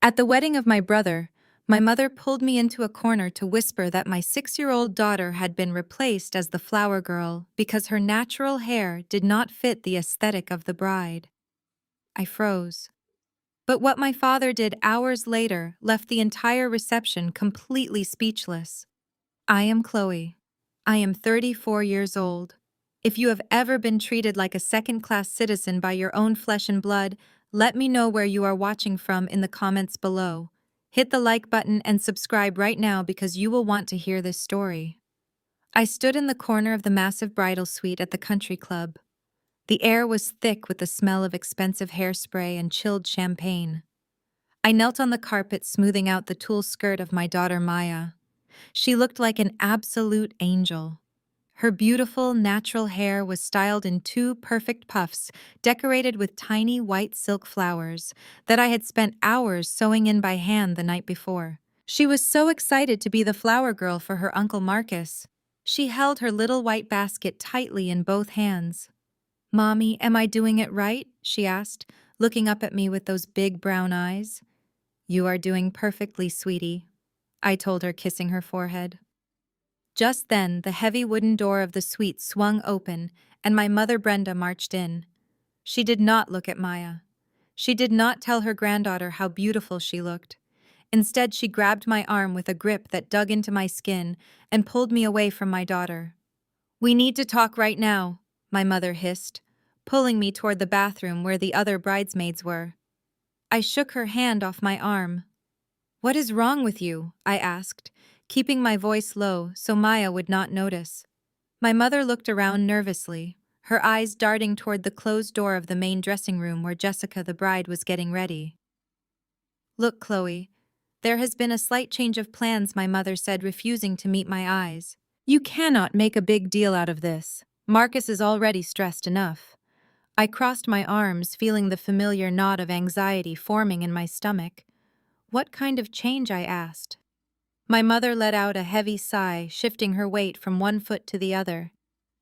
At the wedding of my brother, my mother pulled me into a corner to whisper that my 6-year-old daughter had been replaced as the flower girl because her natural hair did not fit the aesthetic of the bride. I froze. But what my father did hours later left the entire reception completely speechless. I am Chloe. I am 34 years old. If you have ever been treated like a second-class citizen by your own flesh and blood, let me know where you are watching from in the comments below. Hit the like button and subscribe right now because you will want to hear this story. I stood in the corner of the massive bridal suite at the country club. The air was thick with the smell of expensive hairspray and chilled champagne. I knelt on the carpet, smoothing out the tulle skirt of my daughter Maya. She looked like an absolute angel. Her beautiful, natural hair was styled in 2 perfect puffs, decorated with tiny white silk flowers that I had spent hours sewing in by hand the night before. She was so excited to be the flower girl for her Uncle Marcus. She held her little white basket tightly in both hands. "Mommy, am I doing it right?" she asked, looking up at me with those big brown eyes. "You are doing perfectly, sweetie," I told her, kissing her forehead. Just then, the heavy wooden door of the suite swung open, and my mother Brenda marched in. She did not look at Maya. She did not tell her granddaughter how beautiful she looked. Instead, she grabbed my arm with a grip that dug into my skin and pulled me away from my daughter. "We need to talk right now," my mother hissed, pulling me toward the bathroom where the other bridesmaids were. I shook her hand off my arm. "What is wrong with you?" I asked, keeping my voice low so Maya would not notice. My mother looked around nervously, her eyes darting toward the closed door of the main dressing room where Jessica the bride was getting ready. "Look, Chloe, there has been a slight change of plans," my mother said, refusing to meet my eyes. "You cannot make a big deal out of this. Marcus is already stressed enough." I crossed my arms, feeling the familiar knot of anxiety forming in my stomach. "What kind of change?" I asked. My mother let out a heavy sigh, shifting her weight from one foot to the other.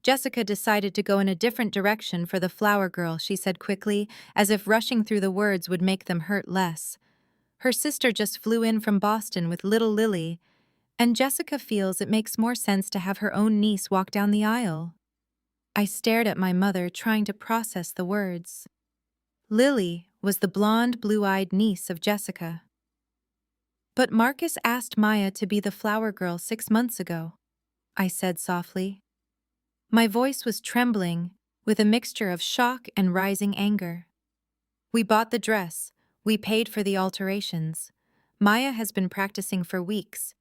"Jessica decided to go in a different direction for the flower girl," she said quickly, as if rushing through the words would make them hurt less. "Her sister just flew in from Boston with little Lily, and Jessica feels it makes more sense to have her own niece walk down the aisle." I stared at my mother, trying to process the words. Lily was the blonde, blue-eyed niece of Jessica. "But Marcus asked Maya to be the flower girl 6 months ago," I said softly. My voice was trembling, with a mixture of shock and rising anger. "We bought the dress. We paid for the alterations. Maya has been practicing for weeks.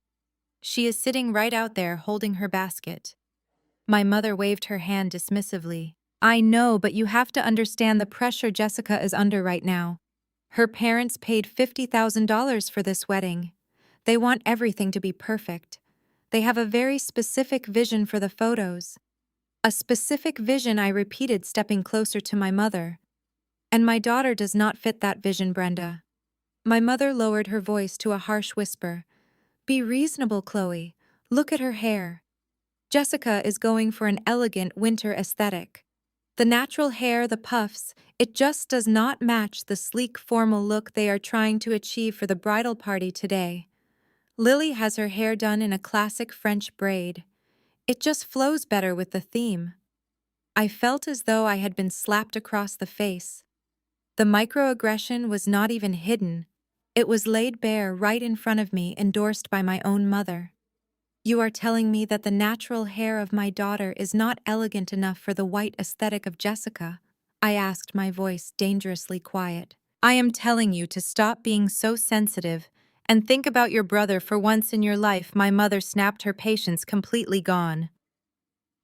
She is sitting right out there holding her basket." My mother waved her hand dismissively. "I know, but you have to understand the pressure Jessica is under right now. Her parents paid $50,000 for this wedding. They want everything to be perfect. They have a very specific vision for the photos." "A specific vision," I repeated, stepping closer to my mother. "And my daughter does not fit that vision, Brenda." My mother lowered her voice to a harsh whisper. "Be reasonable, Chloe. Look at her hair. Jessica is going for an elegant winter aesthetic. The natural hair, the puffs, it just does not match the sleek, formal look they are trying to achieve for the bridal party today. Lily has her hair done in a classic French braid. It just flows better with the theme." I felt as though I had been slapped across the face. The microaggression was not even hidden. It was laid bare right in front of me, endorsed by my own mother. "You are telling me that the natural hair of my daughter is not elegant enough for the white aesthetic of Jessica?" I asked, my voice dangerously quiet. "I am telling you to stop being so sensitive and think about your brother for once in your life." My mother snapped, her patience completely gone.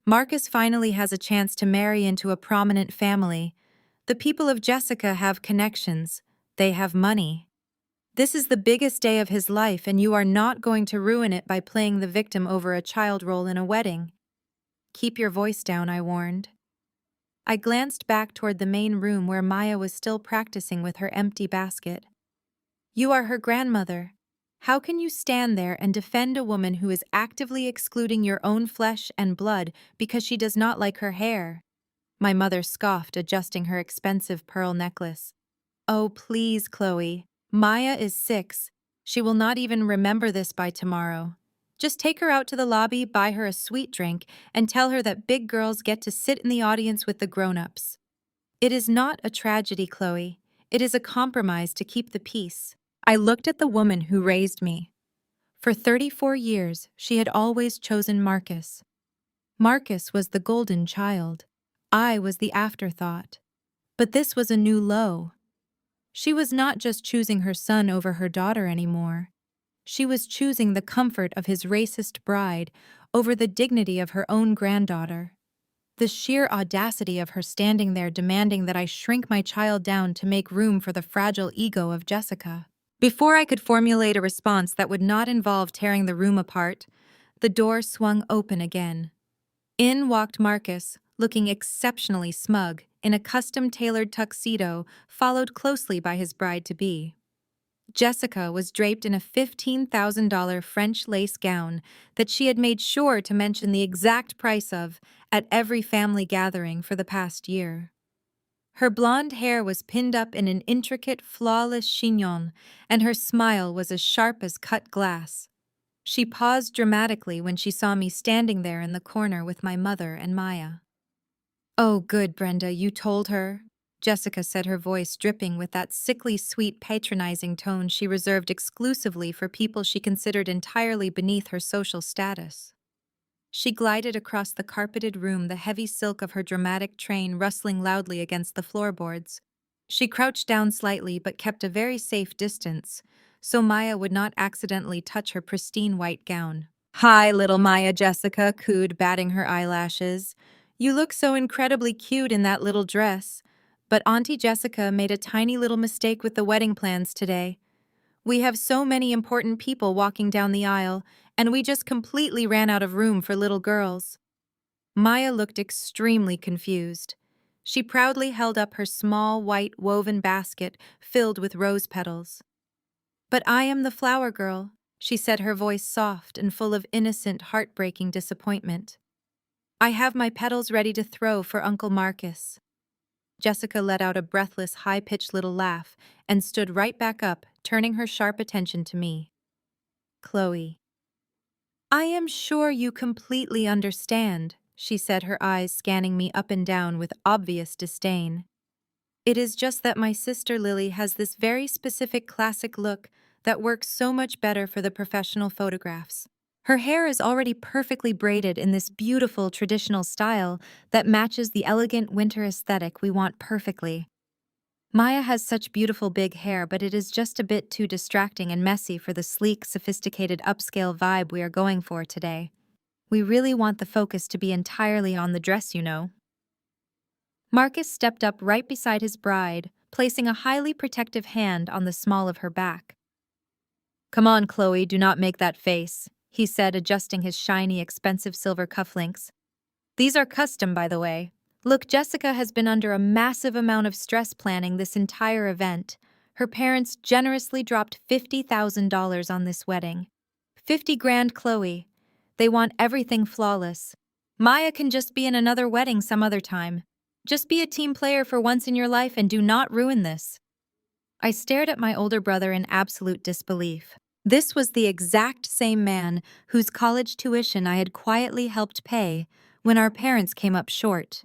"Marcus finally has a chance to marry into a prominent family. The people of Jessica have connections. They have money. This is the biggest day of his life, and you are not going to ruin it by playing the victim over a child role in a wedding." "Keep your voice down," I warned. I glanced back toward the main room where Maya was still practicing with her empty basket. "You are her grandmother. How can you stand there and defend a woman who is actively excluding your own flesh and blood because she does not like her hair?" My mother scoffed, adjusting her expensive pearl necklace. "Oh, please, Chloe. Maya is 6. She will not even remember this by tomorrow. Just take her out to the lobby, buy her a sweet drink, and tell her that big girls get to sit in the audience with the grown-ups. It is not a tragedy, Chloe. It is a compromise to keep the peace. I looked at the woman who raised me. For 34 years, she had always chosen Marcus. Marcus was the golden child. I was the afterthought. But this was a new low. She was not just choosing her son over her daughter anymore. She was choosing the comfort of his racist bride over the dignity of her own granddaughter. The sheer audacity of her standing there demanding that I shrink my child down to make room for the fragile ego of Jessica. Before I could formulate a response that would not involve tearing the room apart, the door swung open again. In walked Marcus, looking exceptionally smug, in a custom-tailored tuxedo, followed closely by his bride-to-be. Jessica was draped in a $15,000 French lace gown that she had made sure to mention the exact price of at every family gathering for the past year. Her blonde hair was pinned up in an intricate, flawless chignon, and her smile was as sharp as cut glass. She paused dramatically when she saw me standing there in the corner with my mother and Maya. "Oh, good, Brenda, you told her?" Jessica said, her voice dripping with that sickly sweet patronizing tone she reserved exclusively for people she considered entirely beneath her social status. She glided across the carpeted room, the heavy silk of her dramatic train rustling loudly against the floorboards. She crouched down slightly but kept a very safe distance, so Maya would not accidentally touch her pristine white gown. "Hi, little Maya," Jessica cooed, batting her eyelashes. "You look so incredibly cute in that little dress. But Auntie Jessica made a tiny little mistake with the wedding plans today. We have so many important people walking down the aisle, and we just completely ran out of room for little girls." Maya looked extremely confused. She proudly held up her small white woven basket filled with rose petals. "But I am the flower girl," she said, her voice soft and full of innocent, heartbreaking disappointment. "I have my petals ready to throw for Uncle Marcus." Jessica let out a breathless, high-pitched little laugh and stood right back up, turning her sharp attention to me. "Chloe, I am sure you completely understand," she said, her eyes scanning me up and down with obvious disdain. "It is just that my sister Lily has this very specific classic look that works so much better for the professional photographs. Her hair is already perfectly braided in this beautiful traditional style that matches the elegant winter aesthetic we want perfectly. Maya has such beautiful big hair, but it is just a bit too distracting and messy for the sleek, sophisticated upscale vibe we are going for today. We really want the focus to be entirely on the dress, you know." Marcus stepped up right beside his bride, placing a highly protective hand on the small of her back. "Come on, Chloe, do not make that face," he said, adjusting his shiny, expensive silver cufflinks. "These are custom, by the way. Look, Jessica has been under a massive amount of stress planning this entire event. Her parents generously dropped $50,000 on this wedding. 50 grand, Chloe. They want everything flawless. Maya can just be in another wedding some other time. Just be a team player for once in your life and do not ruin this." I stared at my older brother in absolute disbelief. This was the exact same man whose college tuition I had quietly helped pay when our parents came up short.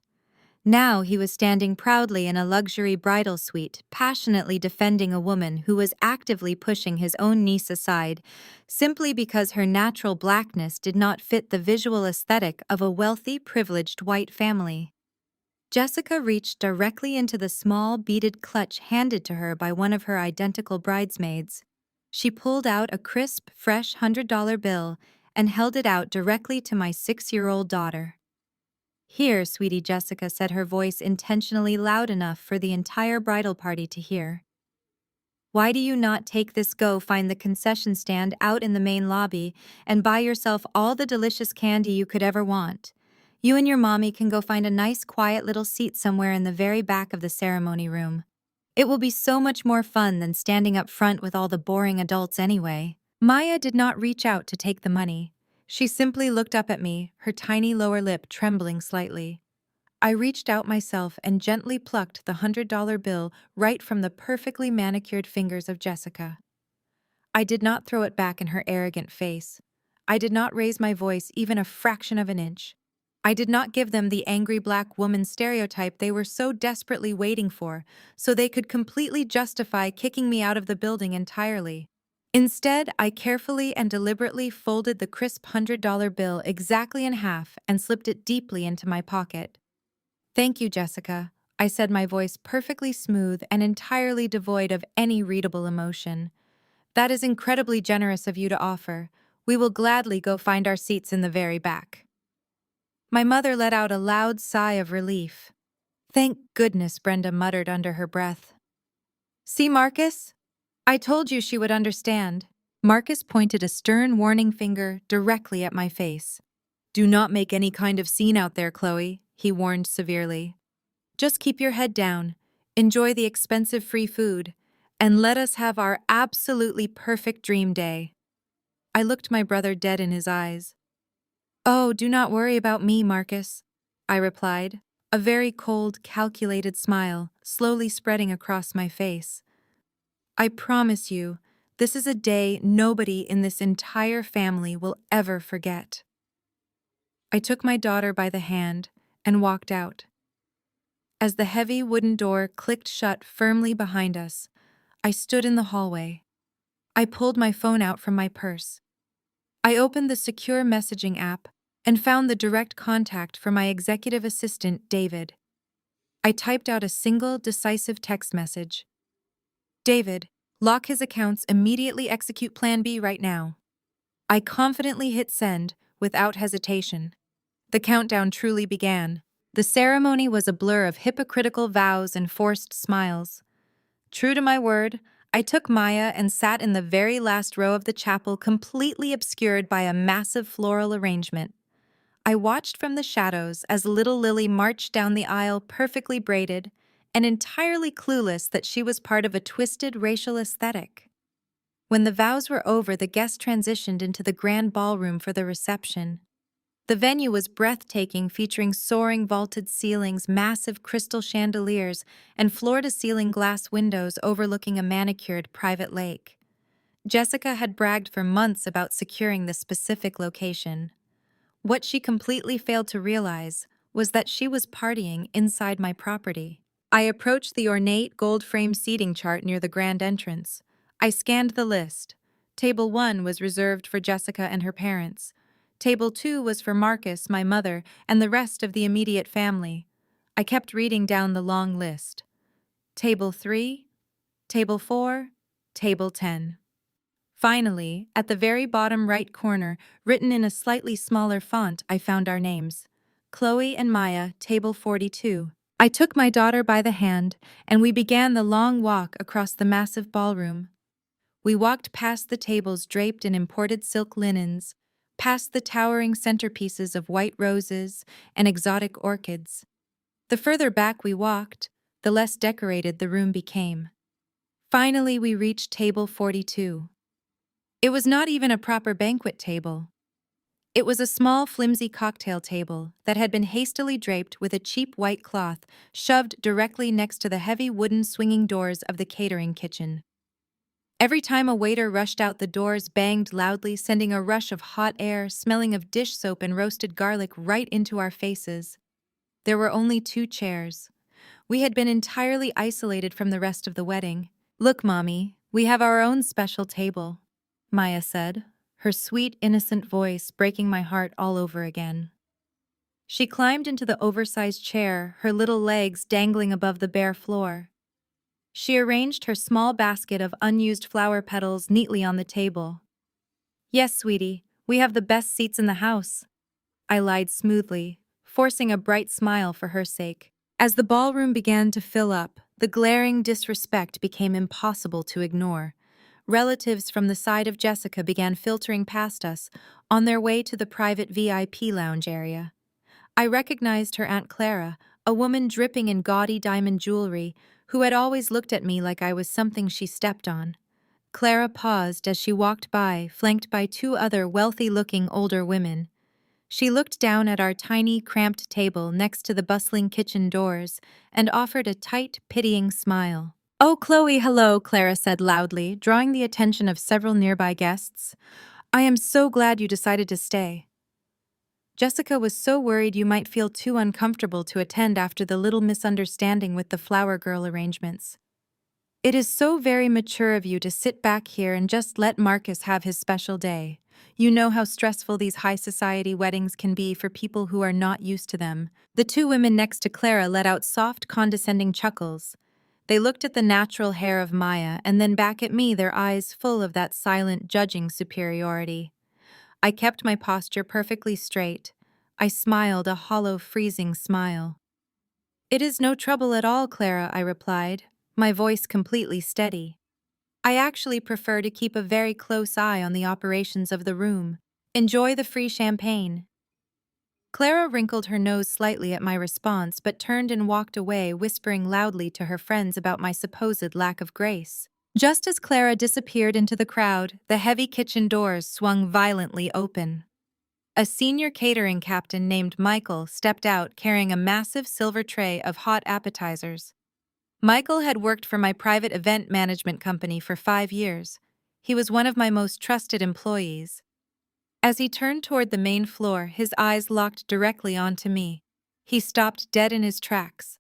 Now he was standing proudly in a luxury bridal suite, passionately defending a woman who was actively pushing his own niece aside, simply because her natural blackness did not fit the visual aesthetic of a wealthy, privileged white family. Jessica reached directly into the small, beaded clutch handed to her by one of her identical bridesmaids. She pulled out a crisp, fresh $100 bill and held it out directly to my 6-year-old daughter. "Here, sweetie," Jessica said, her voice intentionally loud enough for the entire bridal party to hear. "Why do you not take this, go find the concession stand out in the main lobby and buy yourself all the delicious candy you could ever want? You and your mommy can go find a nice quiet little seat somewhere in the very back of the ceremony room. It will be so much more fun than standing up front with all the boring adults anyway." Maya did not reach out to take the money. She simply looked up at me, her tiny lower lip trembling slightly. I reached out myself and gently plucked the $100 bill right from the perfectly manicured fingers of Jessica. I did not throw it back in her arrogant face. I did not raise my voice even a fraction of an inch. I did not give them the angry black woman stereotype they were so desperately waiting for, so they could completely justify kicking me out of the building entirely. Instead, I carefully and deliberately folded the crisp $100 bill exactly in half and slipped it deeply into my pocket. "Thank you, Jessica," I said, my voice perfectly smooth and entirely devoid of any readable emotion. "That is incredibly generous of you to offer. We will gladly go find our seats in the very back." My mother let out a loud sigh of relief. "Thank goodness," Brenda muttered under her breath. "See, Marcus? I told you she would understand." Marcus pointed a stern warning finger directly at my face. "Do not make any kind of scene out there, Chloe," he warned severely. "Just keep your head down, enjoy the expensive free food, and let us have our absolutely perfect dream day." I looked my brother dead in his eyes. "Oh, do not worry about me, Marcus," I replied, a very cold, calculated smile slowly spreading across my face. "I promise you, this is a day nobody in this entire family will ever forget." I took my daughter by the hand and walked out. As the heavy wooden door clicked shut firmly behind us, I stood in the hallway. I pulled my phone out from my purse. I opened the secure messaging app and found the direct contact for my executive assistant, David. I typed out a single, decisive text message. "David, lock his accounts, immediately execute Plan B right now." I confidently hit send, without hesitation. The countdown truly began. The ceremony was a blur of hypocritical vows and forced smiles. True to my word, I took Maya and sat in the very last row of the chapel, completely obscured by a massive floral arrangement. I watched from the shadows as little Lily marched down the aisle, perfectly braided, and entirely clueless that she was part of a twisted racial aesthetic. When the vows were over, the guests transitioned into the grand ballroom for the reception. The venue was breathtaking, featuring soaring vaulted ceilings, massive crystal chandeliers, and floor-to-ceiling glass windows overlooking a manicured private lake. Jessica had bragged for months about securing this specific location. What she completely failed to realize was that she was partying inside my property. I approached the ornate gold-framed seating chart near the grand entrance. I scanned the list. Table 1 was reserved for Jessica and her parents. Table 2 was for Marcus, my mother, and the rest of the immediate family. I kept reading down the long list. Table 3, Table 4, Table 10. Finally, at the very bottom right corner, written in a slightly smaller font, I found our names. Chloe and Maya, Table 42. I took my daughter by the hand, and we began the long walk across the massive ballroom. We walked past the tables draped in imported silk linens, past the towering centerpieces of white roses and exotic orchids. The further back we walked, the less decorated the room became. Finally, we reached Table 42. It was not even a proper banquet table. It was a small, flimsy cocktail table that had been hastily draped with a cheap white cloth shoved directly next to the heavy wooden swinging doors of the catering kitchen. Every time a waiter rushed out, the doors banged loudly, sending a rush of hot air, smelling of dish soap and roasted garlic, right into our faces. There were only 2 chairs. We had been entirely isolated from the rest of the wedding. "Look, Mommy, we have our own special table," Maya said, her sweet, innocent voice breaking my heart all over again. She climbed into the oversized chair, her little legs dangling above the bare floor. She arranged her small basket of unused flower petals neatly on the table. "Yes, sweetie, we have the best seats in the house," I lied smoothly, forcing a bright smile for her sake. As the ballroom began to fill up, the glaring disrespect became impossible to ignore. Relatives from the side of Jessica began filtering past us, on their way to the private VIP lounge area. I recognized her Aunt Clara, a woman dripping in gaudy diamond jewelry, who had always looked at me like I was something she stepped on. Clara paused as she walked by, flanked by 2 other wealthy-looking older women. She looked down at our tiny, cramped table next to the bustling kitchen doors and offered a tight, pitying smile. "Oh, Chloe, hello," Clara said loudly, drawing the attention of several nearby guests. "I am so glad you decided to stay. Jessica was so worried you might feel too uncomfortable to attend after the little misunderstanding with the flower girl arrangements. It is so very mature of you to sit back here and just let Marcus have his special day. You know how stressful these high society weddings can be for people who are not used to them." The two women next to Clara let out soft, condescending chuckles. They looked at the natural hair of Maya and then back at me, their eyes full of that silent, judging superiority. I kept my posture perfectly straight. I smiled a hollow, freezing smile. "It is no trouble at all, Clara," I replied, my voice completely steady. "I actually prefer to keep a very close eye on the operations of the room. Enjoy the free champagne." Clara wrinkled her nose slightly at my response but turned and walked away, whispering loudly to her friends about my supposed lack of grace. Just as Clara disappeared into the crowd, the heavy kitchen doors swung violently open. A senior catering captain named Michael stepped out carrying a massive silver tray of hot appetizers. Michael had worked for my private event management company for 5 years. He was one of my most trusted employees. As he turned toward the main floor, his eyes locked directly onto me. He stopped dead in his tracks.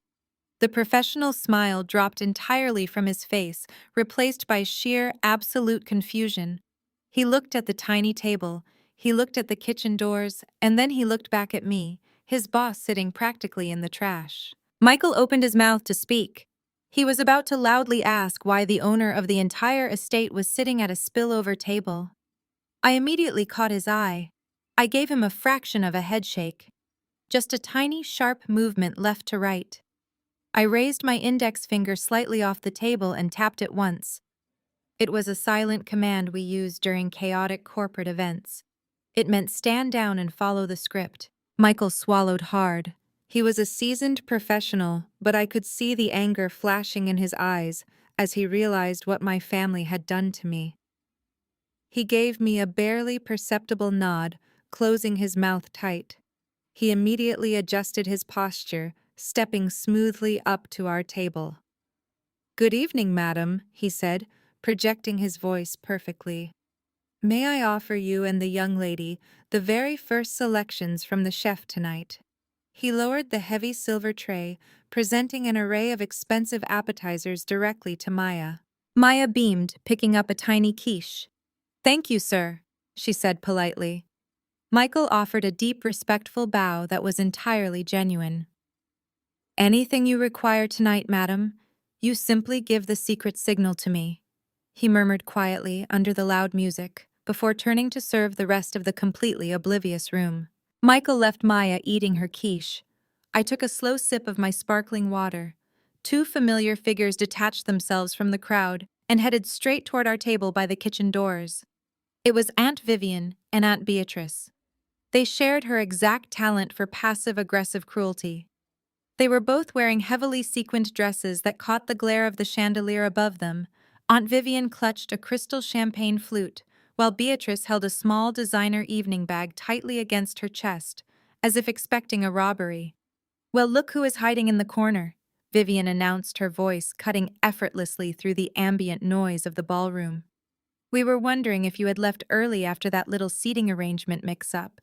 The professional smile dropped entirely from his face, replaced by sheer, absolute confusion. He looked at the tiny table, he looked at the kitchen doors, and then he looked back at me, his boss sitting practically in the trash. Michael opened his mouth to speak. He was about to loudly ask why the owner of the entire estate was sitting at a spillover table. I immediately caught his eye. I gave him a fraction of a headshake. Just a tiny, sharp movement left to right. I raised my index finger slightly off the table and tapped it once. It was a silent command we used during chaotic corporate events. It meant stand down and follow the script. Michael swallowed hard. He was a seasoned professional, but I could see the anger flashing in his eyes as he realized what my family had done to me. He gave me a barely perceptible nod, closing his mouth tight. He immediately adjusted his posture, stepping smoothly up to our table. "Good evening, madam," he said, projecting his voice perfectly. "May I offer you and the young lady the very first selections from the chef tonight?" He lowered the heavy silver tray, presenting an array of expensive appetizers directly to Maya. Maya beamed, picking up a tiny quiche. "Thank you, sir," she said politely. Michael offered a deep, respectful bow that was entirely genuine. "Anything you require tonight, madam, you simply give the secret signal to me," he murmured quietly under the loud music, before turning to serve the rest of the completely oblivious room. Michael left Maya eating her quiche. I took a slow sip of my sparkling water. Two familiar figures detached themselves from the crowd and headed straight toward our table by the kitchen doors. It was Aunt Vivian and Aunt Beatrice. They shared her exact talent for passive-aggressive cruelty. They were both wearing heavily sequined dresses that caught the glare of the chandelier above them. Aunt Vivian clutched a crystal champagne flute, while Beatrice held a small designer evening bag tightly against her chest, as if expecting a robbery. "Well, look who is hiding in the corner," Vivian announced, her voice cutting effortlessly through the ambient noise of the ballroom. "We were wondering if you had left early after that little seating arrangement mix-up."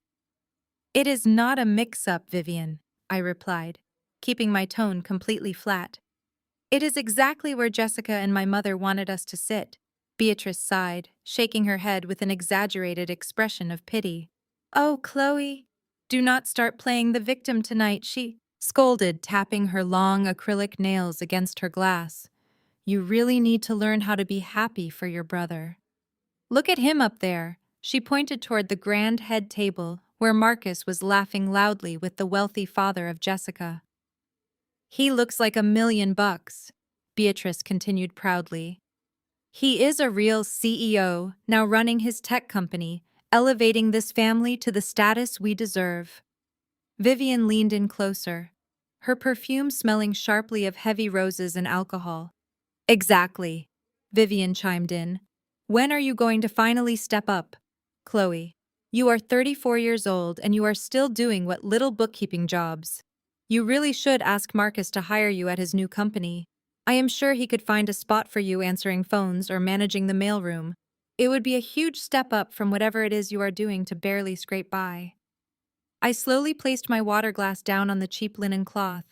"It is not a mix-up, Vivian," I replied, keeping my tone completely flat. "It is exactly where Jessica and my mother wanted us to sit." Beatrice sighed, shaking her head with an exaggerated expression of pity. "Oh, Chloe, do not start playing the victim tonight," she scolded, tapping her long acrylic nails against her glass. "You really need to learn how to be happy for your brother. Look at him up there." She pointed toward the grand head table, where Marcus was laughing loudly with the wealthy father of Jessica. "He looks like $1,000,000, Beatrice continued proudly. "He is a real CEO, now running his tech company, elevating this family to the status we deserve." Vivian leaned in closer, her perfume smelling sharply of heavy roses and alcohol. "Exactly," Vivian chimed in. "When are you going to finally step up, Chloe?" You are 34 years old and you are still doing what little bookkeeping jobs. You really should ask Marcus to hire you at his new company. I am sure he could find a spot for you answering phones or managing the mailroom. It would be a huge step up from whatever it is you are doing to barely scrape by. I slowly placed my water glass down on the cheap linen cloth.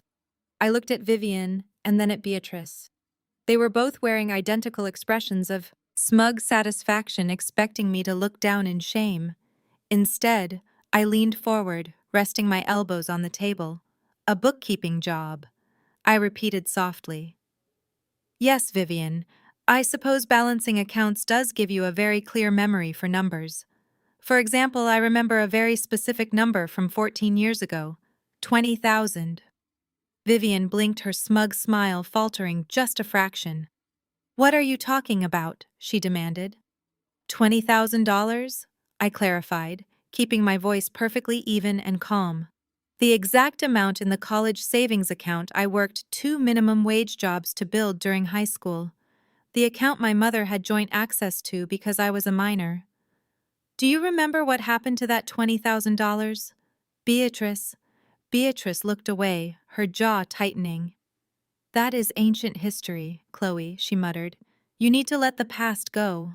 I looked at Vivian and then at Beatrice. They were both wearing identical expressions of smug satisfaction, expecting me to look down in shame. Instead, I leaned forward, resting my elbows on the table. A bookkeeping job, I repeated softly. Yes, Vivian, I suppose balancing accounts does give you a very clear memory for numbers. For example, I remember a very specific number from 14 years ago, 20,000. Vivian blinked, her smug smile faltering just a fraction. What are you talking about? She demanded. $20,000? I clarified, keeping my voice perfectly even and calm. The exact amount in the college savings account I worked 2 minimum wage jobs to build during high school. The account my mother had joint access to because I was a minor. Do you remember what happened to that $20,000? Beatrice. Beatrice looked away, her jaw tightening. That is ancient history, Chloe, she muttered. You need to let the past go.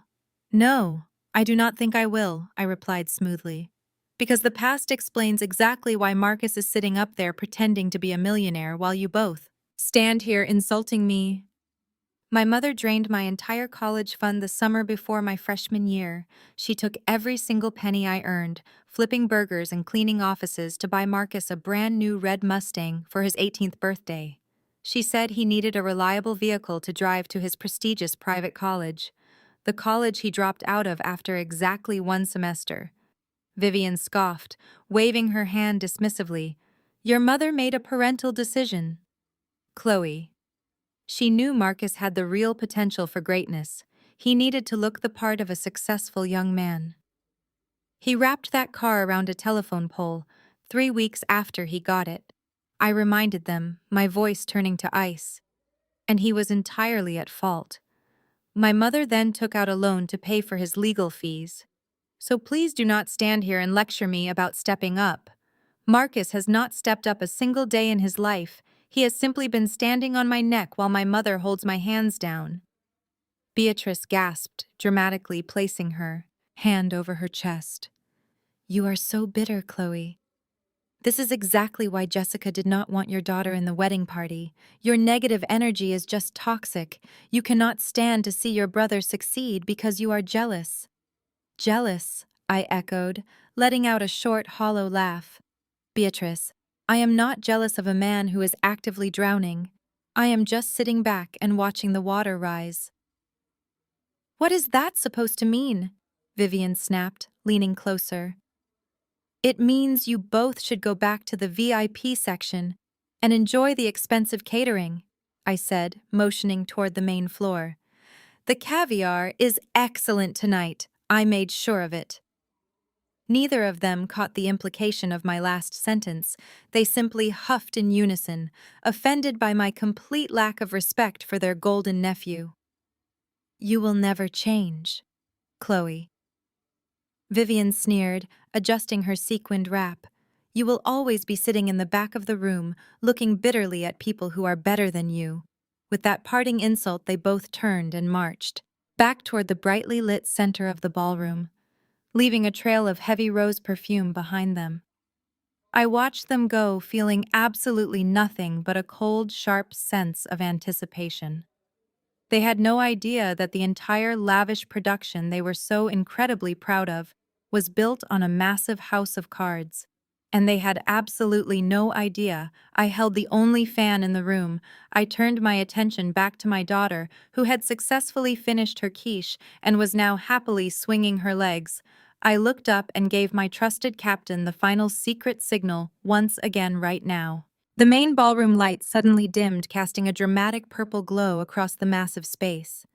No, I do not think I will, I replied smoothly. Because the past explains exactly why Marcus is sitting up there pretending to be a millionaire while you both stand here insulting me. My mother drained my entire college fund the summer before my freshman year. She took every single penny I earned, flipping burgers and cleaning offices to buy Marcus a brand new red Mustang for his 18th birthday. She said he needed a reliable vehicle to drive to his prestigious private college, the college he dropped out of after exactly 1 semester. Vivian scoffed, waving her hand dismissively. Your mother made a parental decision. Chloe. She knew Marcus had the real potential for greatness. He needed to look the part of a successful young man. He wrapped that car around a telephone pole 3 weeks after he got it. I reminded them, my voice turning to ice. And he was entirely at fault. My mother then took out a loan to pay for his legal fees. So please do not stand here and lecture me about stepping up. Marcus has not stepped up a single day in his life. He has simply been standing on my neck while my mother holds my hands down. Beatrice gasped, dramatically placing her hand over her chest. You are so bitter, Chloe. This is exactly why Jessica did not want your daughter in the wedding party. Your negative energy is just toxic. You cannot stand to see your brother succeed because you are jealous. Jealous, I echoed, letting out a short, hollow laugh. Beatrice, I am not jealous of a man who is actively drowning. I am just sitting back and watching the water rise. What is that supposed to mean? Vivian snapped, leaning closer. It means you both should go back to the VIP section and enjoy the expensive catering, I said, motioning toward the main floor. The caviar is excellent tonight. I made sure of it. Neither of them caught the implication of my last sentence. They simply huffed in unison, offended by my complete lack of respect for their golden nephew. You will never change, Chloe. Vivian sneered, adjusting her sequined wrap. You will always be sitting in the back of the room, looking bitterly at people who are better than you. With that parting insult, they both turned and marched back toward the brightly lit center of the ballroom, leaving a trail of heavy rose perfume behind them. I watched them go, feeling absolutely nothing but a cold, sharp sense of anticipation. They had no idea that the entire lavish production they were so incredibly proud of was built on a massive house of cards. And they had absolutely no idea I held the only fan in the room. I turned my attention back to my daughter, who had successfully finished her quiche and was now happily swinging her legs. I looked up and gave my trusted captain the final secret signal once again right now. The main ballroom lights suddenly dimmed, casting a dramatic purple glow across the massive space.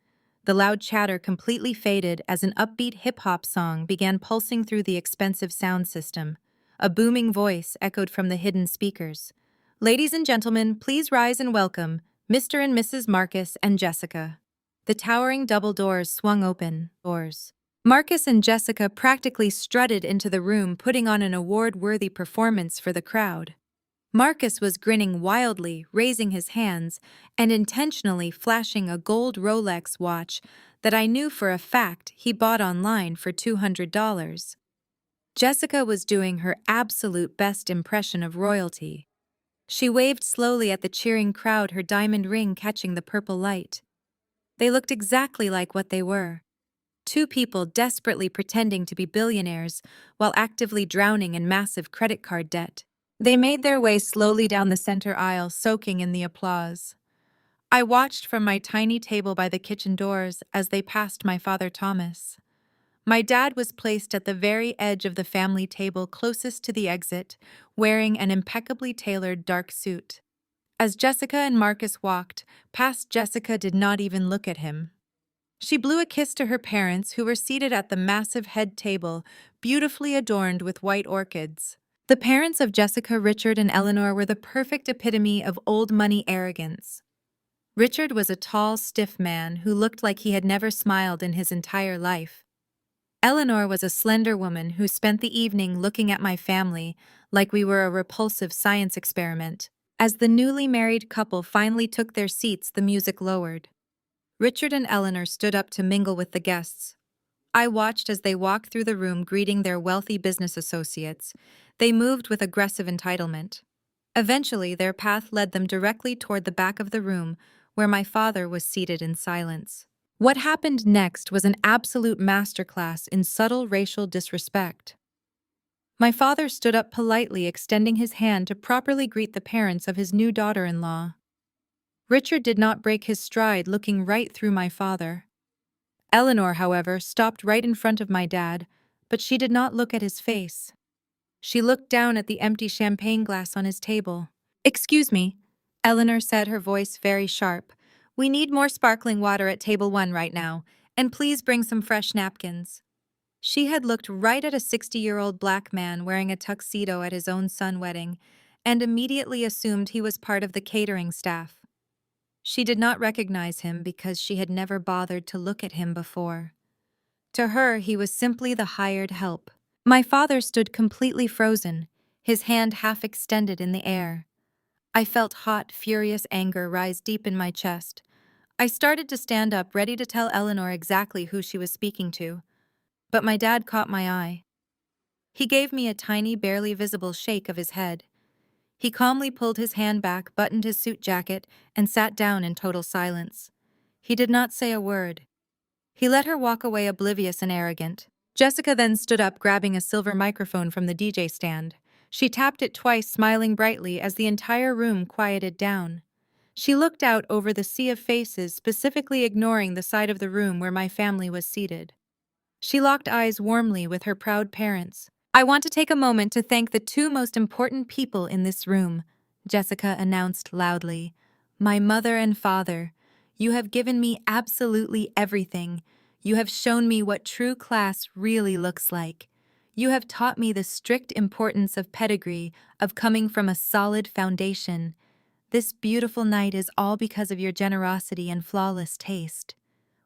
The loud chatter completely faded as an upbeat hip-hop song began pulsing through the expensive sound system. A booming voice echoed from the hidden speakers. Ladies and gentlemen, please rise and welcome Mr. and Mrs. Marcus and Jessica. The towering double doors swung open. Marcus and Jessica practically strutted into the room, putting on an award-worthy performance for the crowd. Marcus was grinning wildly, raising his hands, and intentionally flashing a gold Rolex watch that I knew for a fact he bought online for $200. Jessica was doing her absolute best impression of royalty. She waved slowly at the cheering crowd, her diamond ring catching the purple light. They looked exactly like what they were. Two people desperately pretending to be billionaires while actively drowning in massive credit card debt. They made their way slowly down the center aisle, soaking in the applause. I watched from my tiny table by the kitchen doors as they passed my father Thomas. My dad was placed at the very edge of the family table closest to the exit, wearing an impeccably tailored dark suit. As Jessica and Marcus walked past, Jessica did not even look at him. She blew a kiss to her parents, who were seated at the massive head table, beautifully adorned with white orchids. The parents of Jessica, Richard and Eleanor, were the perfect epitome of old money arrogance. Richard was a tall, stiff man who looked like he had never smiled in his entire life. Eleanor was a slender woman who spent the evening looking at my family like we were a repulsive science experiment. As the newly married couple finally took their seats, the music lowered. Richard and Eleanor stood up to mingle with the guests. I watched as they walked through the room greeting their wealthy business associates. They moved with aggressive entitlement. Eventually, their path led them directly toward the back of the room, where my father was seated in silence. What happened next was an absolute masterclass in subtle racial disrespect. My father stood up politely, extending his hand to properly greet the parents of his new daughter-in-law. Richard did not break his stride, looking right through my father. Eleanor, however, stopped right in front of my dad, but she did not look at his face. She looked down at the empty champagne glass on his table. "Excuse me," Eleanor said, her voice very sharp. "We need more sparkling water at table 1 right now, and please bring some fresh napkins." She had looked right at a 60-year-old black man wearing a tuxedo at his own son's wedding, and immediately assumed he was part of the catering staff. She did not recognize him because she had never bothered to look at him before. To her, he was simply the hired help. My father stood completely frozen, his hand half extended in the air. I felt hot, furious anger rise deep in my chest. I started to stand up, ready to tell Eleanor exactly who she was speaking to. But my dad caught my eye. He gave me a tiny, barely visible shake of his head. He calmly pulled his hand back, buttoned his suit jacket, and sat down in total silence. He did not say a word. He let her walk away, oblivious and arrogant. Jessica then stood up, grabbing a silver microphone from the DJ stand. She tapped it twice, smiling brightly as the entire room quieted down. She looked out over the sea of faces, specifically ignoring the side of the room where my family was seated. She locked eyes warmly with her proud parents. "I want to take a moment to thank the two most important people in this room," Jessica announced loudly. "My mother and father. You have given me absolutely everything. You have shown me what true class really looks like. You have taught me the strict importance of pedigree, of coming from a solid foundation. This beautiful night is all because of your generosity and flawless taste.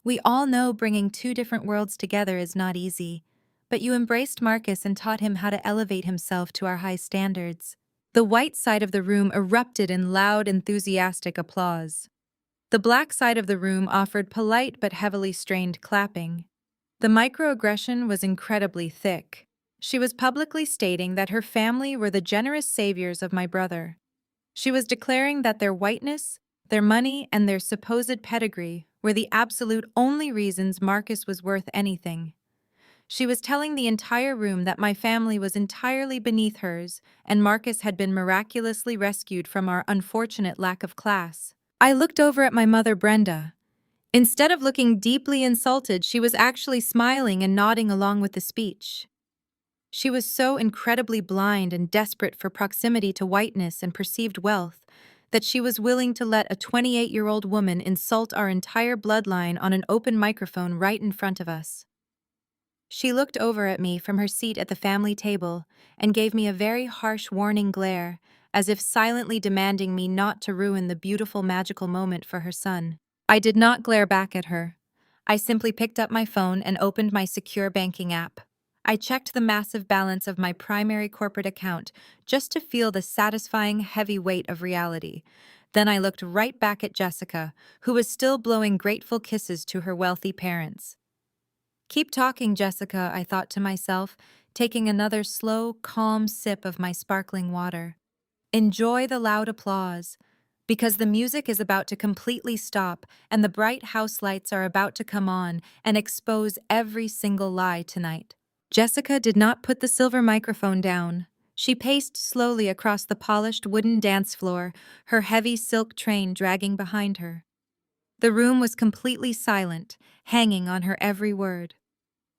We all know bringing two different worlds together is not easy, but you embraced Marcus and taught him how to elevate himself to our high standards." The white side of the room erupted in loud, enthusiastic applause. The black side of the room offered polite but heavily strained clapping. The microaggression was incredibly thick. She was publicly stating that her family were the generous saviors of my brother. She was declaring that their whiteness, their money, and their supposed pedigree were the absolute only reasons Marcus was worth anything. She was telling the entire room that my family was entirely beneath hers, and Marcus had been miraculously rescued from our unfortunate lack of class. I looked over at my mother, Brenda. Instead of looking deeply insulted, she was actually smiling and nodding along with the speech. She was so incredibly blind and desperate for proximity to whiteness and perceived wealth that she was willing to let a 28-year-old woman insult our entire bloodline on an open microphone right in front of us. She looked over at me from her seat at the family table and gave me a very harsh warning glare, as if silently demanding me not to ruin the beautiful magical moment for her son. I did not glare back at her. I simply picked up my phone and opened my secure banking app. I checked the massive balance of my primary corporate account just to feel the satisfying heavy weight of reality. Then I looked right back at Jessica, who was still blowing grateful kisses to her wealthy parents. Keep talking, Jessica, I thought to myself, taking another slow, calm sip of my sparkling water. Enjoy the loud applause, because the music is about to completely stop and the bright house lights are about to come on and expose every single lie tonight. Jessica did not put the silver microphone down. She paced slowly across the polished wooden dance floor, her heavy silk train dragging behind her. The room was completely silent, hanging on her every word.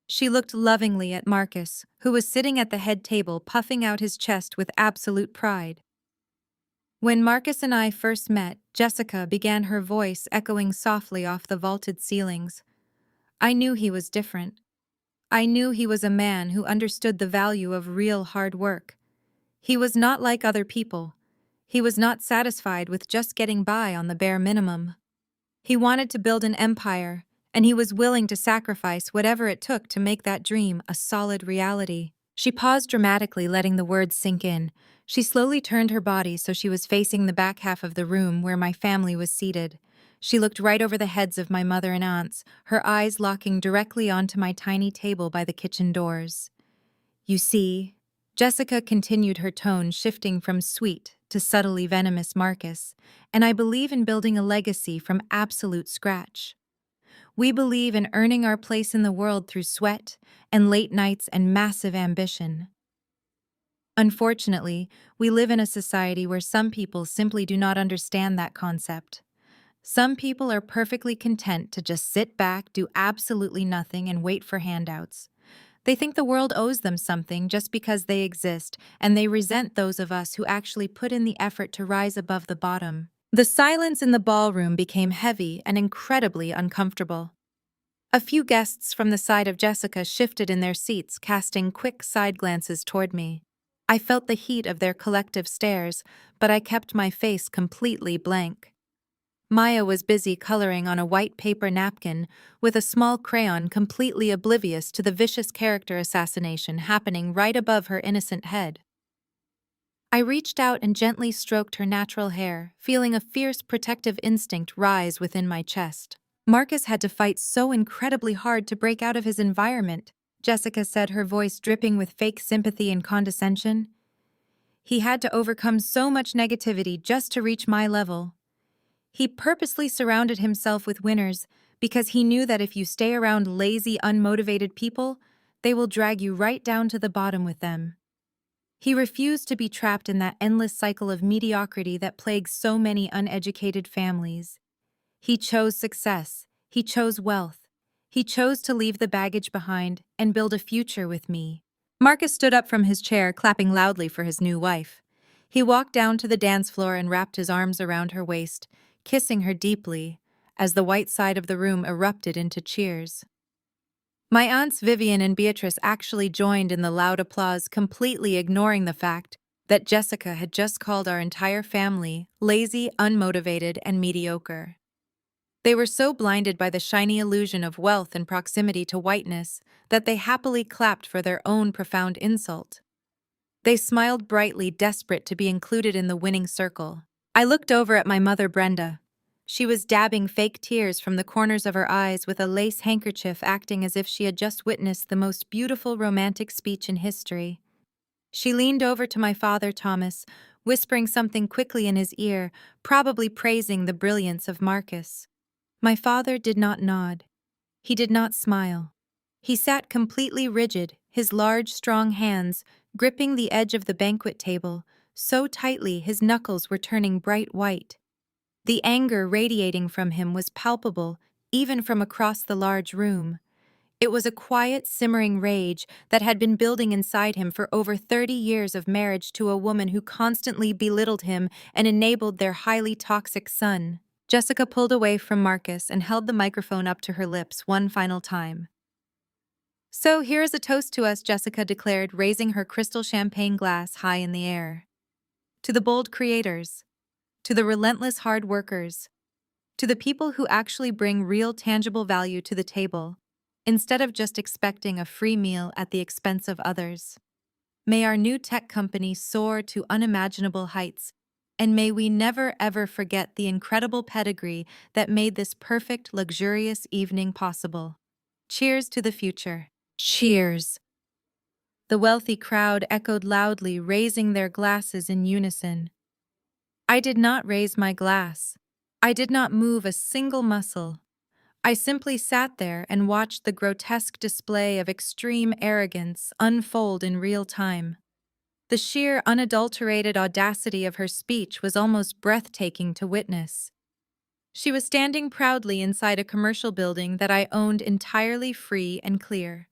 She looked lovingly at Marcus, who was sitting at the head table puffing out his chest with absolute pride. When Marcus and I first met, Jessica began, her voice echoing softly off the vaulted ceilings. I knew he was different. I knew he was a man who understood the value of real hard work. He was not like other people. He was not satisfied with just getting by on the bare minimum. He wanted to build an empire, and he was willing to sacrifice whatever it took to make that dream a solid reality. She paused dramatically, letting the words sink in. She slowly turned her body so she was facing the back half of the room where my family was seated. She looked right over the heads of my mother and aunts, her eyes locking directly onto my tiny table by the kitchen doors. You see, Jessica continued, her tone shifting from sweet to subtly venomous, Marcus, and I believe in building a legacy from absolute scratch. We believe in earning our place in the world through sweat and late nights and massive ambition. Unfortunately, we live in a society where some people simply do not understand that concept. Some people are perfectly content to just sit back, do absolutely nothing, and wait for handouts. They think the world owes them something just because they exist, and they resent those of us who actually put in the effort to rise above the bottom. The silence in the ballroom became heavy and incredibly uncomfortable. A few guests from the side of Jessica shifted in their seats, casting quick side glances toward me. I felt the heat of their collective stares, but I kept my face completely blank. Maya was busy coloring on a white paper napkin with a small crayon, completely oblivious to the vicious character assassination happening right above her innocent head. I reached out and gently stroked her natural hair, feeling a fierce protective instinct rise within my chest. Marcus had to fight so incredibly hard to break out of his environment, Jessica said, her voice dripping with fake sympathy and condescension. He had to overcome so much negativity just to reach my level. He purposely surrounded himself with winners because he knew that if you stay around lazy, unmotivated people, they will drag you right down to the bottom with them. He refused to be trapped in that endless cycle of mediocrity that plagues so many uneducated families. He chose success. He chose wealth. He chose to leave the baggage behind and build a future with me. Marcus stood up from his chair, clapping loudly for his new wife. He walked down to the dance floor and wrapped his arms around her waist, kissing her deeply, as the white side of the room erupted into cheers. My aunts Vivian and Beatrice actually joined in the loud applause, completely ignoring the fact that Jessica had just called our entire family lazy, unmotivated, and mediocre. They were so blinded by the shiny illusion of wealth and proximity to whiteness that they happily clapped for their own profound insult. They smiled brightly, desperate to be included in the winning circle. I looked over at my mother, Brenda. She was dabbing fake tears from the corners of her eyes with a lace handkerchief, acting as if she had just witnessed the most beautiful romantic speech in history. She leaned over to my father, Thomas, whispering something quickly in his ear, probably praising the brilliance of Marcus. My father did not nod. He did not smile. He sat completely rigid, his large, strong hands gripping the edge of the banquet table, so tightly his knuckles were turning bright white. The anger radiating from him was palpable, even from across the large room. It was a quiet, simmering rage that had been building inside him for over 30 years of marriage to a woman who constantly belittled him and enabled their highly toxic son. Jessica pulled away from Marcus and held the microphone up to her lips one final time. So here is a toast to us, Jessica declared, raising her crystal champagne glass high in the air. To the bold creators, to the relentless hard workers, To the people who actually bring real tangible value to the table, instead of just expecting a free meal at the expense of others. May our new tech company soar to unimaginable heights, and may we never ever forget the incredible pedigree that made this perfect, luxurious evening possible. Cheers to the future. Cheers. The wealthy crowd echoed loudly, raising their glasses in unison. I did not raise my glass. I did not move a single muscle. I simply sat there and watched the grotesque display of extreme arrogance unfold in real time. The sheer, unadulterated audacity of her speech was almost breathtaking to witness. She was standing proudly inside a commercial building that I owned entirely free and clear,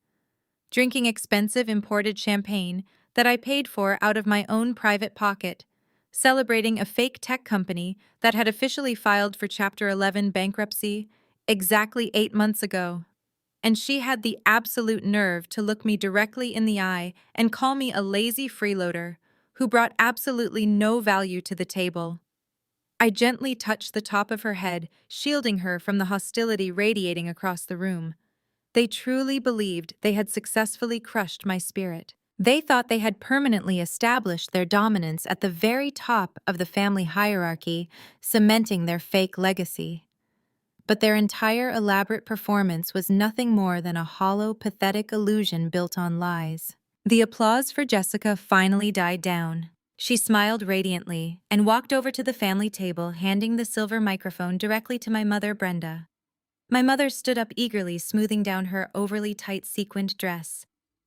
drinking expensive imported champagne that I paid for out of my own private pocket, celebrating a fake tech company that had officially filed for Chapter 11 bankruptcy exactly 8 months ago. And she had the absolute nerve to look me directly in the eye and call me a lazy freeloader who brought absolutely no value to the table. I gently touched the top of her head, shielding her from the hostility radiating across the room. They truly believed they had successfully crushed my spirit. They thought they had permanently established their dominance at the very top of the family hierarchy, cementing their fake legacy. But their entire elaborate performance was nothing more than a hollow, pathetic illusion built on lies. The applause for Jessica finally died down. She smiled radiantly and walked over to the family table, handing the silver microphone directly to my mother, Brenda. My mother stood up eagerly, smoothing down her overly tight sequined dress.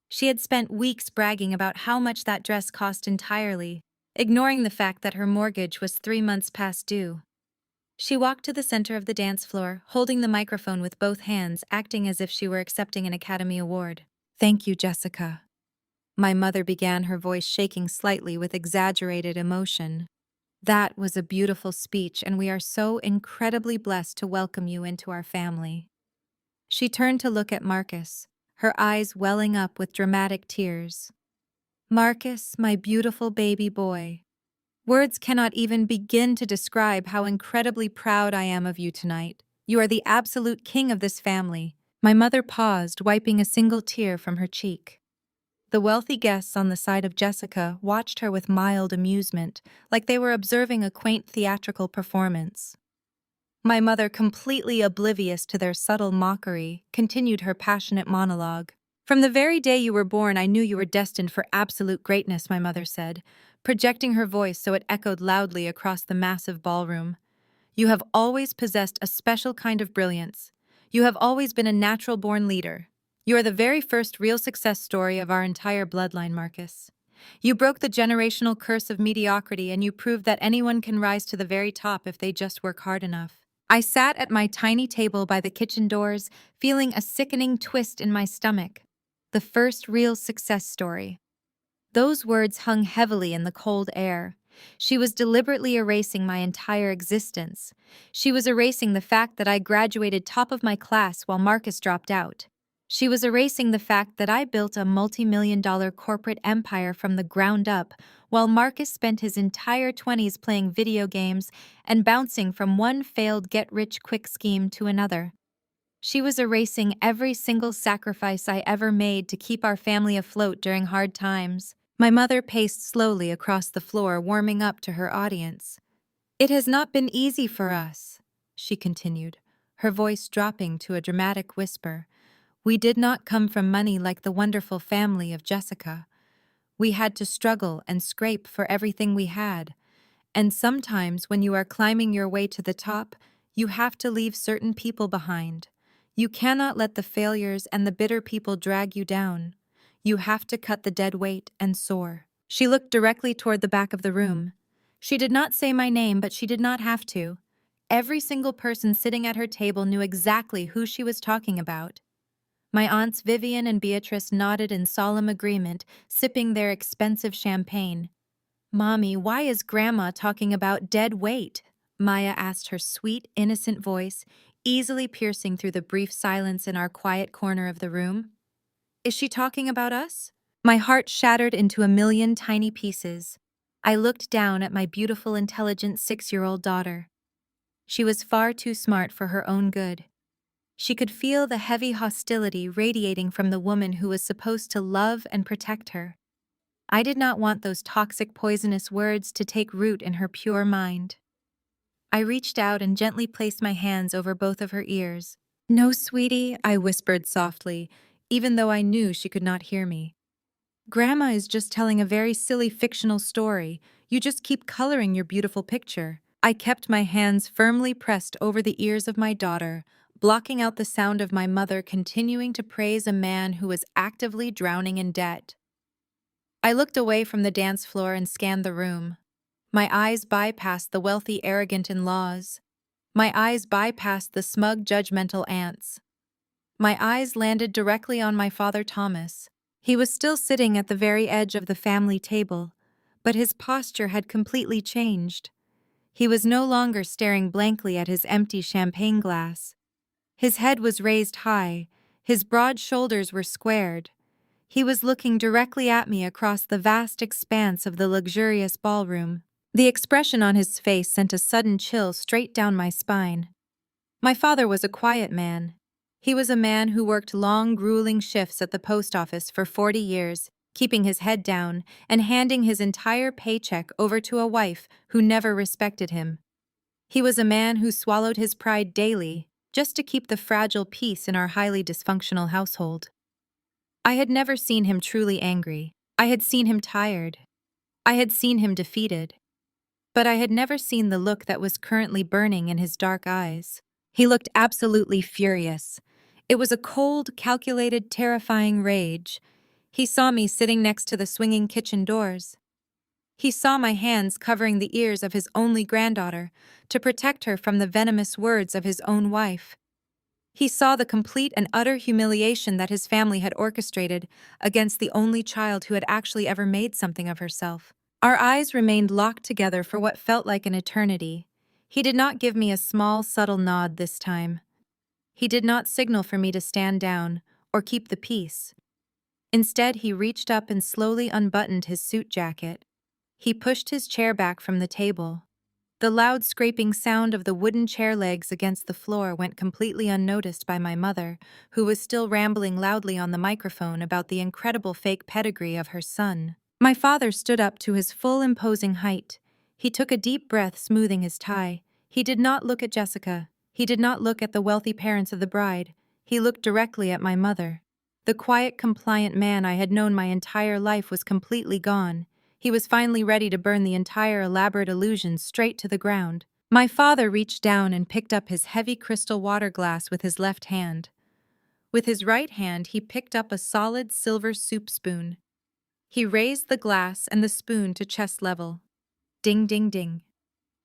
She had spent weeks bragging about how much that dress cost entirely, ignoring the fact that her mortgage was 3 months past due. She walked to the center of the dance floor, holding the microphone with both hands, acting as if she were accepting an Academy Award. "Thank you, Jessica." My mother began, her voice shaking slightly with exaggerated emotion. "That was a beautiful speech, and we are so incredibly blessed to welcome you into our family." She turned to look at Marcus, her eyes welling up with dramatic tears. "Marcus, my beautiful baby boy. Words cannot even begin to describe how incredibly proud I am of you tonight. You are the absolute king of this family." My mother paused, wiping a single tear from her cheek. The wealthy guests on the side of Jessica watched her with mild amusement, like they were observing a quaint theatrical performance. My mother, completely oblivious to their subtle mockery, continued her passionate monologue. "From the very day you were born, I knew you were destined for absolute greatness," my mother said, projecting her voice so it echoed loudly across the massive ballroom. "You have always possessed a special kind of brilliance. You have always been a natural-born leader. You are the very first real success story of our entire bloodline, Marcus. You broke the generational curse of mediocrity, and you proved that anyone can rise to the very top if they just work hard enough." I sat at my tiny table by the kitchen doors, feeling a sickening twist in my stomach. The first real success story. Those words hung heavily in the cold air. She was deliberately erasing my entire existence. She was erasing the fact that I graduated top of my class while Marcus dropped out. She was erasing the fact that I built a multi-million-dollar corporate empire from the ground up, while Marcus spent his entire 20s playing video games and bouncing from one failed get-rich-quick scheme to another. She was erasing every single sacrifice I ever made to keep our family afloat during hard times. My mother paced slowly across the floor, warming up to her audience. "It has not been easy for us," she continued, her voice dropping to a dramatic whisper. "We did not come from money like the wonderful family of Jessica. We had to struggle and scrape for everything we had. And sometimes when you are climbing your way to the top, you have to leave certain people behind. You cannot let the failures and the bitter people drag you down. You have to cut the dead weight and soar." She looked directly toward the back of the room. She did not say my name, but she did not have to. Every single person sitting at her table knew exactly who she was talking about. My aunts Vivian and Beatrice nodded in solemn agreement, sipping their expensive champagne. "Mommy, why is Grandma talking about dead weight?" Maya asked, her sweet, innocent voice easily piercing through the brief silence in our quiet corner of the room. "Is she talking about us?" My heart shattered into a million tiny pieces. I looked down at my beautiful, intelligent 6-year-old daughter. She was far too smart for her own good. She could feel the heavy hostility radiating from the woman who was supposed to love and protect her. I did not want those toxic, poisonous words to take root in her pure mind. I reached out and gently placed my hands over both of her ears. "No, sweetie," I whispered softly, even though I knew she could not hear me. "Grandma is just telling a very silly fictional story. You just keep coloring your beautiful picture." I kept my hands firmly pressed over the ears of my daughter, blocking out the sound of my mother continuing to praise a man who was actively drowning in debt. I looked away from the dance floor and scanned the room. My eyes bypassed the wealthy, arrogant in-laws. My eyes bypassed the smug, judgmental aunts. My eyes landed directly on my father Thomas. He was still sitting at the very edge of the family table, but his posture had completely changed. He was no longer staring blankly at his empty champagne glass. His head was raised high, his broad shoulders were squared. He was looking directly at me across the vast expanse of the luxurious ballroom. The expression on his face sent a sudden chill straight down my spine. My father was a quiet man. He was a man who worked long, grueling shifts at the post office for 40 years, keeping his head down and handing his entire paycheck over to a wife who never respected him. He was a man who swallowed his pride daily just to keep the fragile peace in our highly dysfunctional household. I had never seen him truly angry. I had seen him tired. I had seen him defeated. But I had never seen the look that was currently burning in his dark eyes. He looked absolutely furious. It was a cold, calculated, terrifying rage. He saw me sitting next to the swinging kitchen doors. He saw my hands covering the ears of his only granddaughter to protect her from the venomous words of his own wife. He saw the complete and utter humiliation that his family had orchestrated against the only child who had actually ever made something of herself. Our eyes remained locked together for what felt like an eternity. He did not give me a small, subtle nod this time. He did not signal for me to stand down or keep the peace. Instead, he reached up and slowly unbuttoned his suit jacket. He pushed his chair back from the table. The loud scraping sound of the wooden chair legs against the floor went completely unnoticed by my mother, who was still rambling loudly on the microphone about the incredible fake pedigree of her son. My father stood up to his full imposing height. He took a deep breath, smoothing his tie. He did not look at Jessica. He did not look at the wealthy parents of the bride. He looked directly at my mother. The quiet, compliant man I had known my entire life was completely gone. He was finally ready to burn the entire elaborate illusion straight to the ground. My father reached down and picked up his heavy crystal water glass with his left hand. With his right hand, he picked up a solid silver soup spoon. He raised the glass and the spoon to chest level. Ding, ding, ding.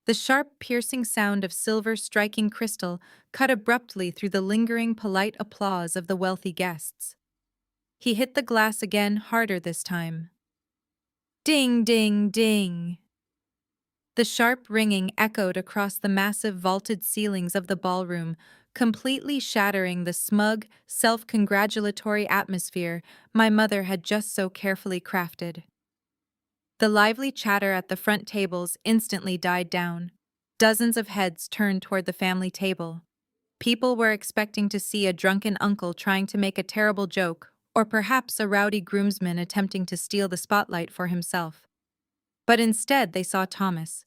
The sharp, piercing sound of silver striking crystal cut abruptly through the lingering, polite applause of the wealthy guests. He hit the glass again, harder this time. Ding, ding, ding. The sharp ringing echoed across the massive vaulted ceilings of the ballroom, completely shattering the smug, self-congratulatory atmosphere my mother had just so carefully crafted. The lively chatter at the front tables instantly died down. Dozens of heads turned toward the family table. People were expecting to see a drunken uncle trying to make a terrible joke, or perhaps a rowdy groomsman attempting to steal the spotlight for himself. But instead they saw Thomas.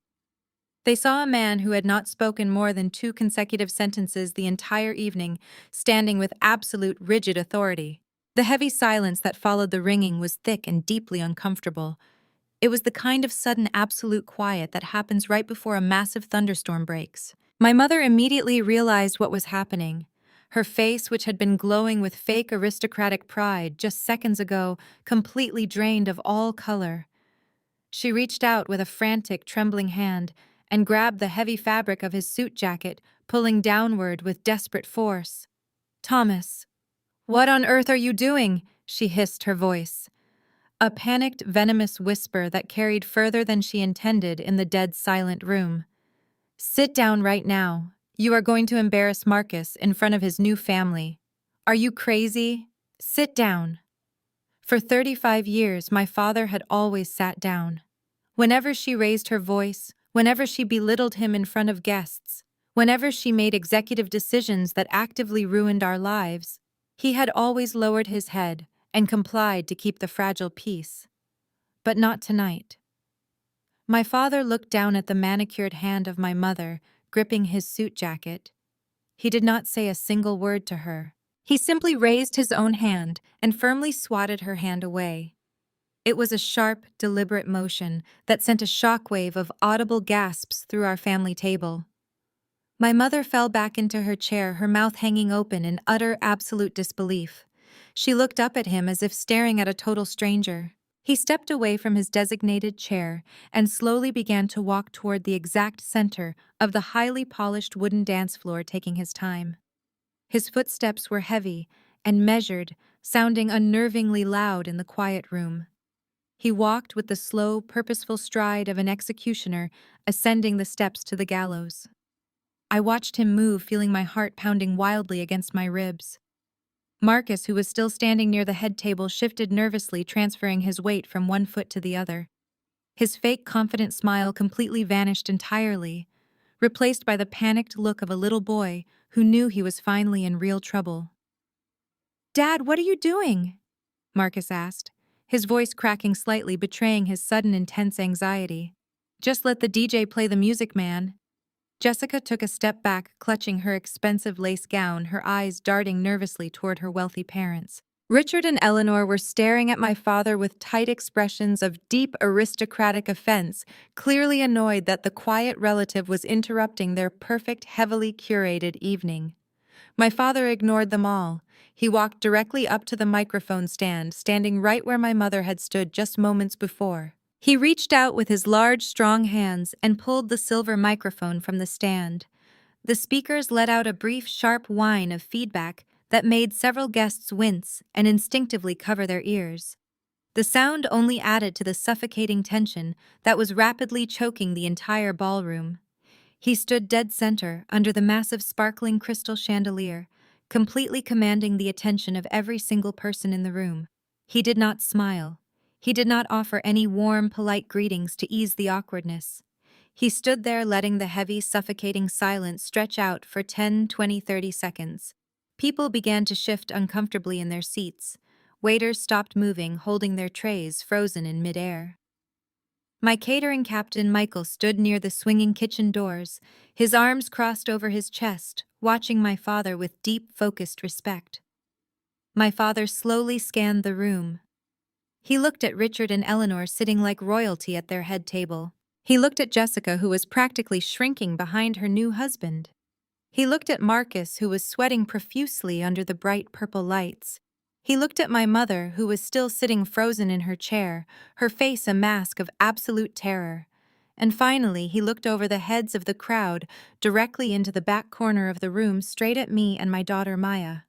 They saw a man who had not spoken more than 2 consecutive sentences the entire evening, standing with absolute rigid authority. The heavy silence that followed the ringing was thick and deeply uncomfortable. It was the kind of sudden absolute quiet that happens right before a massive thunderstorm breaks. My mother immediately realized what was happening. Her face, which had been glowing with fake aristocratic pride just seconds ago, completely drained of all color. She reached out with a frantic, trembling hand and grabbed the heavy fabric of his suit jacket, pulling downward with desperate force. "Thomas, what on earth are you doing?" she hissed, her voice. A panicked, venomous whisper that carried further than she intended in the dead silent room. "Sit down right now. You are going to embarrass Marcus in front of his new family. Are you crazy? Sit down." For 35 years, my father had always sat down. Whenever she raised her voice, whenever she belittled him in front of guests, Whenever she made executive decisions that actively ruined our lives, he had always lowered his head and complied to keep the fragile peace. But not tonight. My father looked down at the manicured hand of my mother, gripping his suit jacket. He did not say a single word to her. He simply raised his own hand and firmly swatted her hand away. It was a sharp, deliberate motion that sent a shockwave of audible gasps through our family table. My mother fell back into her chair, her mouth hanging open in utter, absolute disbelief. She looked up at him as if staring at a total stranger. He stepped away from his designated chair and slowly began to walk toward the exact center of the highly polished wooden dance floor, taking his time. His footsteps were heavy and measured, sounding unnervingly loud in the quiet room. He walked with the slow, purposeful stride of an executioner ascending the steps to the gallows. I watched him move, feeling my heart pounding wildly against my ribs. Marcus, who was still standing near the head table, shifted nervously, transferring his weight from one foot to the other. His fake, confident smile completely vanished entirely, replaced by the panicked look of a little boy who knew he was finally in real trouble. "Dad, what are you doing?" Marcus asked, his voice cracking slightly, betraying his sudden intense anxiety. "Just let the DJ play the music, man." Jessica took a step back, clutching her expensive lace gown, her eyes darting nervously toward her wealthy parents. Richard and Eleanor were staring at my father with tight expressions of deep aristocratic offense, clearly annoyed that the quiet relative was interrupting their perfect, heavily curated evening. My father ignored them all. He walked directly up to the microphone stand, standing right where my mother had stood just moments before. He reached out with his large, strong hands and pulled the silver microphone from the stand. The speakers let out a brief, sharp whine of feedback that made several guests wince and instinctively cover their ears. The sound only added to the suffocating tension that was rapidly choking the entire ballroom. He stood dead center under the massive sparkling crystal chandelier, completely commanding the attention of every single person in the room. He did not smile. He did not offer any warm, polite greetings to ease the awkwardness. He stood there letting the heavy, suffocating silence stretch out for 10, 20, 30 seconds. People began to shift uncomfortably in their seats. Waiters stopped moving, holding their trays frozen in midair. My catering captain, Michael, stood near the swinging kitchen doors, his arms crossed over his chest, watching my father with deep, focused respect. My father slowly scanned the room. He looked at Richard and Eleanor sitting like royalty at their head table. He looked at Jessica, who was practically shrinking behind her new husband. He looked at Marcus, who was sweating profusely under the bright purple lights. He looked at my mother, who was still sitting frozen in her chair, her face a mask of absolute terror. And finally, he looked over the heads of the crowd, directly into the back corner of the room, straight at me and my daughter Maya.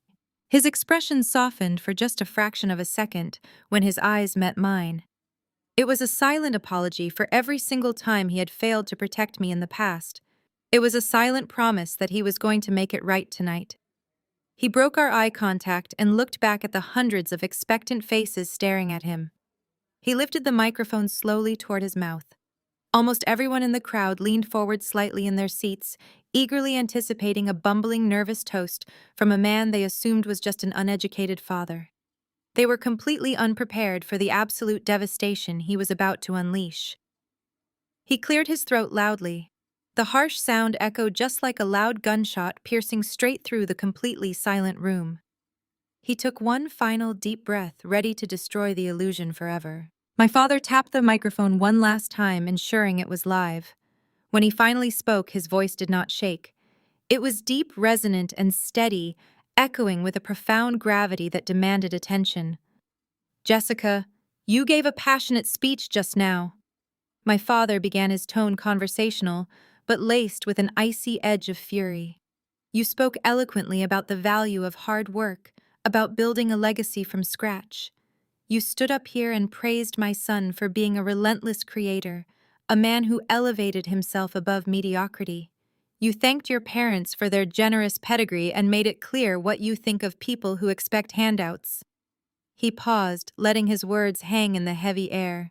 His expression softened for just a fraction of a second when his eyes met mine. It was a silent apology for every single time he had failed to protect me in the past. It was a silent promise that he was going to make it right tonight. He broke our eye contact and looked back at the hundreds of expectant faces staring at him. He lifted the microphone slowly toward his mouth. Almost everyone in the crowd leaned forward slightly in their seats, eagerly anticipating a bumbling, nervous toast from a man they assumed was just an uneducated father. They were completely unprepared for the absolute devastation he was about to unleash. He cleared his throat loudly. The harsh sound echoed just like a loud gunshot, piercing straight through the completely silent room. He took one final deep breath, ready to destroy the illusion forever. My father tapped the microphone one last time, ensuring it was live. When he finally spoke, his voice did not shake. It was deep, resonant, and steady, echoing with a profound gravity that demanded attention. "Jessica, you gave a passionate speech just now." My father began, his tone conversational, but laced with an icy edge of fury. "You spoke eloquently about the value of hard work, about building a legacy from scratch. You stood up here and praised my son for being a relentless creator, a man who elevated himself above mediocrity. You thanked your parents for their generous pedigree and made it clear what you think of people who expect handouts." He paused, letting his words hang in the heavy air.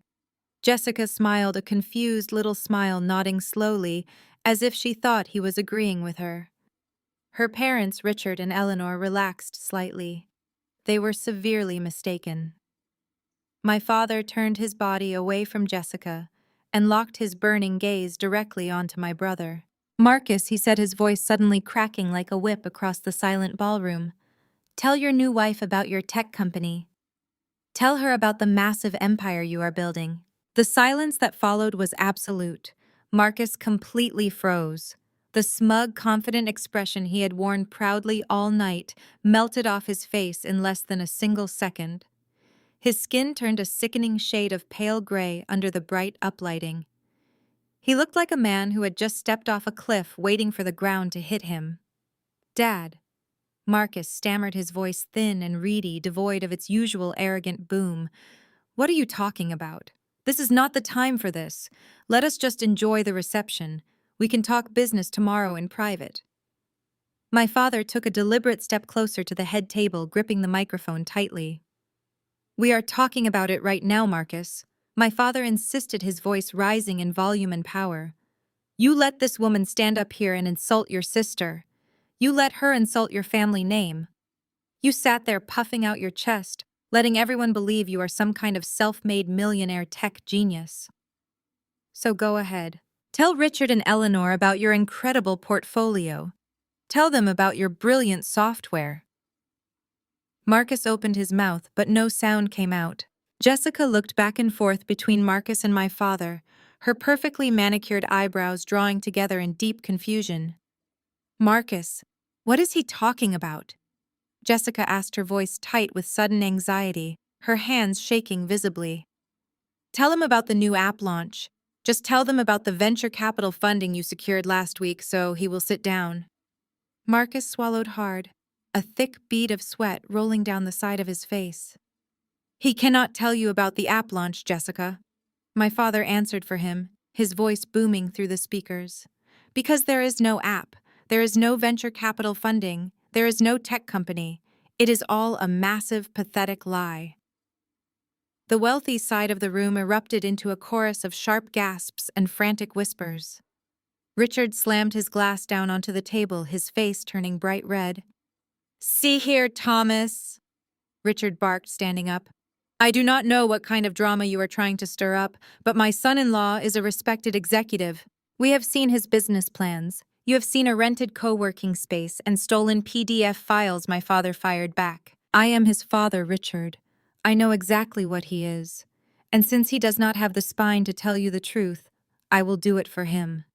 Jessica smiled, a confused little smile, nodding slowly, as if she thought he was agreeing with her. Her parents, Richard and Eleanor, relaxed slightly. They were severely mistaken. My father turned his body away from Jessica and locked his burning gaze directly onto my brother. Marcus, he said, his voice suddenly cracking like a whip across the silent ballroom. Tell your new wife about your tech company. Tell her about the massive empire you are building. The silence that followed was absolute. Marcus completely froze. The smug, confident expression he had worn proudly all night melted off his face in less than a single second. His skin turned a sickening shade of pale gray under the bright uplighting. He looked like a man who had just stepped off a cliff waiting for the ground to hit him. Dad. Marcus stammered, his voice thin and reedy, devoid of its usual arrogant boom. What are you talking about? This is not the time for this. Let us just enjoy the reception. We can talk business tomorrow in private. My father took a deliberate step closer to the head table, gripping the microphone tightly. We are talking about it right now, Marcus. My father insisted, his voice rising in volume and power. You let this woman stand up here and insult your sister. You let her insult your family name. You sat there puffing out your chest, letting everyone believe you are some kind of self-made millionaire tech genius. So go ahead. Tell Richard and Eleanor about your incredible portfolio. Tell them about your brilliant software. Marcus opened his mouth, but no sound came out. Jessica looked back and forth between Marcus and my father, her perfectly manicured eyebrows drawing together in deep confusion. Marcus, what is he talking about? Jessica asked, her voice tight with sudden anxiety, her hands shaking visibly. Tell him about the new app launch. Just tell them about the venture capital funding you secured last week so he will sit down. Marcus swallowed hard, a thick bead of sweat rolling down the side of his face. He cannot tell you about the app launch, Jessica. My father answered for him, his voice booming through the speakers. Because there is no app, there is no venture capital funding, there is no tech company. It is all a massive, pathetic lie. The wealthy side of the room erupted into a chorus of sharp gasps and frantic whispers. Richard slammed his glass down onto the table, his face turning bright red. See here, Thomas, Richard barked, standing up. I do not know what kind of drama you are trying to stir up, but my son-in-law is a respected executive. We have seen his business plans. You have seen a rented co-working space and stolen PDF files, my father fired back. I am his father, Richard. I know exactly what he is. And since he does not have the spine to tell you the truth, I will do it for him.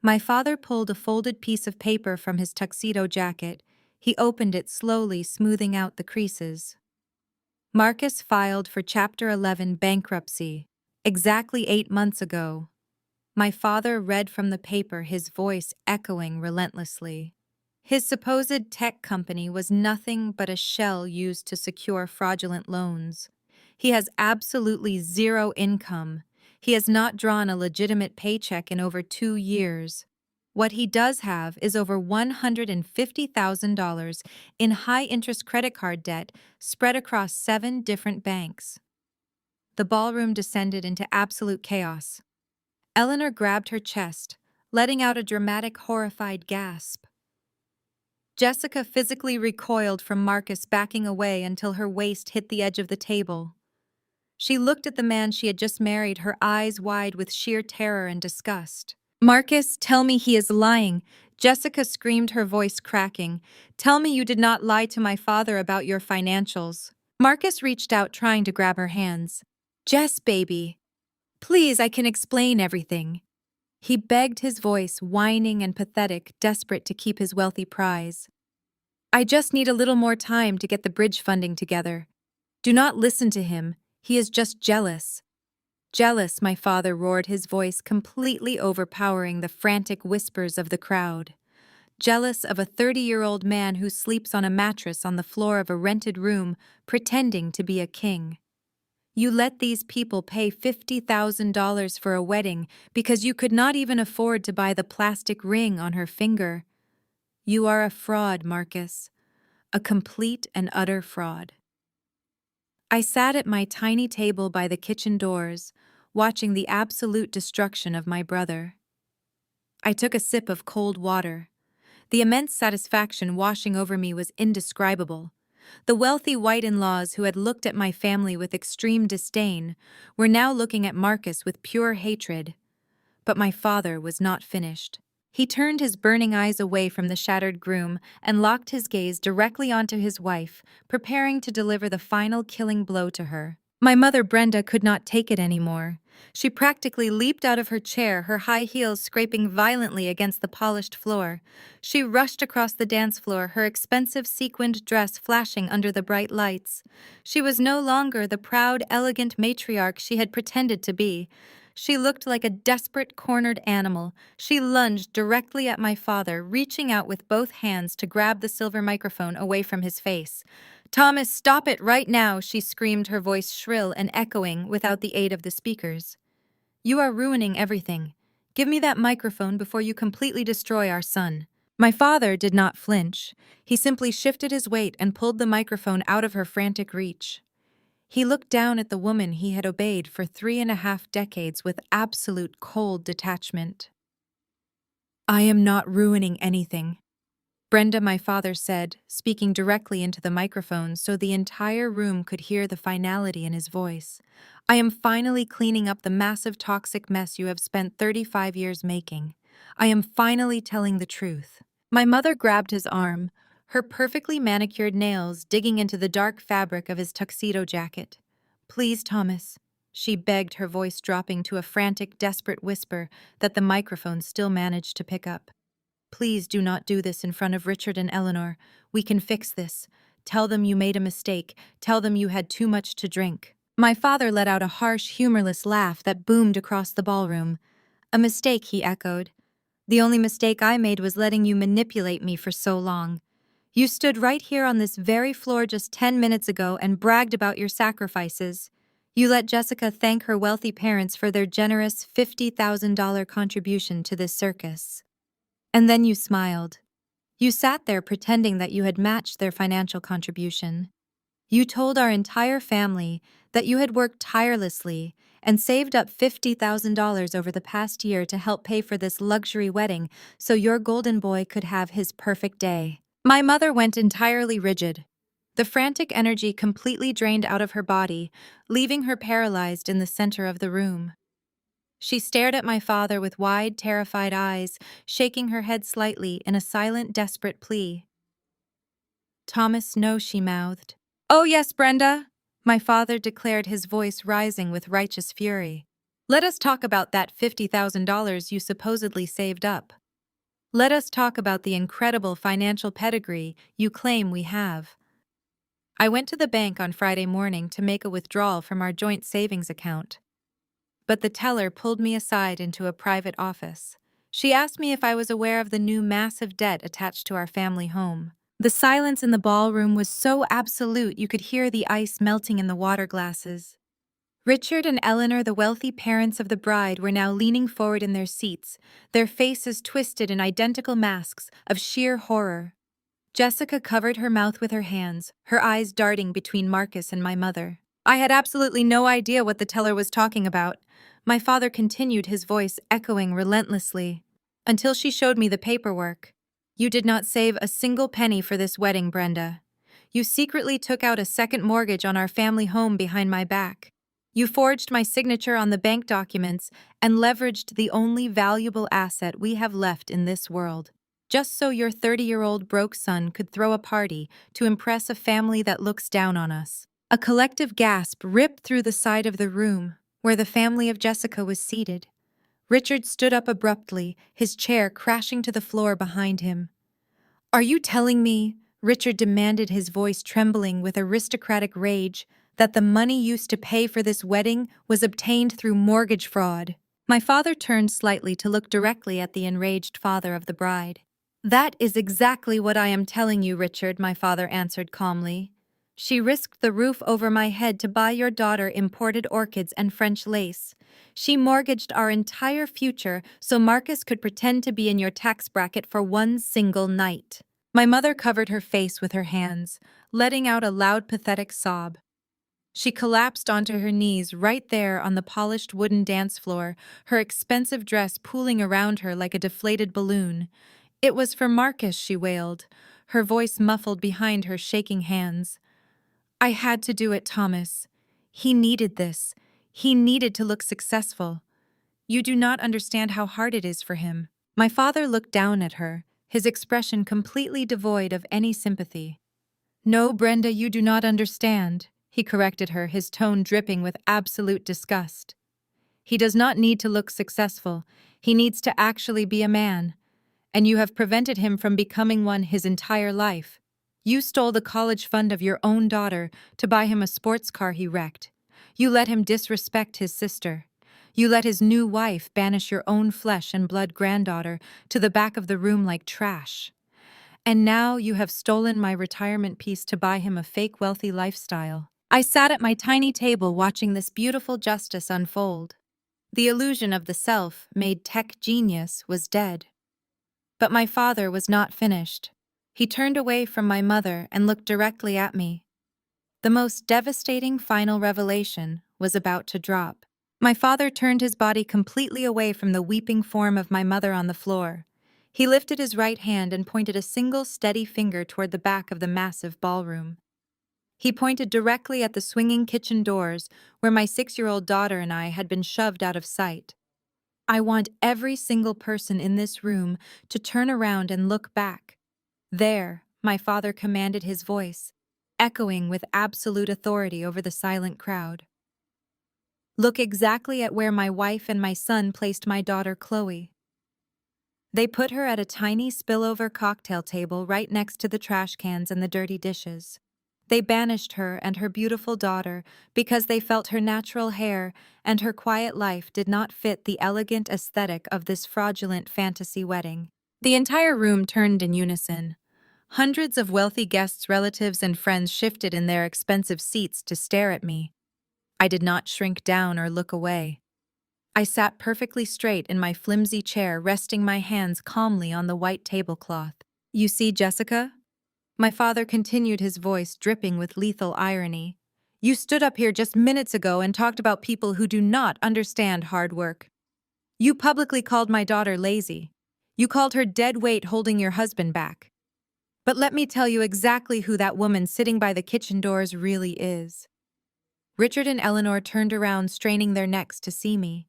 My father pulled a folded piece of paper from his tuxedo jacket. He opened it slowly, smoothing out the creases. Marcus filed for Chapter 11 bankruptcy, exactly 8 months ago. My father read from the paper, his voice echoing relentlessly. His supposed tech company was nothing but a shell used to secure fraudulent loans. He has absolutely zero income. He has not drawn a legitimate paycheck in over 2 years. What he does have is over $150,000 in high-interest credit card debt spread across 7 different banks. The ballroom descended into absolute chaos. Eleanor grabbed her chest, letting out a dramatic, horrified gasp. Jessica physically recoiled from Marcus, backing away until her waist hit the edge of the table. She looked at the man she had just married, her eyes wide with sheer terror and disgust. Marcus, tell me he is lying. Jessica screamed, her voice cracking. Tell me you did not lie to my father about your financials. Marcus reached out, trying to grab her hands. Jess, baby. Please, I can explain everything. He begged, his voice whining and pathetic, desperate to keep his wealthy prize. I just need a little more time to get the bridge funding together. Do not listen to him. He is just jealous. Jealous, my father roared, his voice completely overpowering the frantic whispers of the crowd. Jealous of a 30-year-old man who sleeps on a mattress on the floor of a rented room, pretending to be a king. You let these people pay $50,000 for a wedding because you could not even afford to buy the plastic ring on her finger. You are a fraud, Marcus. A complete and utter fraud. I sat at my tiny table by the kitchen doors, watching the absolute destruction of my brother. I took a sip of cold water. The immense satisfaction washing over me was indescribable. The wealthy white in-laws who had looked at my family with extreme disdain were now looking at Marcus with pure hatred. But my father was not finished. He turned his burning eyes away from the shattered groom and locked his gaze directly onto his wife, preparing to deliver the final killing blow to her. My mother Brenda could not take it anymore. She practically leaped out of her chair, her high heels scraping violently against the polished floor. She rushed across the dance floor, her expensive sequined dress flashing under the bright lights. She was no longer the proud, elegant matriarch she had pretended to be. She looked like a desperate, cornered animal. She lunged directly at my father, reaching out with both hands to grab the silver microphone away from his face. "Thomas, stop it right now," she screamed, her voice shrill and echoing without the aid of the speakers. "You are ruining everything. Give me that microphone before you completely destroy our son." My father did not flinch. He simply shifted his weight and pulled the microphone out of her frantic reach. He looked down at the woman he had obeyed for 3.5 decades with absolute cold detachment. "I am not ruining anything," Brenda, my father said, speaking directly into the microphone so the entire room could hear the finality in his voice. "I am finally cleaning up the massive toxic mess you have spent 35 years making. I am finally telling the truth." My mother grabbed his arm, her perfectly manicured nails digging into the dark fabric of his tuxedo jacket. "Please, Thomas," she begged, her voice dropping to a frantic, desperate whisper that the microphone still managed to pick up. "Please do not do this in front of Richard and Eleanor. We can fix this. Tell them you made a mistake. Tell them you had too much to drink." My father let out a harsh, humorless laugh that boomed across the ballroom. "A mistake," he echoed. "The only mistake I made was letting you manipulate me for so long. You stood right here on this very floor just 10 minutes ago and bragged about your sacrifices. You let Jessica thank her wealthy parents for their generous $50,000 contribution to this circus. And then you smiled. You sat there pretending that you had matched their financial contribution. You told our entire family that you had worked tirelessly and saved up $50,000 over the past year to help pay for this luxury wedding so your golden boy could have his perfect day." My mother went entirely rigid. The frantic energy completely drained out of her body, leaving her paralyzed in the center of the room. She stared at my father with wide, terrified eyes, shaking her head slightly in a silent, desperate plea. "Thomas, no," she mouthed. "Oh yes, Brenda," my father declared, his voice rising with righteous fury. "Let us talk about that $50,000 you supposedly saved up. Let us talk about the incredible financial pedigree you claim we have." I went to the bank on Friday morning to make a withdrawal from our joint savings account. But the teller pulled me aside into a private office. She asked me if I was aware of the new massive debt attached to our family home. The silence in the ballroom was so absolute you could hear the ice melting in the water glasses. Richard and Eleanor, the wealthy parents of the bride, were now leaning forward in their seats, their faces twisted in identical masks of sheer horror. Jessica covered her mouth with her hands, her eyes darting between Marcus and my mother. I had absolutely no idea what the teller was talking about. My father continued, his voice echoing relentlessly. "Until she showed me the paperwork. You did not save a single penny for this wedding, Brenda. You secretly took out a second mortgage on our family home behind my back. You forged my signature on the bank documents and leveraged the only valuable asset we have left in this world, just so your 30-year-old broke son could throw a party to impress a family that looks down on us." A collective gasp ripped through the side of the room, where the family of Jessica was seated. Richard stood up abruptly, his chair crashing to the floor behind him. "Are you telling me," Richard demanded, his voice trembling with aristocratic rage, "that the money used to pay for this wedding was obtained through mortgage fraud?" My father turned slightly to look directly at the enraged father of the bride. "That is exactly what I am telling you, Richard," my father answered calmly. "She risked the roof over my head to buy your daughter imported orchids and French lace. She mortgaged our entire future so Marcus could pretend to be in your tax bracket for one single night." My mother covered her face with her hands, letting out a loud, pathetic sob. She collapsed onto her knees right there on the polished wooden dance floor, her expensive dress pooling around her like a deflated balloon. It was for Marcus, she wailed, her voice muffled behind her shaking hands. I had to do it, Thomas. He needed this. He needed to look successful. You do not understand how hard it is for him. My father looked down at her, his expression completely devoid of any sympathy. No, Brenda, you do not understand, he corrected her, his tone dripping with absolute disgust. He does not need to look successful. He needs to actually be a man. And you have prevented him from becoming one his entire life. You stole the college fund of your own daughter to buy him a sports car he wrecked. You let him disrespect his sister. You let his new wife banish your own flesh and blood granddaughter to the back of the room like trash. And now you have stolen my retirement piece to buy him a fake wealthy lifestyle. I sat at my tiny table watching this beautiful justice unfold. The illusion of the self-made tech genius was dead. But my father was not finished. He turned away from my mother and looked directly at me. The most devastating final revelation was about to drop. My father turned his body completely away from the weeping form of my mother on the floor. He lifted his right hand and pointed a single steady finger toward the back of the massive ballroom. He pointed directly at the swinging kitchen doors where my 6-year-old daughter and I had been shoved out of sight. I want every single person in this room to turn around and look back. There, my father commanded, his voice, echoing with absolute authority over the silent crowd. Look exactly at where my wife and my son placed my daughter Chloe. They put her at a tiny spillover cocktail table right next to the trash cans and the dirty dishes. They banished her and her beautiful daughter because they felt her natural hair and her quiet life did not fit the elegant aesthetic of this fraudulent fantasy wedding. The entire room turned in unison. Hundreds of wealthy guests, relatives, and friends shifted in their expensive seats to stare at me. I did not shrink down or look away. I sat perfectly straight in my flimsy chair, resting my hands calmly on the white tablecloth. You see, Jessica? My father continued, his voice dripping with lethal irony. You stood up here just minutes ago and talked about people who do not understand hard work. You publicly called my daughter lazy. You called her dead weight holding your husband back. But let me tell you exactly who that woman sitting by the kitchen doors really is. Richard and Eleanor turned around, straining their necks to see me.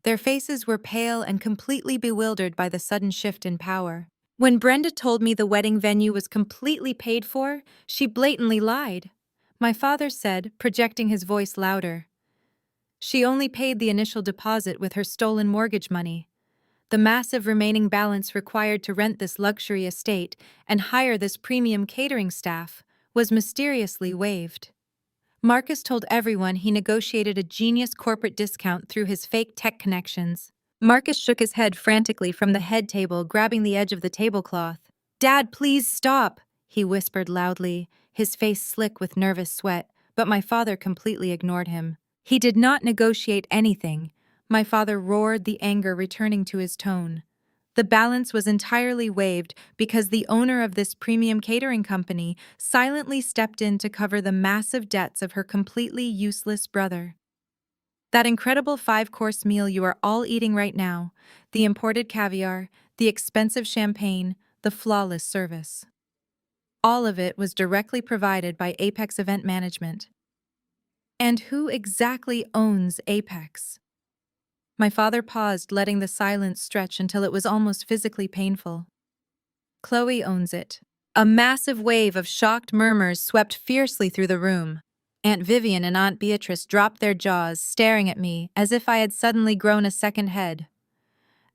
Their faces were pale and completely bewildered by the sudden shift in power. When Brenda told me the wedding venue was completely paid for, she blatantly lied. My father said, projecting his voice louder. She only paid the initial deposit with her stolen mortgage money. The massive remaining balance required to rent this luxury estate and hire this premium catering staff was mysteriously waived. Marcus told everyone he negotiated a genius corporate discount through his fake tech connections. Marcus shook his head frantically from the head table, grabbing the edge of the tablecloth. Dad, please stop, he whispered loudly, his face slick with nervous sweat, but my father completely ignored him. He did not negotiate anything. My father roared, the anger returning to his tone. The balance was entirely waived because the owner of this premium catering company silently stepped in to cover the massive debts of her completely useless brother. That incredible 5-course meal you are all eating right now, the imported caviar, the expensive champagne, the flawless service. All of it was directly provided by Apex Event Management. And who exactly owns Apex? My father paused, letting the silence stretch until it was almost physically painful. Chloe owns it. A massive wave of shocked murmurs swept fiercely through the room. Aunt Vivian and Aunt Beatrice dropped their jaws, staring at me as if I had suddenly grown a second head.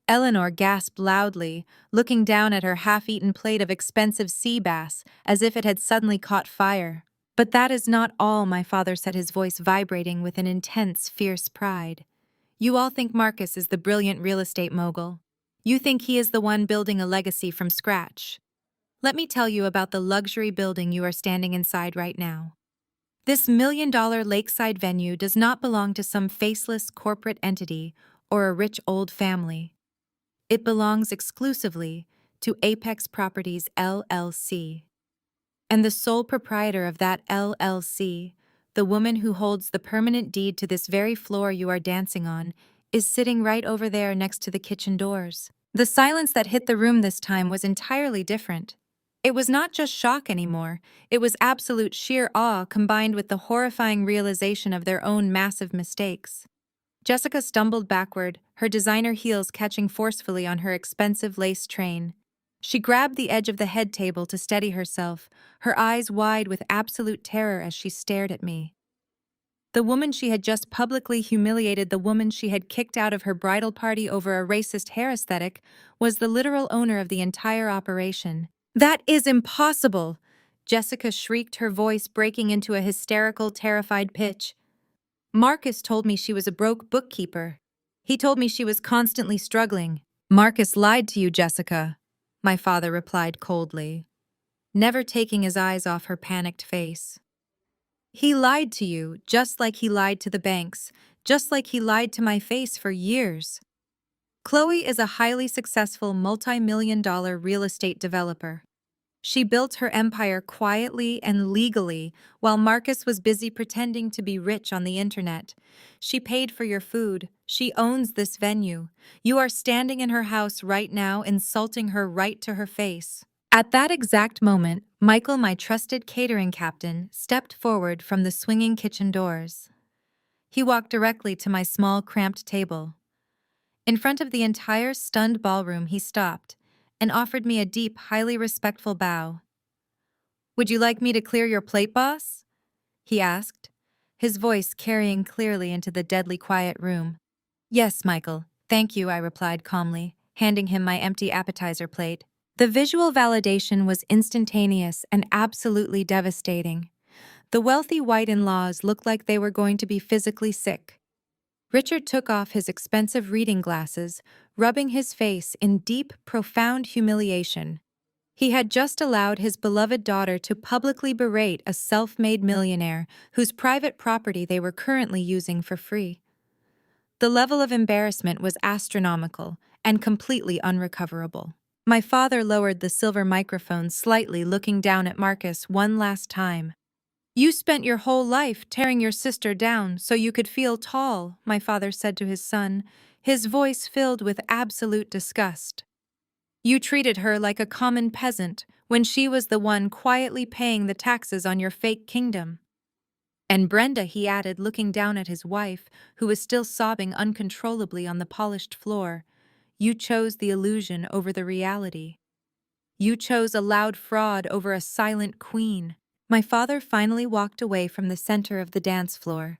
Eleanor gasped loudly, looking down at her half-eaten plate of expensive sea bass as if it had suddenly caught fire. But that is not all, my father said, his voice vibrating with an intense, fierce pride. You all think Marcus is the brilliant real estate mogul. You think he is the one building a legacy from scratch. Let me tell you about the luxury building you are standing inside right now. This $1 million lakeside venue does not belong to some faceless corporate entity or a rich old family. It belongs exclusively to Apex Properties LLC. And the sole proprietor of that LLC the woman who holds the permanent deed to this very floor you are dancing on, is sitting right over there next to the kitchen doors. The silence that hit the room this time was entirely different. It was not just shock anymore, it was absolute sheer awe combined with the horrifying realization of their own massive mistakes. Jessica stumbled backward, her designer heels catching forcefully on her expensive lace train. She grabbed the edge of the head table to steady herself, her eyes wide with absolute terror as she stared at me. The woman she had just publicly humiliated, the woman she had kicked out of her bridal party over a racist hair aesthetic, was the literal owner of the entire operation. "That is impossible!" Jessica shrieked, her voice breaking into a hysterical, terrified pitch. "Marcus told me she was a broke bookkeeper. He told me she was constantly struggling." "Marcus lied to you, Jessica," my father replied coldly, never taking his eyes off her panicked face. "He lied to you, just like he lied to the banks, just like he lied to my face for years." Chloe is a highly successful multi-million-dollar real estate developer. She built her empire quietly and legally while Marcus was busy pretending to be rich on the internet. She paid for your food. She owns this venue. You are standing in her house right now, insulting her right to her face. At that exact moment, Michael, my trusted catering captain, stepped forward from the swinging kitchen doors. He walked directly to my small, cramped table. In front of the entire stunned ballroom, he stopped and offered me a deep, highly respectful bow. "Would you like me to clear your plate, boss?" he asked, his voice carrying clearly into the deadly quiet room. "Yes, Michael, thank you," I replied calmly, handing him my empty appetizer plate. The visual validation was instantaneous and absolutely devastating. The wealthy white in-laws looked like they were going to be physically sick. Richard took off his expensive reading glasses, rubbing his face in deep, profound humiliation. He had just allowed his beloved daughter to publicly berate a self-made millionaire whose private property they were currently using for free. The level of embarrassment was astronomical and completely unrecoverable. My father lowered the silver microphone slightly, looking down at Marcus one last time. "You spent your whole life tearing your sister down so you could feel tall," my father said to his son, his voice filled with absolute disgust. "You treated her like a common peasant when she was the one quietly paying the taxes on your fake kingdom." "And Brenda," he added, looking down at his wife, who was still sobbing uncontrollably on the polished floor, "you chose the illusion over the reality. You chose a loud fraud over a silent queen." My father finally walked away from the center of the dance floor.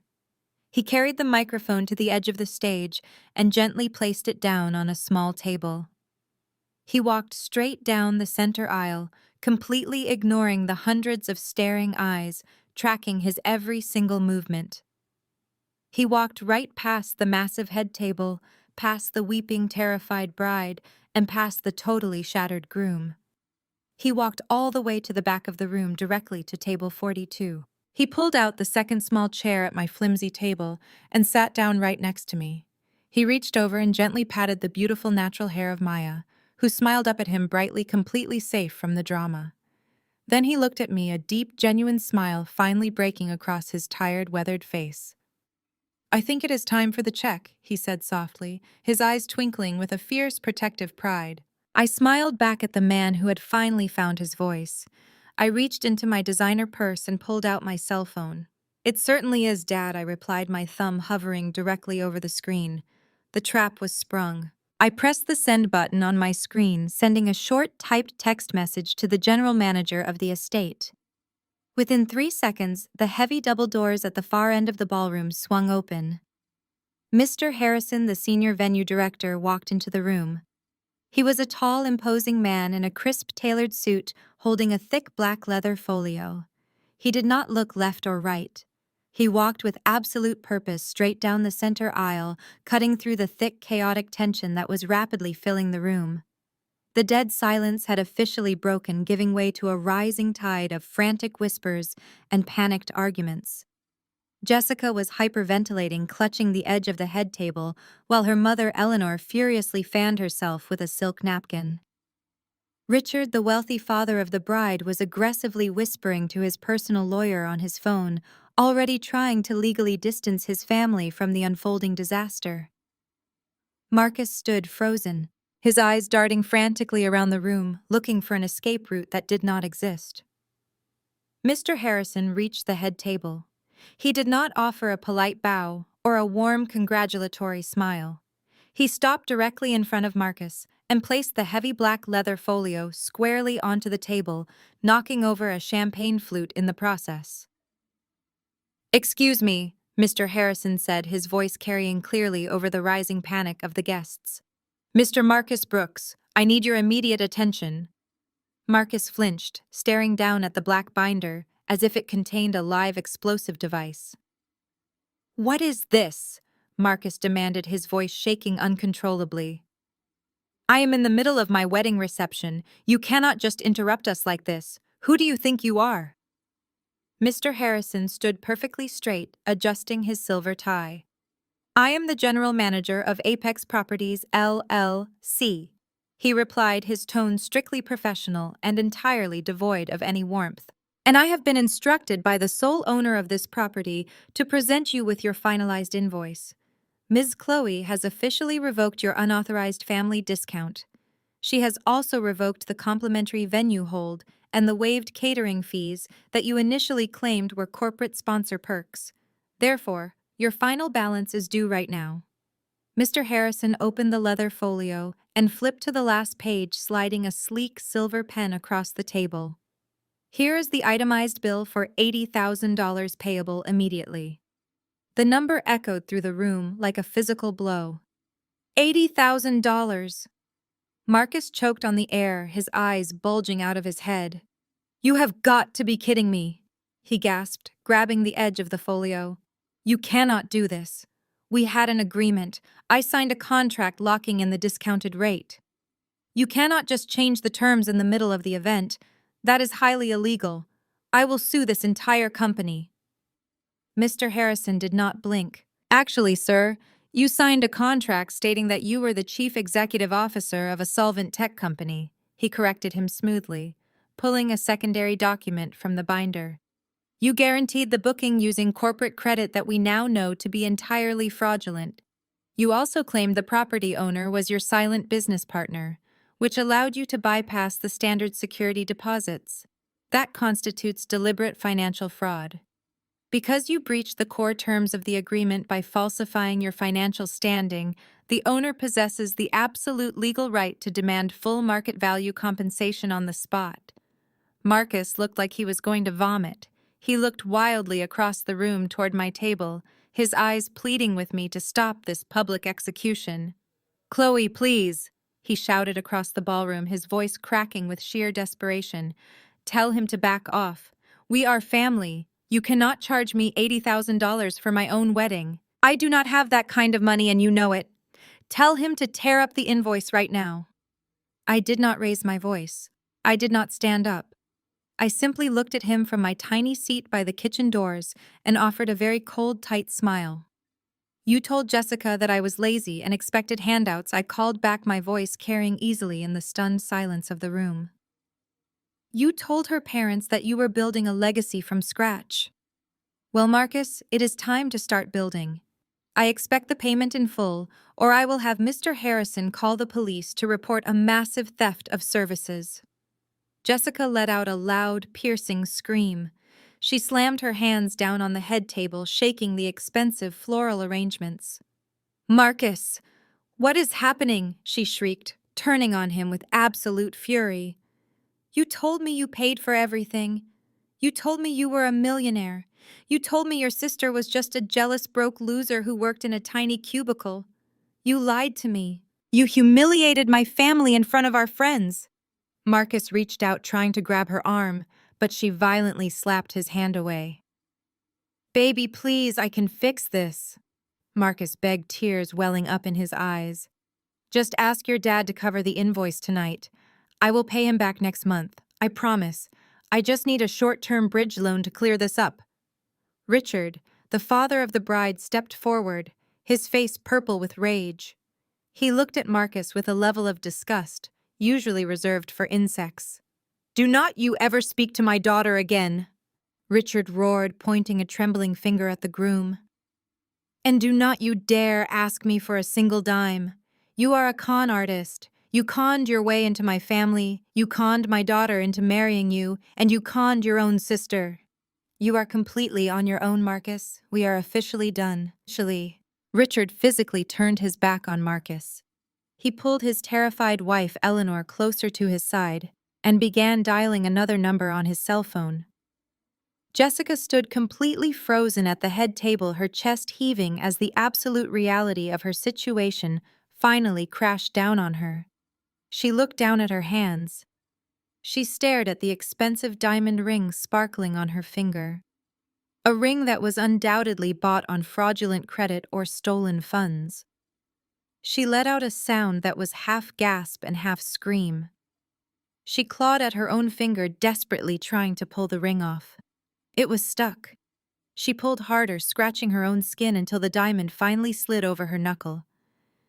He carried the microphone to the edge of the stage and gently placed it down on a small table. He walked straight down the center aisle, completely ignoring the hundreds of staring eyes, tracking his every single movement. He walked right past the massive head table, past the weeping, terrified bride, and past the totally shattered groom. He walked all the way to the back of the room, directly to table 42. He pulled out the second small chair at my flimsy table and sat down right next to me. He reached over and gently patted the beautiful natural hair of Maya, who smiled up at him brightly, completely safe from the drama. Then he looked at me, a deep, genuine smile finally breaking across his tired, weathered face. "I think it is time for the check," he said softly, his eyes twinkling with a fierce, protective pride. I smiled back at the man who had finally found his voice. I reached into my designer purse and pulled out my cell phone. "It certainly is, Dad," I replied, my thumb hovering directly over the screen. The trap was sprung. I pressed the send button on my screen, sending a short typed text message to the general manager of the estate. Within 3 seconds, the heavy double doors at the far end of the ballroom swung open. Mr. Harrison, the senior venue director, walked into the room. He was a tall, imposing man in a crisp, tailored suit holding a thick black leather folio. He did not look left or right. He walked with absolute purpose straight down the center aisle, cutting through the thick, chaotic tension that was rapidly filling the room. The dead silence had officially broken, giving way to a rising tide of frantic whispers and panicked arguments. Jessica was hyperventilating, clutching the edge of the head table, while her mother Eleanor furiously fanned herself with a silk napkin. Richard, the wealthy father of the bride, was aggressively whispering to his personal lawyer on his phone, already trying to legally distance his family from the unfolding disaster. Marcus stood frozen, his eyes darting frantically around the room, looking for an escape route that did not exist. Mr. Harrison reached the head table. He did not offer a polite bow or a warm congratulatory smile. He stopped directly in front of Marcus and placed the heavy black leather folio squarely onto the table, knocking over a champagne flute in the process. "Excuse me," Mr. Harrison said, his voice carrying clearly over the rising panic of the guests. "Mr. Marcus Brooks, I need your immediate attention." Marcus flinched, staring down at the black binder as if it contained a live explosive device. "What is this?" Marcus demanded, his voice shaking uncontrollably. "I am in the middle of my wedding reception. You cannot just interrupt us like this. Who do you think you are?" Mr. Harrison stood perfectly straight, adjusting his silver tie. "I am the general manager of Apex Properties, LLC," he replied, his tone strictly professional and entirely devoid of any warmth. "And I have been instructed by the sole owner of this property to present you with your finalized invoice. Ms. Chloe has officially revoked your unauthorized family discount. She has also revoked the complimentary venue hold and the waived catering fees that you initially claimed were corporate sponsor perks. Therefore, your final balance is due right now." Mr. Harrison opened the leather folio and flipped to the last page, sliding a sleek silver pen across the table. "Here is the itemized bill for $80,000 payable immediately." The number echoed through the room like a physical blow. $80,000! Marcus choked on the air, his eyes bulging out of his head. "You have got to be kidding me," he gasped, grabbing the edge of the folio. "You cannot do this. We had an agreement. I signed a contract locking in the discounted rate. You cannot just change the terms in the middle of the event. That is highly illegal. I will sue this entire company." Mr. Harrison did not blink. "Actually, sir, you signed a contract stating that you were the chief executive officer of a solvent tech company," he corrected him smoothly, pulling a secondary document from the binder. "You guaranteed the booking using corporate credit that we now know to be entirely fraudulent. You also claimed the property owner was your silent business partner, which allowed you to bypass the standard security deposits. That constitutes deliberate financial fraud. Because you breached the core terms of the agreement by falsifying your financial standing, the owner possesses the absolute legal right to demand full market value compensation on the spot." Marcus looked like he was going to vomit. He looked wildly across the room toward my table, his eyes pleading with me to stop this public execution. "Chloe, please," he shouted across the ballroom, his voice cracking with sheer desperation. "Tell him to back off. We are family. You cannot charge me $80,000 for my own wedding. I do not have that kind of money and you know it. Tell him to tear up the invoice right now." I did not raise my voice. I did not stand up. I simply looked at him from my tiny seat by the kitchen doors and offered a very cold, tight smile. "You told Jessica that I was lazy and expected handouts," I called back, my voice carrying easily in the stunned silence of the room. "You told her parents that you were building a legacy from scratch. Well, Marcus, it is time to start building. I expect the payment in full, or I will have Mr. Harrison call the police to report a massive theft of services." Jessica let out a loud, piercing scream. She slammed her hands down on the head table, shaking the expensive floral arrangements. "Marcus, what is happening?" she shrieked, turning on him with absolute fury. "You told me you paid for everything. You told me you were a millionaire. You told me your sister was just a jealous, broke loser who worked in a tiny cubicle. You lied to me. You humiliated my family in front of our friends." Marcus reached out, trying to grab her arm, but she violently slapped his hand away. "Baby, please, I can fix this," Marcus begged, tears welling up in his eyes. "Just ask your dad to cover the invoice tonight. I will pay him back next month. I promise. I just need a short-term bridge loan to clear this up." Richard, the father of the bride, stepped forward, his face purple with rage. He looked at Marcus with a level of disgust, usually reserved for insects. "Do not you ever speak to my daughter again." Richard roared, pointing a trembling finger at the groom. "And do not you dare ask me for a single dime. You are a con artist. You conned your way into my family, you conned my daughter into marrying you, and you conned your own sister. You are completely on your own, Marcus. We are officially done." Richard physically turned his back on Marcus. He pulled his terrified wife, Eleanor, closer to his side and began dialing another number on his cell phone. Jessica stood completely frozen at the head table, her chest heaving as the absolute reality of her situation finally crashed down on her. She looked down at her hands. She stared at the expensive diamond ring sparkling on her finger. A ring that was undoubtedly bought on fraudulent credit or stolen funds. She let out a sound that was half gasp and half scream. She clawed at her own finger, desperately trying to pull the ring off. It was stuck. She pulled harder, scratching her own skin until the diamond finally slid over her knuckle.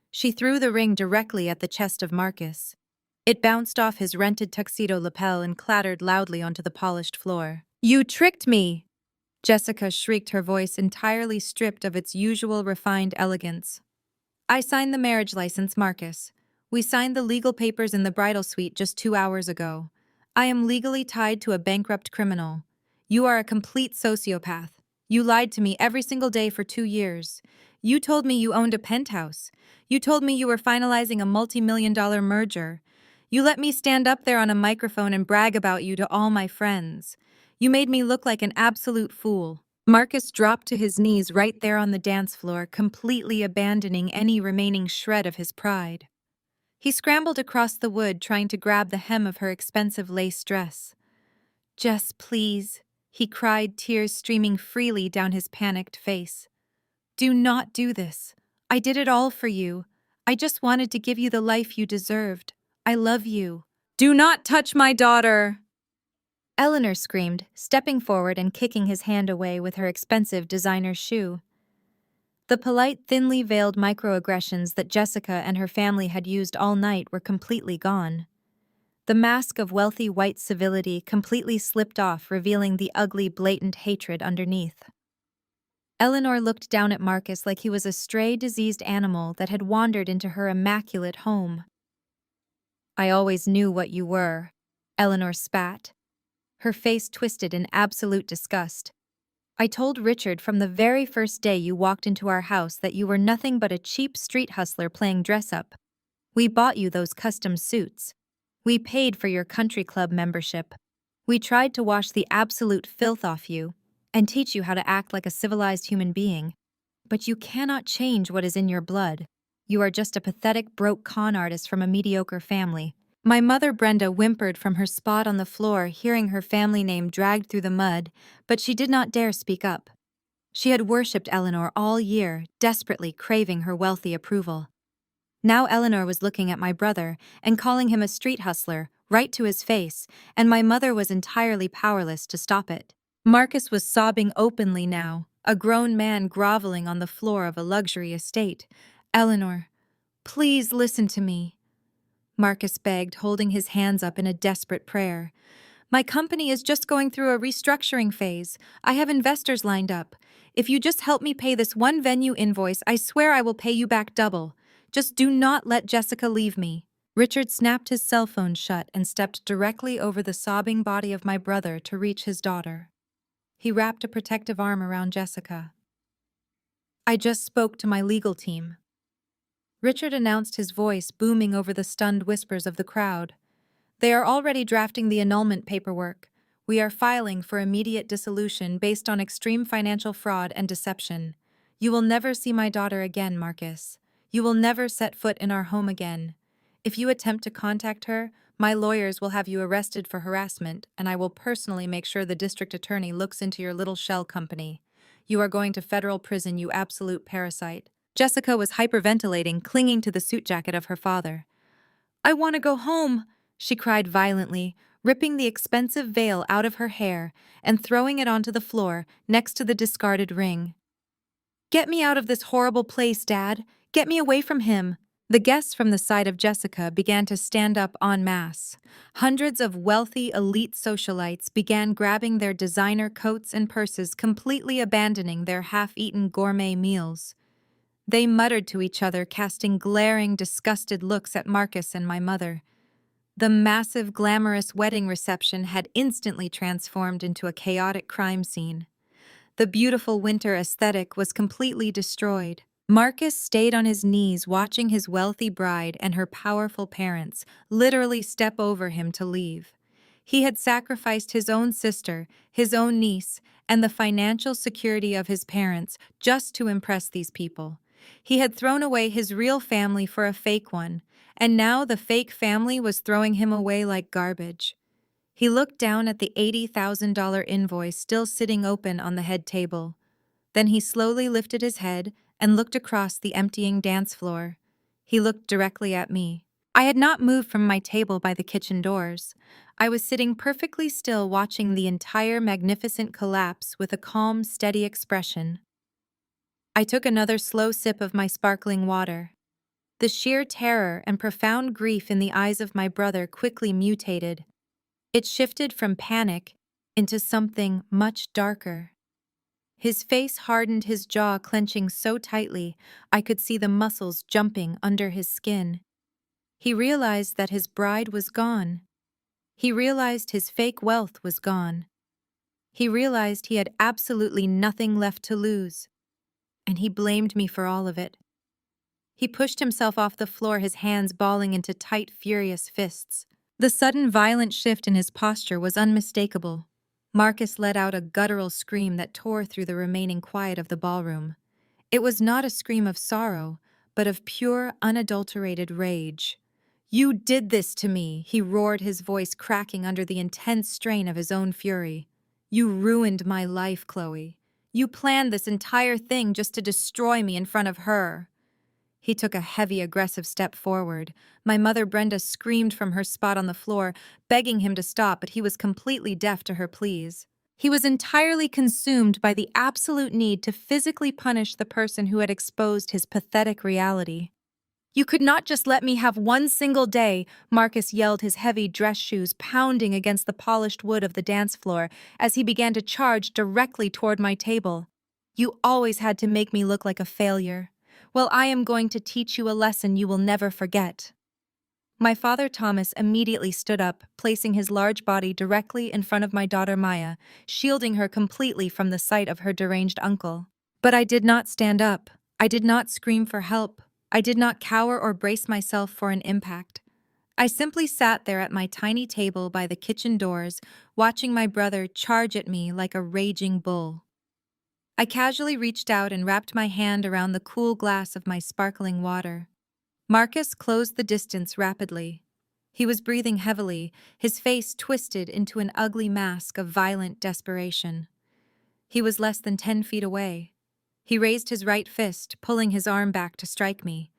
She threw the ring directly at the chest of Marcus. It bounced off his rented tuxedo lapel and clattered loudly onto the polished floor. "You tricked me!" Jessica shrieked, her voice entirely stripped of its usual refined elegance. "I signed the marriage license, Marcus. We signed the legal papers in the bridal suite just 2 hours ago. I am legally tied to a bankrupt criminal. You are a complete sociopath. You lied to me every single day for 2 years. You told me you owned a penthouse. You told me you were finalizing a multi-million-dollar merger. You let me stand up there on a microphone and brag about you to all my friends. You made me look like an absolute fool." Marcus dropped to his knees right there on the dance floor, completely abandoning any remaining shred of his pride. He scrambled across the wood, trying to grab the hem of her expensive lace dress. "Jess, please," he cried, tears streaming freely down his panicked face. "Do not do this. I did it all for you. I just wanted to give you the life you deserved. I love you." "Do not touch my daughter!" Eleanor screamed, stepping forward and kicking his hand away with her expensive designer shoe. The polite, thinly veiled microaggressions that Jessica and her family had used all night were completely gone. The mask of wealthy white civility completely slipped off, revealing the ugly, blatant hatred underneath. Eleanor looked down at Marcus like he was a stray, diseased animal that had wandered into her immaculate home. "I always knew what you were," Eleanor spat, her face twisted in absolute disgust. "I told Richard from the very first day you walked into our house that you were nothing but a cheap street hustler playing dress-up. We bought you those custom suits. We paid for your country club membership. We tried to wash the absolute filth off you and teach you how to act like a civilized human being. But you cannot change what is in your blood. You are just a pathetic, broke con artist from a mediocre family." My mother Brenda whimpered from her spot on the floor, hearing her family name dragged through the mud, but she did not dare speak up. She had worshipped Eleanor all year, desperately craving her wealthy approval. Now Eleanor was looking at my brother and calling him a street hustler, right to his face, and my mother was entirely powerless to stop it. Marcus was sobbing openly now, a grown man groveling on the floor of a luxury estate. "Eleanor, please listen to me," Marcus begged, holding his hands up in a desperate prayer. "My company is just going through a restructuring phase. I have investors lined up. If you just help me pay this one venue invoice, I swear I will pay you back double. Just do not let Jessica leave me." Richard snapped his cell phone shut and stepped directly over the sobbing body of my brother to reach his daughter. He wrapped a protective arm around Jessica. "I just spoke to my legal team," Richard announced, his voice booming over the stunned whispers of the crowd. "They are already drafting the annulment paperwork. We are filing for immediate dissolution based on extreme financial fraud and deception. You will never see my daughter again, Marcus. You will never set foot in our home again. If you attempt to contact her, my lawyers will have you arrested for harassment, and I will personally make sure the district attorney looks into your little shell company. You are going to federal prison, you absolute parasite." Jessica was hyperventilating, clinging to the suit jacket of her father. "I want to go home," she cried violently, ripping the expensive veil out of her hair and throwing it onto the floor next to the discarded ring. "Get me out of this horrible place, Dad. Get me away from him." The guests from the side of Jessica began to stand up en masse. Hundreds of wealthy elite socialites began grabbing their designer coats and purses, completely abandoning their half-eaten gourmet meals. They muttered to each other, casting glaring, disgusted looks at Marcus and my mother. The massive, glamorous wedding reception had instantly transformed into a chaotic crime scene. The beautiful winter aesthetic was completely destroyed. Marcus stayed on his knees watching his wealthy bride and her powerful parents literally step over him to leave. He had sacrificed his own sister, his own niece, and the financial security of his parents just to impress these people. He had thrown away his real family for a fake one, and now the fake family was throwing him away like garbage. He looked down at the $80,000 invoice still sitting open on the head table. Then he slowly lifted his head and looked across the emptying dance floor. He looked directly at me. I had not moved from my table by the kitchen doors. I was sitting perfectly still watching the entire magnificent collapse with a calm, steady expression. I took another slow sip of my sparkling water. The sheer terror and profound grief in the eyes of my brother quickly mutated. It shifted from panic into something much darker. His face hardened, his jaw clenching so tightly I could see the muscles jumping under his skin. He realized that his bride was gone. He realized his fake wealth was gone. He realized he had absolutely nothing left to lose. And he blamed me for all of it. He pushed himself off the floor, his hands balling into tight, furious fists. The sudden violent shift in his posture was unmistakable. Marcus let out a guttural scream that tore through the remaining quiet of the ballroom. It was not a scream of sorrow, but of pure, unadulterated rage. "You did this to me," he roared, his voice cracking under the intense strain of his own fury. "You ruined my life, Chloe. You planned this entire thing just to destroy me in front of her." He took a heavy, aggressive step forward. My mother Brenda screamed from her spot on the floor, begging him to stop, but he was completely deaf to her pleas. He was entirely consumed by the absolute need to physically punish the person who had exposed his pathetic reality. "You could not just let me have one single day," Marcus yelled, his heavy dress shoes pounding against the polished wood of the dance floor as he began to charge directly toward my table. "You always had to make me look like a failure. Well, I am going to teach you a lesson you will never forget." My father Thomas immediately stood up, placing his large body directly in front of my daughter Maya, shielding her completely from the sight of her deranged uncle. But I did not stand up. I did not scream for help. I did not cower or brace myself for an impact. I simply sat there at my tiny table by the kitchen doors, watching my brother charge at me like a raging bull. I casually reached out and wrapped my hand around the cool glass of my sparkling water. Marcus closed the distance rapidly. He was breathing heavily, his face twisted into an ugly mask of violent desperation. He was less than 10 feet away. He raised his right fist, pulling his arm back to strike me.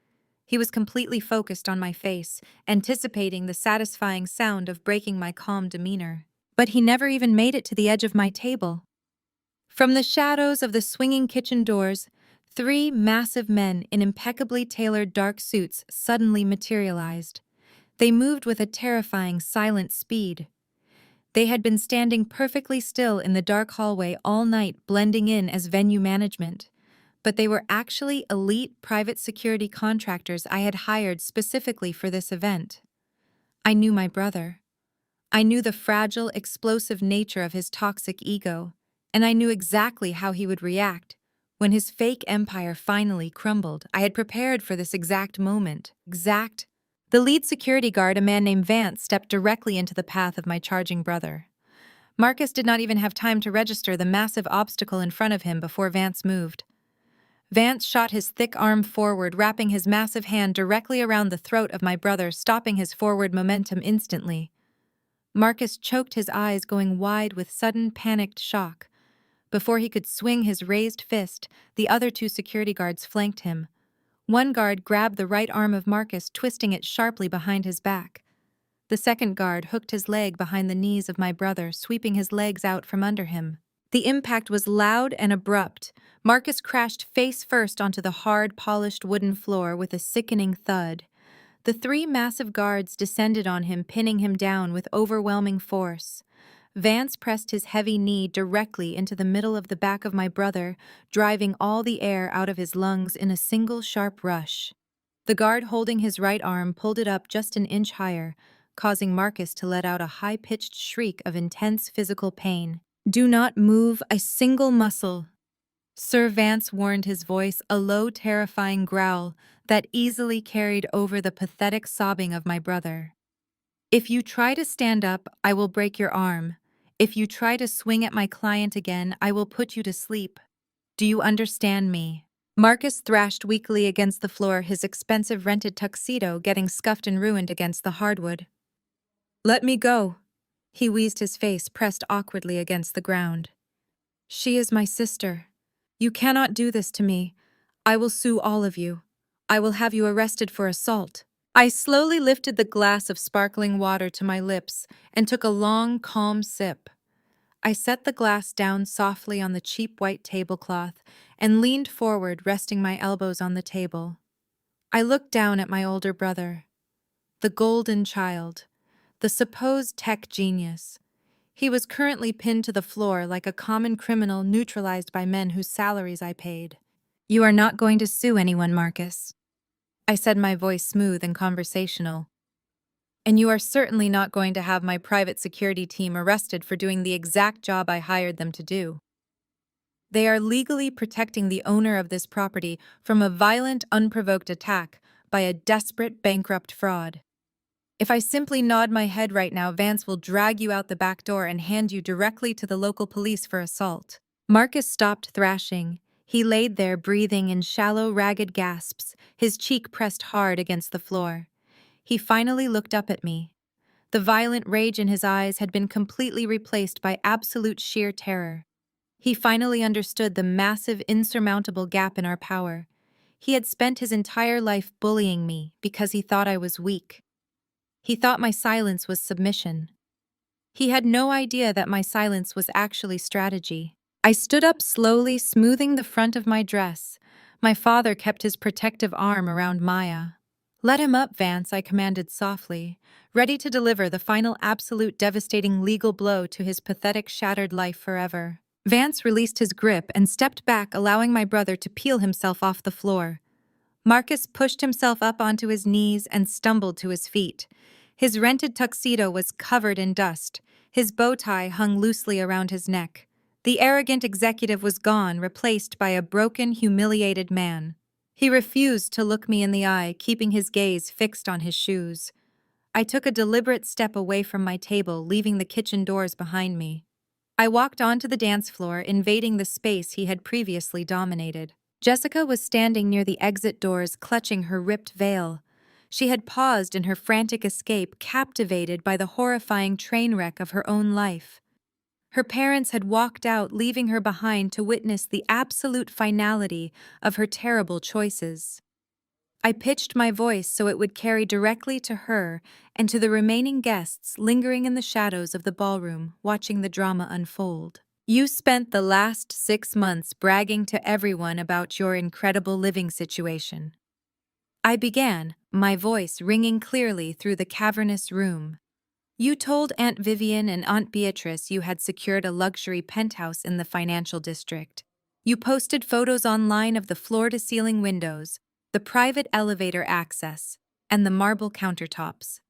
He was completely focused on my face, anticipating the satisfying sound of breaking my calm demeanor. But he never even made it to the edge of my table. From the shadows of the swinging kitchen doors, 3 massive men in impeccably tailored dark suits suddenly materialized. They moved with a terrifying, silent speed. They had been standing perfectly still in the dark hallway all night, blending in as venue management. But they were actually elite private security contractors I had hired specifically for this event. I knew my brother. I knew the fragile, explosive nature of his toxic ego, and I knew exactly how he would react when his fake empire finally crumbled. I had prepared for this exact moment. The lead security guard, a man named Vance, stepped directly into the path of my charging brother. Marcus did not even have time to register the massive obstacle in front of him before Vance moved. Vance shot his thick arm forward, wrapping his massive hand directly around the throat of my brother, stopping his forward momentum instantly. Marcus choked, his eyes going wide with sudden, panicked shock. Before he could swing his raised fist, the other 2 security guards flanked him. One guard grabbed the right arm of Marcus, twisting it sharply behind his back. The second guard hooked his leg behind the knees of my brother, sweeping his legs out from under him. The impact was loud and abrupt. Marcus crashed face first onto the hard, polished wooden floor with a sickening thud. The three massive guards descended on him, pinning him down with overwhelming force. Vance pressed his heavy knee directly into the middle of the back of my brother, driving all the air out of his lungs in a single sharp rush. The guard holding his right arm pulled it up just an inch higher, causing Marcus to let out a high-pitched shriek of intense physical pain. "Do not move a single muscle," Sir Vance warned, his voice a low, terrifying growl that easily carried over the pathetic sobbing of my brother. "If you try to stand up, I will break your arm. If you try to swing at my client again, I will put you to sleep. Do you understand me?" Marcus thrashed weakly against the floor, his expensive rented tuxedo getting scuffed and ruined against the hardwood. "Let me go." He wheezed, his face pressed awkwardly against the ground. "She is my sister. You cannot do this to me. I will sue all of you. I will have you arrested for assault." I slowly lifted the glass of sparkling water to my lips and took a long, calm sip. I set the glass down softly on the cheap white tablecloth and leaned forward, resting my elbows on the table. I looked down at my older brother, the golden child, the supposed tech genius. He was currently pinned to the floor like a common criminal neutralized by men whose salaries I paid. "You are not going to sue anyone, Marcus," I said, my voice smooth and conversational. "And you are certainly not going to have my private security team arrested for doing the exact job I hired them to do. They are legally protecting the owner of this property from a violent, unprovoked attack by a desperate, bankrupt fraud. If I simply nod my head right now, Vance will drag you out the back door and hand you directly to the local police for assault." Marcus stopped thrashing. He laid there, breathing in shallow, ragged gasps, his cheek pressed hard against the floor. He finally looked up at me. The violent rage in his eyes had been completely replaced by absolute sheer terror. He finally understood the massive, insurmountable gap in our power. He had spent his entire life bullying me because he thought I was weak. He thought my silence was submission. He had no idea that my silence was actually strategy. I stood up slowly, smoothing the front of my dress. My father kept his protective arm around Maya. "Let him up, Vance," I commanded softly, ready to deliver the final absolute devastating legal blow to his pathetic, shattered life forever. Vance released his grip and stepped back, allowing my brother to peel himself off the floor. Marcus pushed himself up onto his knees and stumbled to his feet. His rented tuxedo was covered in dust. His bow tie hung loosely around his neck. The arrogant executive was gone, replaced by a broken, humiliated man. He refused to look me in the eye, keeping his gaze fixed on his shoes. I took a deliberate step away from my table, leaving the kitchen doors behind me. I walked onto the dance floor, invading the space he had previously dominated. Jessica was standing near the exit doors, clutching her ripped veil. She had paused in her frantic escape, captivated by the horrifying train wreck of her own life. Her parents had walked out, leaving her behind to witness the absolute finality of her terrible choices. I pitched my voice so it would carry directly to her and to the remaining guests lingering in the shadows of the ballroom, watching the drama unfold. "You spent the last 6 months bragging to everyone about your incredible living situation." I began, my voice ringing clearly through the cavernous room. "You told Aunt Vivian and Aunt Beatrice you had secured a luxury penthouse in the financial district. You posted photos online of the floor-to-ceiling windows, the private elevator access, and the marble countertops.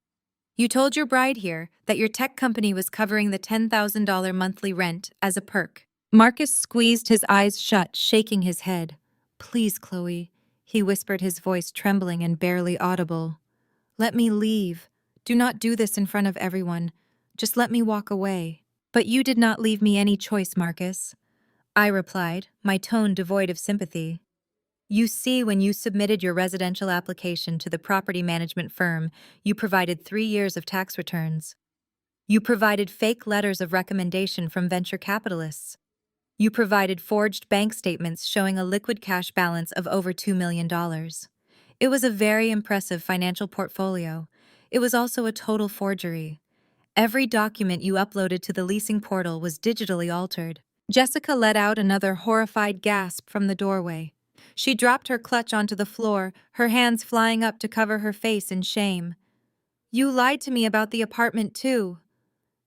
You told your bride here that your tech company was covering the $10,000 monthly rent as a perk." Marcus squeezed his eyes shut, shaking his head. "Please, Chloe," he whispered, his voice trembling and barely audible. "Let me leave. Do not do this in front of everyone. Just let me walk away." "But you did not leave me any choice, Marcus," I replied, my tone devoid of sympathy. "You see, when you submitted your residential application to the property management firm, you provided 3 years of tax returns. You provided fake letters of recommendation from venture capitalists. You provided forged bank statements showing a liquid cash balance of over $2 million. It was a very impressive financial portfolio. It was also a total forgery. Every document you uploaded to the leasing portal was digitally altered. Jessica let out another horrified gasp from the doorway. She dropped her clutch onto the floor, her hands flying up to cover her face in shame. "You lied to me about the apartment too,"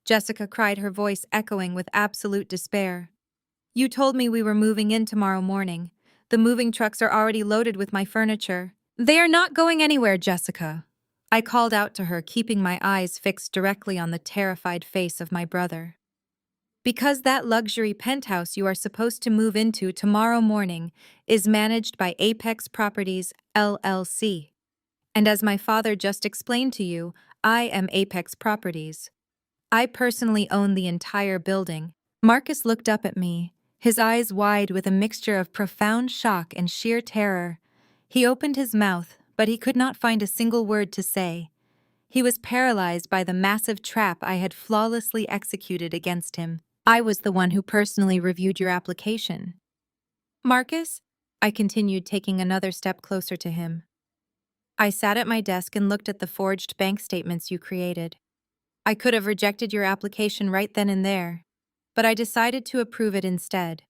Jessica cried, her voice echoing with absolute despair. "You told me we were moving in tomorrow morning. The moving trucks are already loaded with my furniture." "They are not going anywhere, Jessica," I called out to her, keeping my eyes fixed directly on the terrified face of my brother. "Because that luxury penthouse you are supposed to move into tomorrow morning is managed by Apex Properties, LLC. And as my father just explained to you, I am Apex Properties. I personally own the entire building." Marcus looked up at me, his eyes wide with a mixture of profound shock and sheer terror. He opened his mouth, but he could not find a single word to say. He was paralyzed by the massive trap I had flawlessly executed against him. "I was the one who personally reviewed your application, Marcus," I continued, taking another step closer to him. "I sat at my desk and looked at the forged bank statements you created. I could have rejected your application right then and there, but I decided to approve it instead.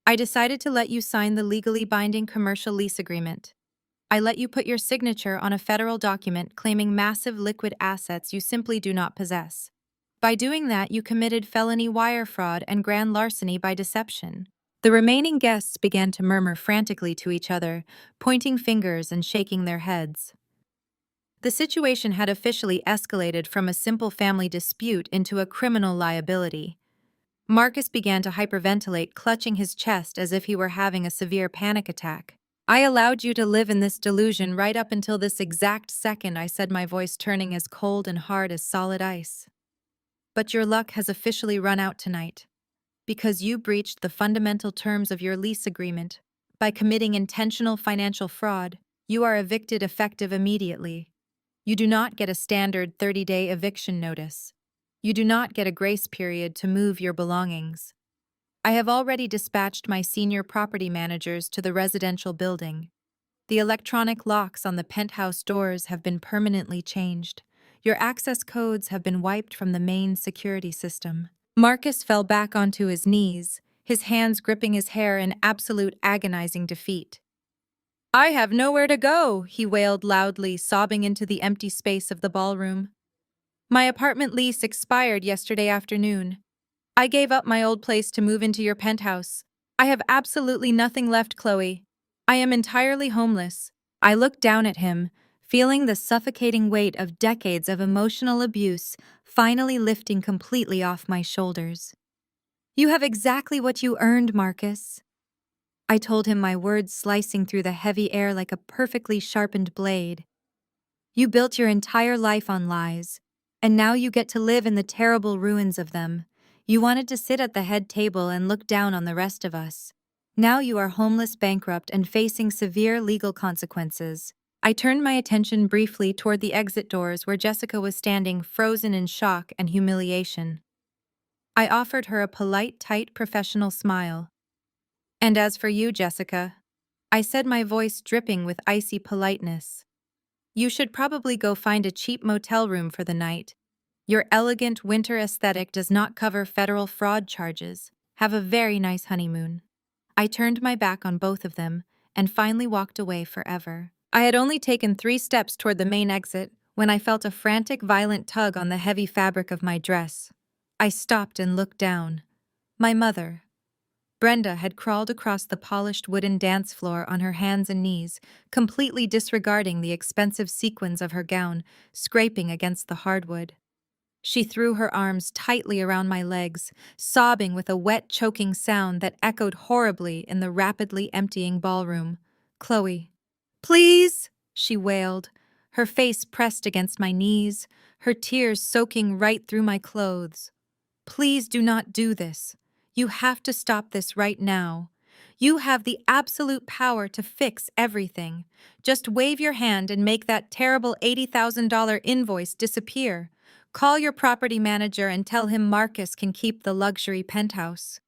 I decided to let you sign the legally binding commercial lease agreement. I let you put your signature on a federal document claiming massive liquid assets you simply do not possess. By doing that, you committed felony wire fraud and grand larceny by deception." The remaining guests began to murmur frantically to each other, pointing fingers and shaking their heads. The situation had officially escalated from a simple family dispute into a criminal liability. Marcus began to hyperventilate, clutching his chest as if he were having a severe panic attack. "I allowed you to live in this delusion right up until this exact second," I said, my voice turning as cold and hard as solid ice. "But your luck has officially run out tonight, because you breached the fundamental terms of your lease agreement. By committing intentional financial fraud, you are evicted effective immediately. You do not get a standard 30-day eviction notice. You do not get a grace period to move your belongings. I have already dispatched my senior property managers to the residential building. The electronic locks on the penthouse doors have been permanently changed. Your access codes have been wiped from the main security system." Marcus fell back onto his knees, his hands gripping his hair in absolute agonizing defeat. "I have nowhere to go," he wailed loudly, sobbing into the empty space of the ballroom. "My apartment lease expired yesterday afternoon. I gave up my old place to move into your penthouse. I have absolutely nothing left, Chloe. I am entirely homeless." I looked down at him, feeling the suffocating weight of decades of emotional abuse finally lifting completely off my shoulders. "You have exactly what you earned, Marcus," I told him, my words slicing through the heavy air like a perfectly sharpened blade. "You built your entire life on lies, and now you get to live in the terrible ruins of them. You wanted to sit at the head table and look down on the rest of us. Now you are homeless, bankrupt, and facing severe legal consequences." I turned my attention briefly toward the exit doors where Jessica was standing, frozen in shock and humiliation. I offered her a polite, tight, professional smile. "And as for you, Jessica," I said, my voice dripping with icy politeness, "you should probably go find a cheap motel room for the night. Your elegant winter aesthetic does not cover federal fraud charges. Have a very nice honeymoon." I turned my back on both of them and finally walked away forever. I had only taken 3 steps toward the main exit when I felt a frantic, violent tug on the heavy fabric of my dress. I stopped and looked down. My mother, Brenda, had crawled across the polished wooden dance floor on her hands and knees, completely disregarding the expensive sequins of her gown scraping against the hardwood. She threw her arms tightly around my legs, sobbing with a wet, choking sound that echoed horribly in the rapidly emptying ballroom. "Chloe, please," she wailed, her face pressed against my knees, her tears soaking right through my clothes. "Please do not do this. You have to stop this right now. You have the absolute power to fix everything. Just wave your hand and make that terrible $80,000 invoice disappear. Call your property manager and tell him Marcus can keep the luxury penthouse."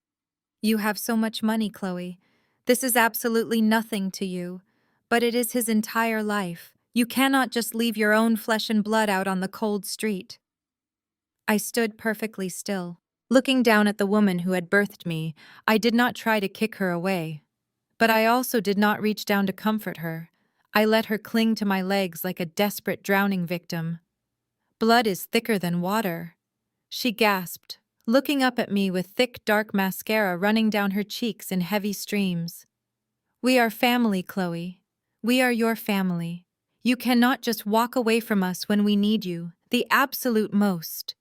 "You have so much money, Chloe. This is absolutely nothing to you, but it is his entire life. You cannot just leave your own flesh and blood out on the cold street." I stood perfectly still. Looking down at the woman who had birthed me, I did not try to kick her away. But I also did not reach down to comfort her. I let her cling to my legs like a desperate drowning victim. Blood is thicker than water, she gasped, looking up at me with thick dark mascara running down her cheeks in heavy streams. We are family, Chloe. We are your family. You cannot just walk away from us when we need you, the absolute most.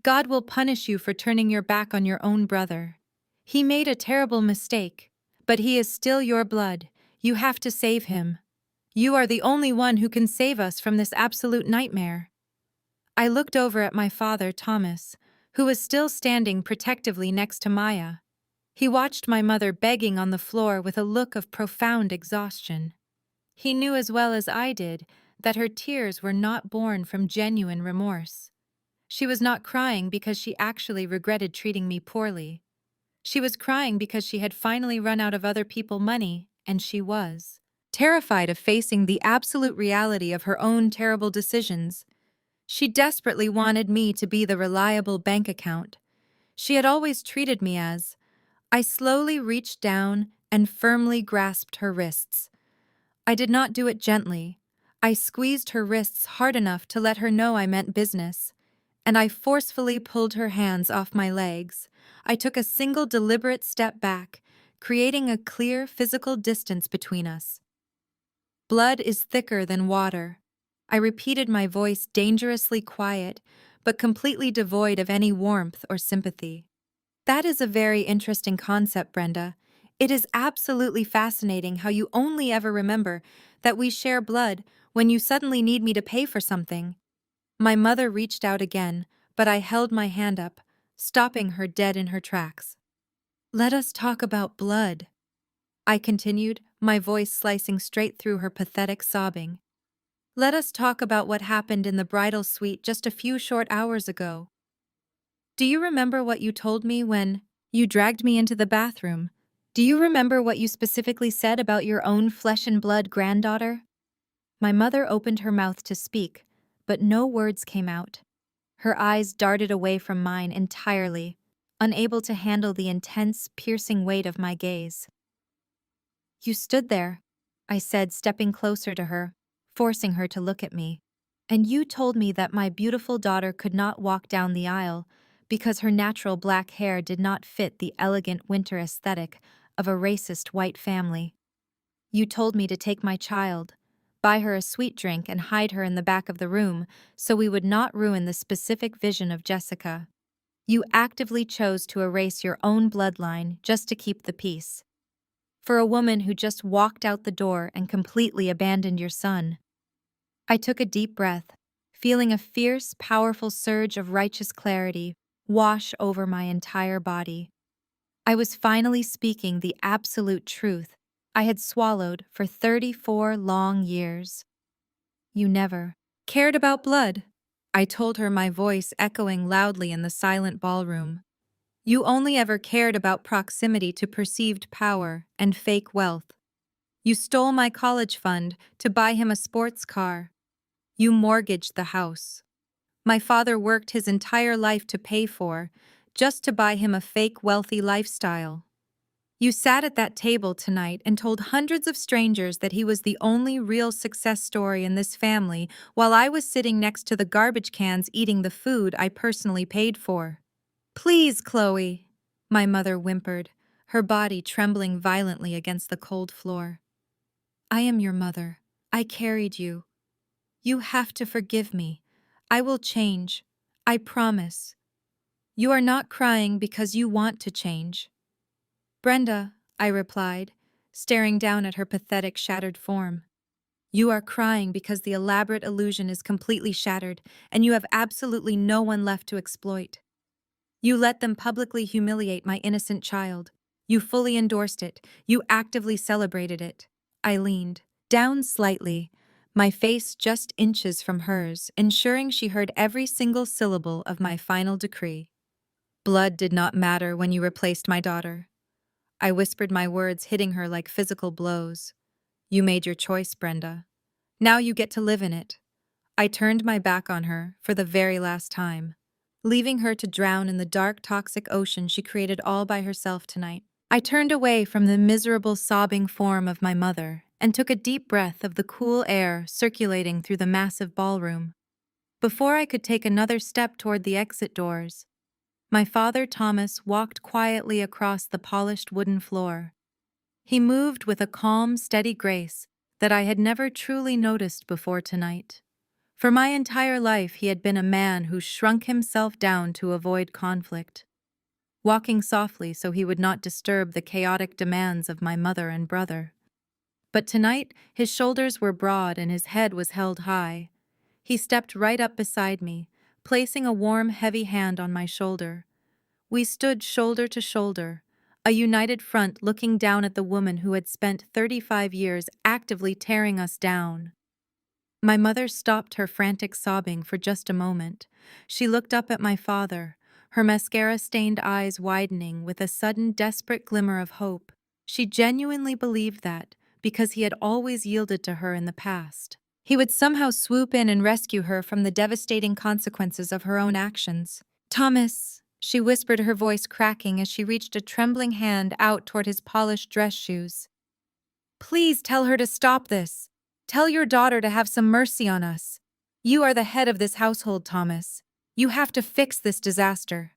God will punish you for turning your back on your own brother. He made a terrible mistake, but he is still your blood. You have to save him. You are the only one who can save us from this absolute nightmare. I looked over at my father, Thomas, who was still standing protectively next to Maya. He watched my mother begging on the floor with a look of profound exhaustion. He knew as well as I did that her tears were not born from genuine remorse. She was not crying because she actually regretted treating me poorly. She was crying because she had finally run out of other people's money, and she was terrified of facing the absolute reality of her own terrible decisions. She desperately wanted me to be the reliable bank account she had always treated me as. I slowly reached down and firmly grasped her wrists. I did not do it gently. I squeezed her wrists hard enough to let her know I meant business, and I forcefully pulled her hands off my legs. I took a single deliberate step back, creating a clear physical distance between us. Blood is thicker than water. I repeated, my voice dangerously quiet, but completely devoid of any warmth or sympathy. That is a very interesting concept, Brenda. It is absolutely fascinating how you only ever remember that we share blood when you suddenly need me to pay for something. My mother reached out again, but I held my hand up, stopping her dead in her tracks. Let us talk about blood, I continued, my voice slicing straight through her pathetic sobbing. Let us talk about what happened in the bridal suite just a few short hours ago. Do you remember what you told me when you dragged me into the bathroom? Do you remember what you specifically said about your own flesh and blood granddaughter? My mother opened her mouth to speak, but no words came out. Her eyes darted away from mine entirely, unable to handle the intense, piercing weight of my gaze. You stood there, I said, stepping closer to her, forcing her to look at me. And you told me that my beautiful daughter could not walk down the aisle because her natural black hair did not fit the elegant winter aesthetic of a racist white family. You told me to take my child, buy her a sweet drink, and hide her in the back of the room so we would not ruin the specific vision of Jessica. You actively chose to erase your own bloodline just to keep the peace. For a woman who just walked out the door and completely abandoned your son. I took a deep breath, feeling a fierce, powerful surge of righteous clarity wash over my entire body. I was finally speaking the absolute truth I had swallowed for 34 long years. You never cared about blood, I told her, my voice echoing loudly in the silent ballroom. You only ever cared about proximity to perceived power and fake wealth. You stole my college fund to buy him a sports car. You mortgaged the house my father worked his entire life to pay for, just to buy him a fake wealthy lifestyle. You sat at that table tonight and told hundreds of strangers that he was the only real success story in this family, while I was sitting next to the garbage cans eating the food I personally paid for. Please, Chloe, my mother whimpered, her body trembling violently against the cold floor. I am your mother. I carried you. You have to forgive me. I will change. I promise. You are not crying because you want to change. Brenda, I replied, staring down at her pathetic, shattered form. You are crying because the elaborate illusion is completely shattered and you have absolutely no one left to exploit. You let them publicly humiliate my innocent child. You fully endorsed it. You actively celebrated it. I leaned down slightly, my face just inches from hers, ensuring she heard every single syllable of my final decree. Blood did not matter when you replaced my daughter. I whispered, my words hitting her like physical blows. You made your choice, Brenda. Now you get to live in it. I turned my back on her for the very last time. leaving her to drown in the dark, toxic ocean she created all by herself tonight. I turned away from the miserable, sobbing form of my mother and took a deep breath of the cool air circulating through the massive ballroom. Before I could take another step toward the exit doors, my father, Thomas, walked quietly across the polished wooden floor. He moved with a calm, steady grace that I had never truly noticed before tonight. For my entire life, he had been a man who shrunk himself down to avoid conflict, walking softly so he would not disturb the chaotic demands of my mother and brother. But tonight, his shoulders were broad and his head was held high. He stepped right up beside me, placing a warm, heavy hand on my shoulder. We stood shoulder to shoulder, a united front looking down at the woman who had spent 35 years actively tearing us down. My mother stopped her frantic sobbing for just a moment. She looked up at my father, her mascara-stained eyes widening with a sudden desperate glimmer of hope. She genuinely believed that, because he had always yielded to her in the past, he would somehow swoop in and rescue her from the devastating consequences of her own actions. "Thomas," she whispered, her voice cracking as she reached a trembling hand out toward his polished dress shoes. "Please tell her to stop this. Tell your daughter to have some mercy on us. You are the head of this household, Thomas. You have to fix this disaster."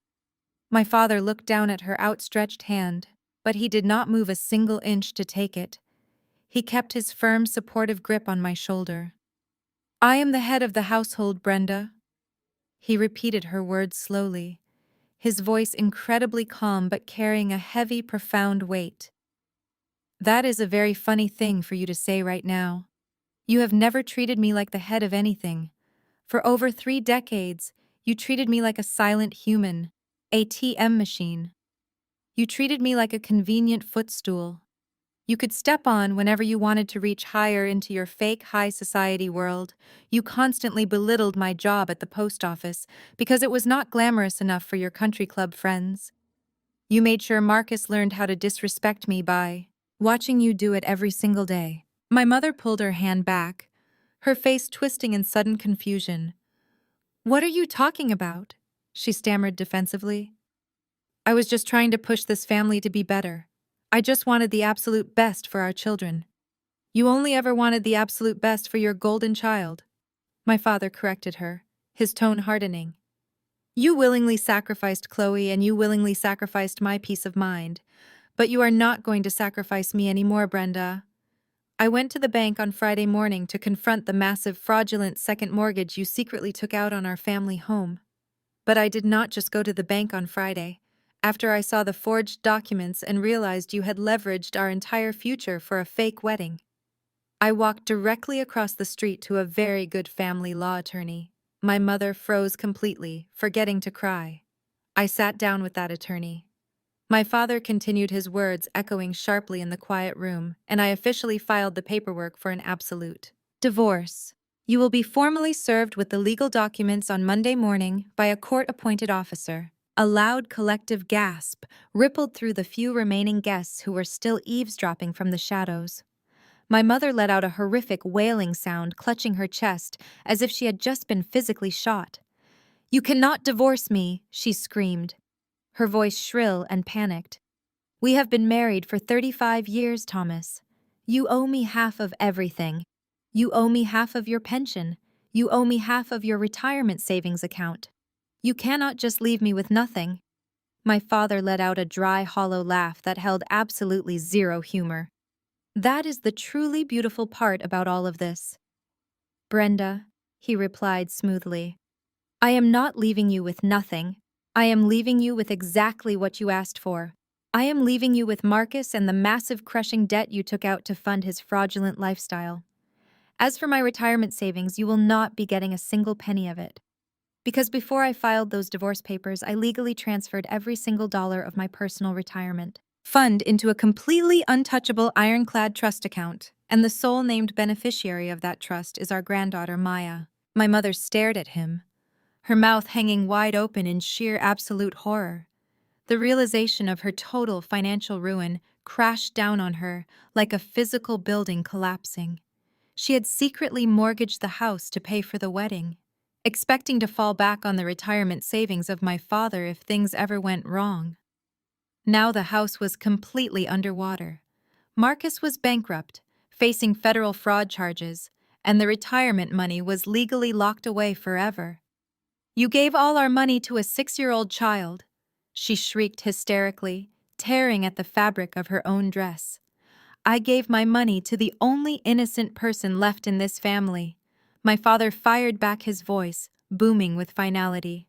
My father looked down at her outstretched hand, but he did not move a single inch to take it. He kept his firm, supportive grip on my shoulder. "I am the head of the household, Brenda." He repeated her words slowly, his voice incredibly calm but carrying a heavy, profound weight. "That is a very funny thing for you to say right now. You have never treated me like the head of anything. For over 3 decades, you treated me like a silent human, ATM machine. You treated me like a convenient footstool. You could step on whenever you wanted to reach higher into your fake high society world. You constantly belittled my job at the post office because it was not glamorous enough for your country club friends. You made sure Marcus learned how to disrespect me by watching you do it every single day." My mother pulled her hand back, her face twisting in sudden confusion. "What are you talking about?" she stammered defensively. "I was just trying to push this family to be better. I just wanted the absolute best for our children." "You only ever wanted the absolute best for your golden child," my father corrected her, his tone hardening. "You willingly sacrificed Chloe and you willingly sacrificed my peace of mind. But you are not going to sacrifice me anymore, Brenda. I went to the bank on Friday morning to confront the massive fraudulent second mortgage you secretly took out on our family home. But I did not just go to the bank on Friday. After I saw the forged documents and realized you had leveraged our entire future for a fake wedding, I walked directly across the street to a very good family law attorney." My mother froze completely, forgetting to cry. "I sat down with that attorney." My father continued his words echoing sharply in the quiet room, and I officially filed the paperwork for an absolute divorce. "You will be formally served with the legal documents on Monday morning by a court-appointed officer." A loud collective gasp rippled through the few remaining guests who were still eavesdropping from the shadows. My mother let out a horrific wailing sound, clutching her chest as if she had just been physically shot. "You cannot divorce me," she screamed, her voice shrill and panicked. "We have been married for 35 years, Thomas. You owe me half of everything. You owe me half of your pension. You owe me half of your retirement savings account. You cannot just leave me with nothing." My father let out a dry, hollow laugh that held absolutely zero humor. "That is the truly beautiful part about all of this, Brenda," he replied smoothly. "I am not leaving you with nothing. I am leaving you with exactly what you asked for. I am leaving you with Marcus and the massive crushing debt you took out to fund his fraudulent lifestyle. As for my retirement savings, you will not be getting a single penny of it. Because before I filed those divorce papers, I legally transferred every single dollar of my personal retirement fund into a completely untouchable ironclad trust account, and the sole named beneficiary of that trust is our granddaughter, Maya." My mother stared at him, her mouth hanging wide open in sheer absolute horror. The realization of her total financial ruin crashed down on her like a physical building collapsing. She had secretly mortgaged the house to pay for the wedding, expecting to fall back on the retirement savings of my father if things ever went wrong. Now the house was completely underwater. Marcus was bankrupt, facing federal fraud charges, and the retirement money was legally locked away forever. "You gave all our money to a 6-year-old child," she shrieked hysterically, tearing at the fabric of her own dress. "I gave my money to the only innocent person left in this family." My father fired back, his voice booming with finality.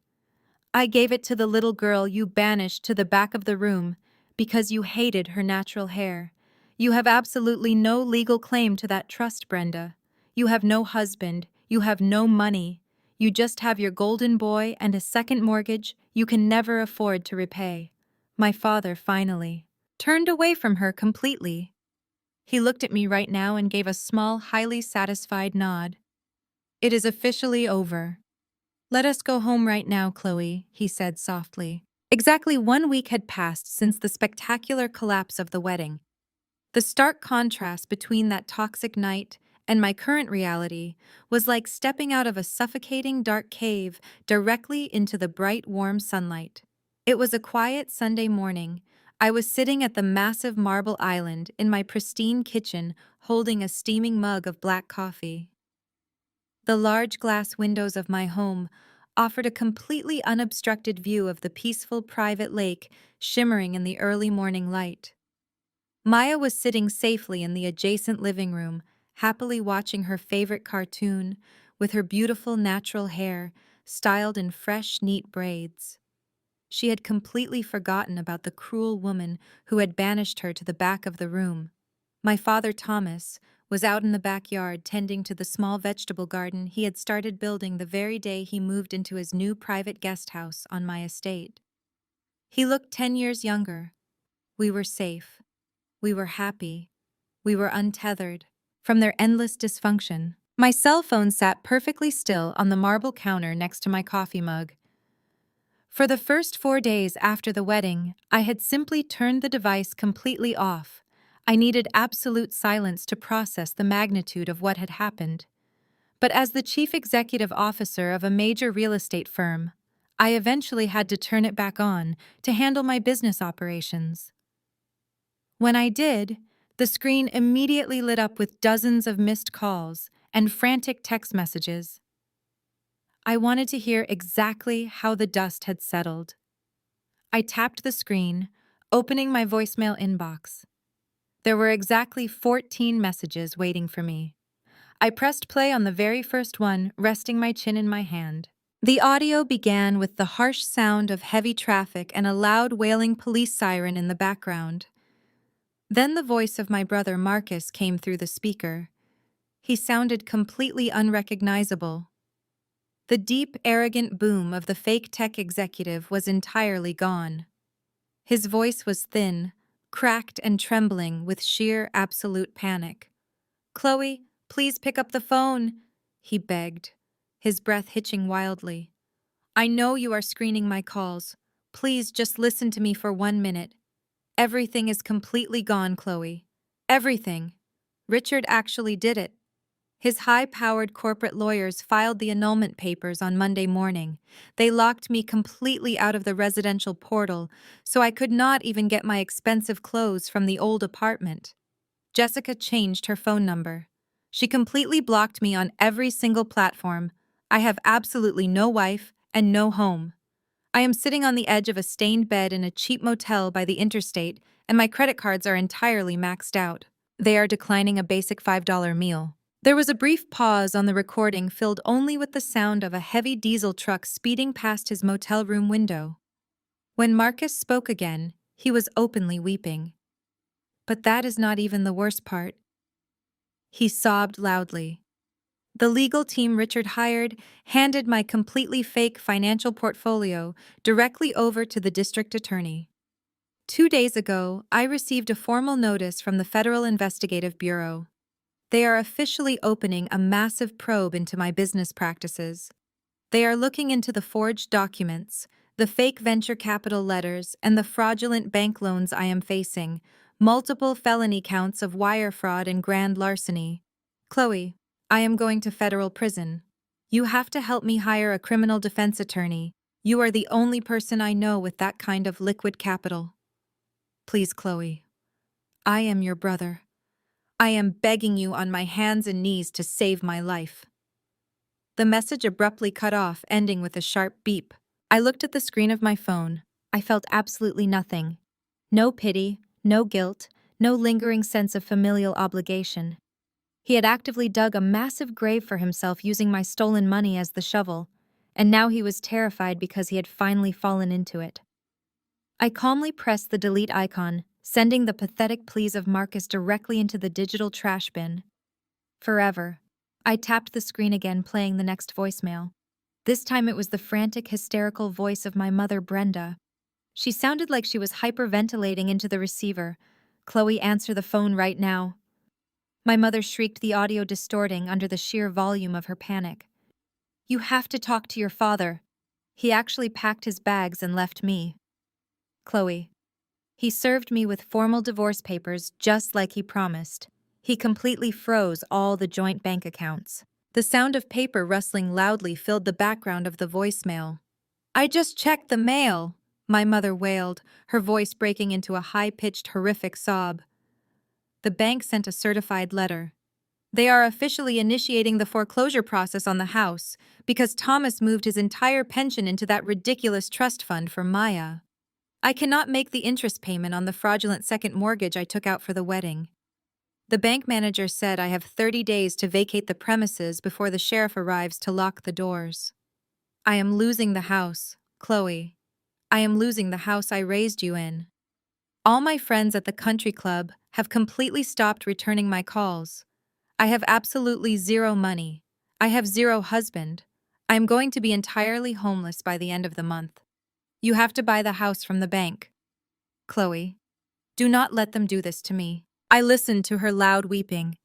"I gave it to the little girl you banished to the back of the room because you hated her natural hair. You have absolutely no legal claim to that trust, Brenda. You have no husband, you have no money. You just have your golden boy and a second mortgage you can never afford to repay." My father finally turned away from her completely. He looked at me right now and gave a small, highly satisfied nod. "It is officially over. Let us go home right now, Chloe," he said softly. Exactly 1 week had passed since the spectacular collapse of the wedding. The stark contrast between that toxic night and my current reality was like stepping out of a suffocating dark cave directly into the bright, warm sunlight. It was a quiet Sunday morning. I was sitting at the massive marble island in my pristine kitchen, holding a steaming mug of black coffee. The large glass windows of my home offered a completely unobstructed view of the peaceful private lake shimmering in the early morning light. Maya was sitting safely in the adjacent living room, happily watching her favorite cartoon, with her beautiful natural hair styled in fresh, neat braids. She had completely forgotten about the cruel woman who had banished her to the back of the room. My father, Thomas, was out in the backyard tending to the small vegetable garden he had started building the very day he moved into his new private guest house on my estate. He looked 10 years younger. We were safe. We were happy. We were untethered from their endless dysfunction. My cell phone sat perfectly still on the marble counter next to my coffee mug. For the first 4 days after the wedding, I had simply turned the device completely off. I needed absolute silence to process the magnitude of what had happened. But as the chief executive officer of a major real estate firm, I eventually had to turn it back on to handle my business operations. When I did, the screen immediately lit up with dozens of missed calls and frantic text messages. I wanted to hear exactly how the dust had settled. I tapped the screen, opening my voicemail inbox. There were exactly 14 messages waiting for me. I pressed play on the very first one, resting my chin in my hand. The audio began with the harsh sound of heavy traffic and a loud wailing police siren in the background. Then the voice of my brother Marcus came through the speaker. He sounded completely unrecognizable. The deep, arrogant boom of the fake tech executive was entirely gone. His voice was thin, cracked and trembling with sheer absolute panic. "Chloe, please pick up the phone," he begged, his breath hitching wildly. "I know you are screening my calls. Please just listen to me for 1 minute. Everything is completely gone, Chloe. Everything. Richard actually did it. His high-powered corporate lawyers filed the annulment papers on Monday morning. They locked me completely out of the residential portal, so I could not even get my expensive clothes from the old apartment." Jessica changed her phone number. "She completely blocked me on every single platform. I have absolutely no wife and no home. I am sitting on the edge of a stained bed in a cheap motel by the interstate, and my credit cards are entirely maxed out. They are declining a basic $5 meal." There was a brief pause on the recording filled only with the sound of a heavy diesel truck speeding past his motel room window. When Marcus spoke again, he was openly weeping. "But that is not even the worst part." He sobbed loudly. "The legal team Richard hired handed my completely fake financial portfolio directly over to the district attorney. 2 days ago, I received a formal notice from the Federal Investigative Bureau. They are officially opening a massive probe into my business practices. They are looking into the forged documents, the fake venture capital letters, and the fraudulent bank loans I am facing, multiple felony counts of wire fraud and grand larceny. Chloe, I am going to federal prison." You have to help me hire a criminal defense attorney. You are the only person I know with that kind of liquid capital. Please, Chloe. I am your brother. I am begging you on my hands and knees to save my life. The message abruptly cut off, ending with a sharp beep. I looked at the screen of my phone. I felt absolutely nothing. No pity, no guilt, no lingering sense of familial obligation. He had actively dug a massive grave for himself using my stolen money as the shovel, and now he was terrified because he had finally fallen into it. I calmly pressed the delete icon, sending the pathetic pleas of Marcus directly into the digital trash bin. Forever. I tapped the screen again, playing the next voicemail. This time it was the frantic, hysterical voice of my mother, Brenda. She sounded like she was hyperventilating into the receiver. "Chloe, answer the phone right now." My mother shrieked, the audio distorting under the sheer volume of her panic. "You have to talk to your father." He actually packed his bags and left me. Chloe. He served me with formal divorce papers just like he promised. He completely froze all the joint bank accounts. The sound of paper rustling loudly filled the background of the voicemail. "I just checked the mail," my mother wailed, her voice breaking into a high-pitched, horrific sob. The bank sent a certified letter. They are officially initiating the foreclosure process on the house because Thomas moved his entire pension into that ridiculous trust fund for Maya. I cannot make the interest payment on the fraudulent second mortgage I took out for the wedding. The bank manager said I have 30 days to vacate the premises before the sheriff arrives to lock the doors. I am losing the house, Chloe. I am losing the house I raised you in. All my friends at the country club have completely stopped returning my calls. I have absolutely zero money. I have zero husband. I am going to be entirely homeless by the end of the month. You have to buy the house from the bank. Chloe, do not let them do this to me. I listened to her loud weeping.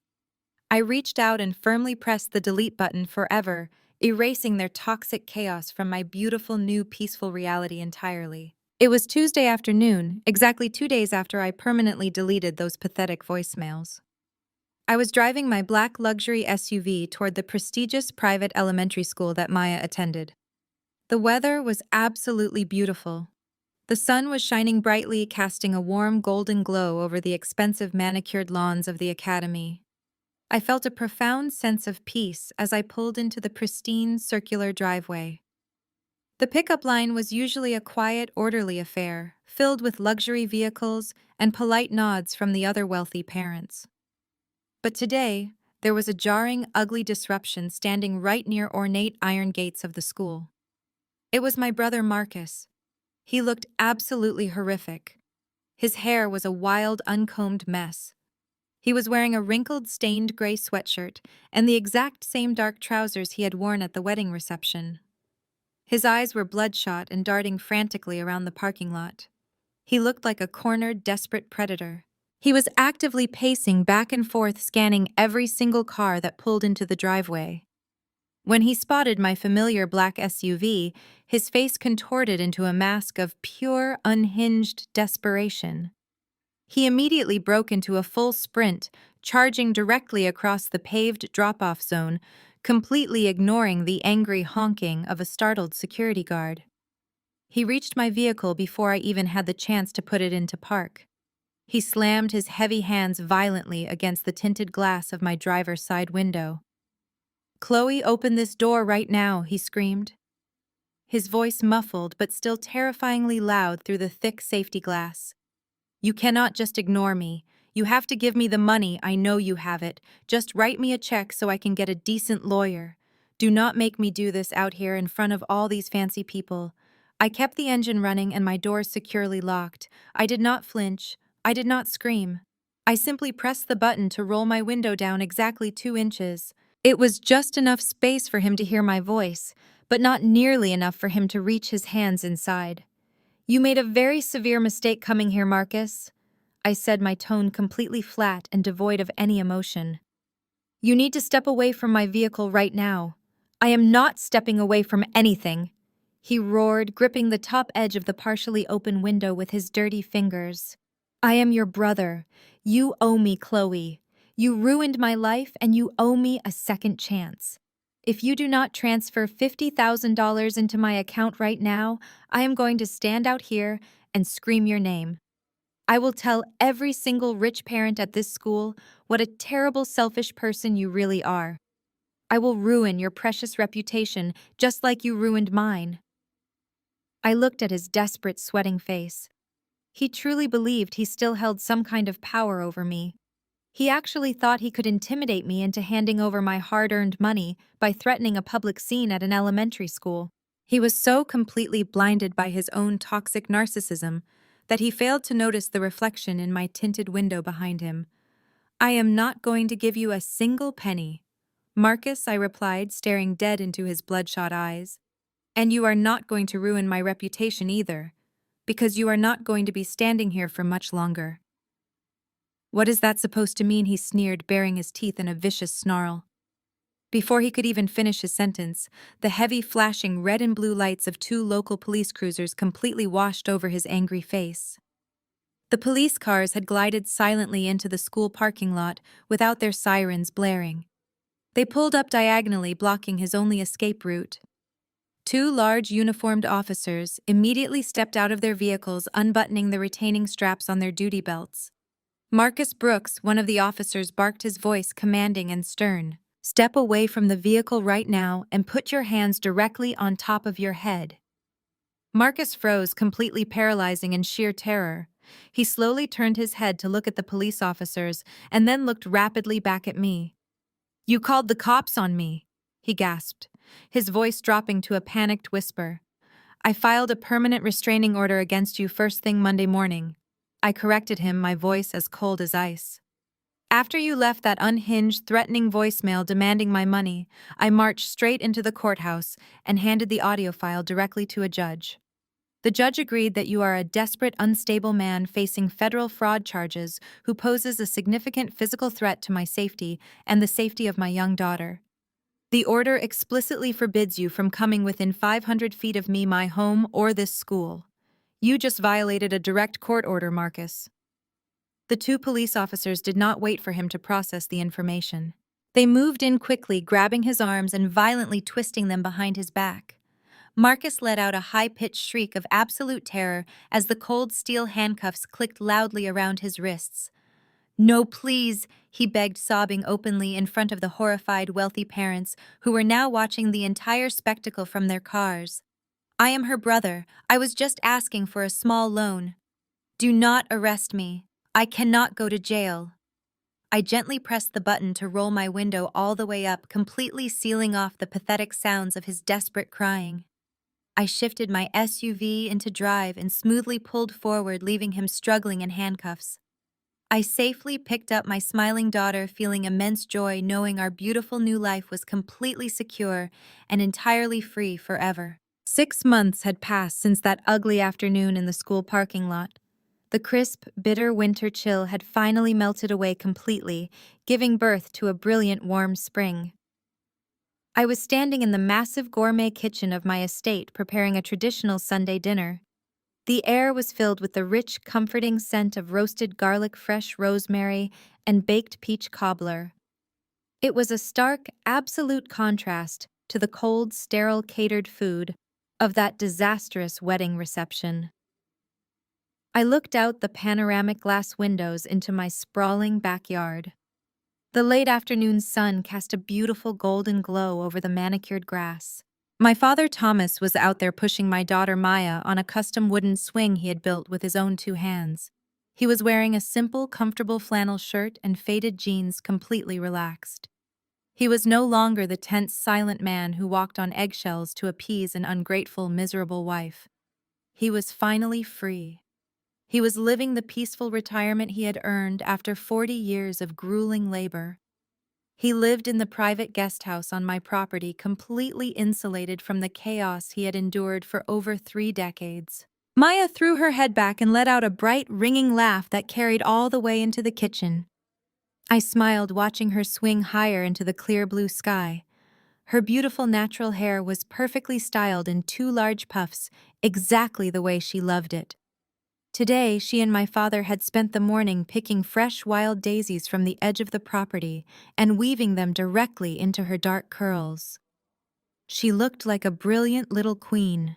I reached out and firmly pressed the delete button forever, erasing their toxic chaos from my beautiful new peaceful reality entirely. It was Tuesday afternoon, exactly 2 days after I permanently deleted those pathetic voicemails. I was driving my black luxury SUV toward the prestigious private elementary school that Maya attended. The weather was absolutely beautiful. The sun was shining brightly, casting a warm golden glow over the expensive manicured lawns of the academy. I felt a profound sense of peace as I pulled into the pristine, circular driveway. The pickup line was usually a quiet, orderly affair, filled with luxury vehicles and polite nods from the other wealthy parents. But today, there was a jarring, ugly disruption standing right near ornate iron gates of the school. It was my brother Marcus. He looked absolutely horrific. His hair was a wild, uncombed mess. He was wearing a wrinkled, stained gray sweatshirt and the exact same dark trousers he had worn at the wedding reception. His eyes were bloodshot and darting frantically around the parking lot. He looked like a cornered, desperate predator. He was actively pacing back and forth, scanning every single car that pulled into the driveway. When he spotted my familiar black SUV, his face contorted into a mask of pure, unhinged desperation. He immediately broke into a full sprint, charging directly across the paved drop-off zone, completely ignoring the angry honking of a startled security guard. He reached my vehicle before I even had the chance to put it into park. He slammed his heavy hands violently against the tinted glass of my driver's side window. "Chloe, open this door right now," he screamed. His voice muffled but still terrifyingly loud through the thick safety glass. "You cannot just ignore me. You have to give me the money. I know you have it. Just write me a check so I can get a decent lawyer. Do not make me do this out here in front of all these fancy people." I kept the engine running and my doors securely locked. I did not flinch. I did not scream. I simply pressed the button to roll my window down exactly 2 inches. It was just enough space for him to hear my voice, but not nearly enough for him to reach his hands inside. "You made a very severe mistake coming here, Marcus," I said, my tone completely flat and devoid of any emotion. "You need to step away from my vehicle right now." "I am not stepping away from anything," he roared, gripping the top edge of the partially open window with his dirty fingers. "I am your brother. You owe me, Chloe. You ruined my life and you owe me a second chance." If you do not transfer $50,000 into my account right now, I am going to stand out here and scream your name. I will tell every single rich parent at this school what a terrible, selfish person you really are. I will ruin your precious reputation just like you ruined mine. I looked at his desperate, sweating face. He truly believed he still held some kind of power over me. He actually thought he could intimidate me into handing over my hard-earned money by threatening a public scene at an elementary school. He was so completely blinded by his own toxic narcissism that he failed to notice the reflection in my tinted window behind him. I am not going to give you a single penny. Marcus, I replied, staring dead into his bloodshot eyes. And you are not going to ruin my reputation either, because you are not going to be standing here for much longer. What is that supposed to mean? He sneered, baring his teeth in a vicious snarl. Before he could even finish his sentence, the heavy flashing red and blue lights of two local police cruisers completely washed over his angry face. The police cars had glided silently into the school parking lot without their sirens blaring. They pulled up diagonally, blocking his only escape route. Two large uniformed officers immediately stepped out of their vehicles, unbuttoning the retaining straps on their duty belts. Marcus Brooks, one of the officers, barked, his voice commanding and stern. "Step away from the vehicle right now and put your hands directly on top of your head." Marcus froze, completely paralyzing in sheer terror. He slowly turned his head to look at the police officers and then looked rapidly back at me. "You called the cops on me," he gasped, his voice dropping to a panicked whisper. "I filed a permanent restraining order against you first thing Monday morning." I corrected him, my voice as cold as ice. "After you left that unhinged, threatening voicemail demanding my money, I marched straight into the courthouse and handed the audio file directly to a judge. The judge agreed that you are a desperate, unstable man facing federal fraud charges who poses a significant physical threat to my safety and the safety of my young daughter. The order explicitly forbids you from coming within 500 feet of me, my home, or this school. You just violated a direct court order, Marcus." The two police officers did not wait for him to process the information. They moved in quickly, grabbing his arms and violently twisting them behind his back. Marcus let out a high-pitched shriek of absolute terror as the cold steel handcuffs clicked loudly around his wrists. "No, please," he begged, sobbing openly in front of the horrified, wealthy parents who were now watching the entire spectacle from their cars. "I am her brother. I was just asking for a small loan. Do not arrest me. I cannot go to jail." I gently pressed the button to roll my window all the way up, completely sealing off the pathetic sounds of his desperate crying. I shifted my SUV into drive and smoothly pulled forward, leaving him struggling in handcuffs. I safely picked up my smiling daughter, feeling immense joy knowing our beautiful new life was completely secure and entirely free forever. 6 months had passed since that ugly afternoon in the school parking lot. The crisp, bitter winter chill had finally melted away completely, giving birth to a brilliant warm spring. I was standing in the massive gourmet kitchen of my estate preparing a traditional Sunday dinner. The air was filled with the rich, comforting scent of roasted garlic, fresh rosemary, and baked peach cobbler. It was a stark, absolute contrast to the cold, sterile, catered food of that disastrous wedding reception. I looked out the panoramic glass windows into my sprawling backyard. The late afternoon sun cast a beautiful golden glow over the manicured grass. My father Thomas was out there pushing my daughter Maya on a custom wooden swing he had built with his own two hands. He was wearing a simple, comfortable flannel shirt and faded jeans, completely relaxed. He was no longer the tense, silent man who walked on eggshells to appease an ungrateful, miserable wife. He was finally free. He was living the peaceful retirement he had earned after 40 years of grueling labor. He lived in the private guest house on my property, completely insulated from the chaos he had endured for over 3 decades. Maya threw her head back and let out a bright, ringing laugh that carried all the way into the kitchen. I smiled, watching her swing higher into the clear blue sky. Her beautiful natural hair was perfectly styled in 2 large puffs, exactly the way she loved it. Today, she and my father had spent the morning picking fresh wild daisies from the edge of the property and weaving them directly into her dark curls. She looked like a brilliant little queen.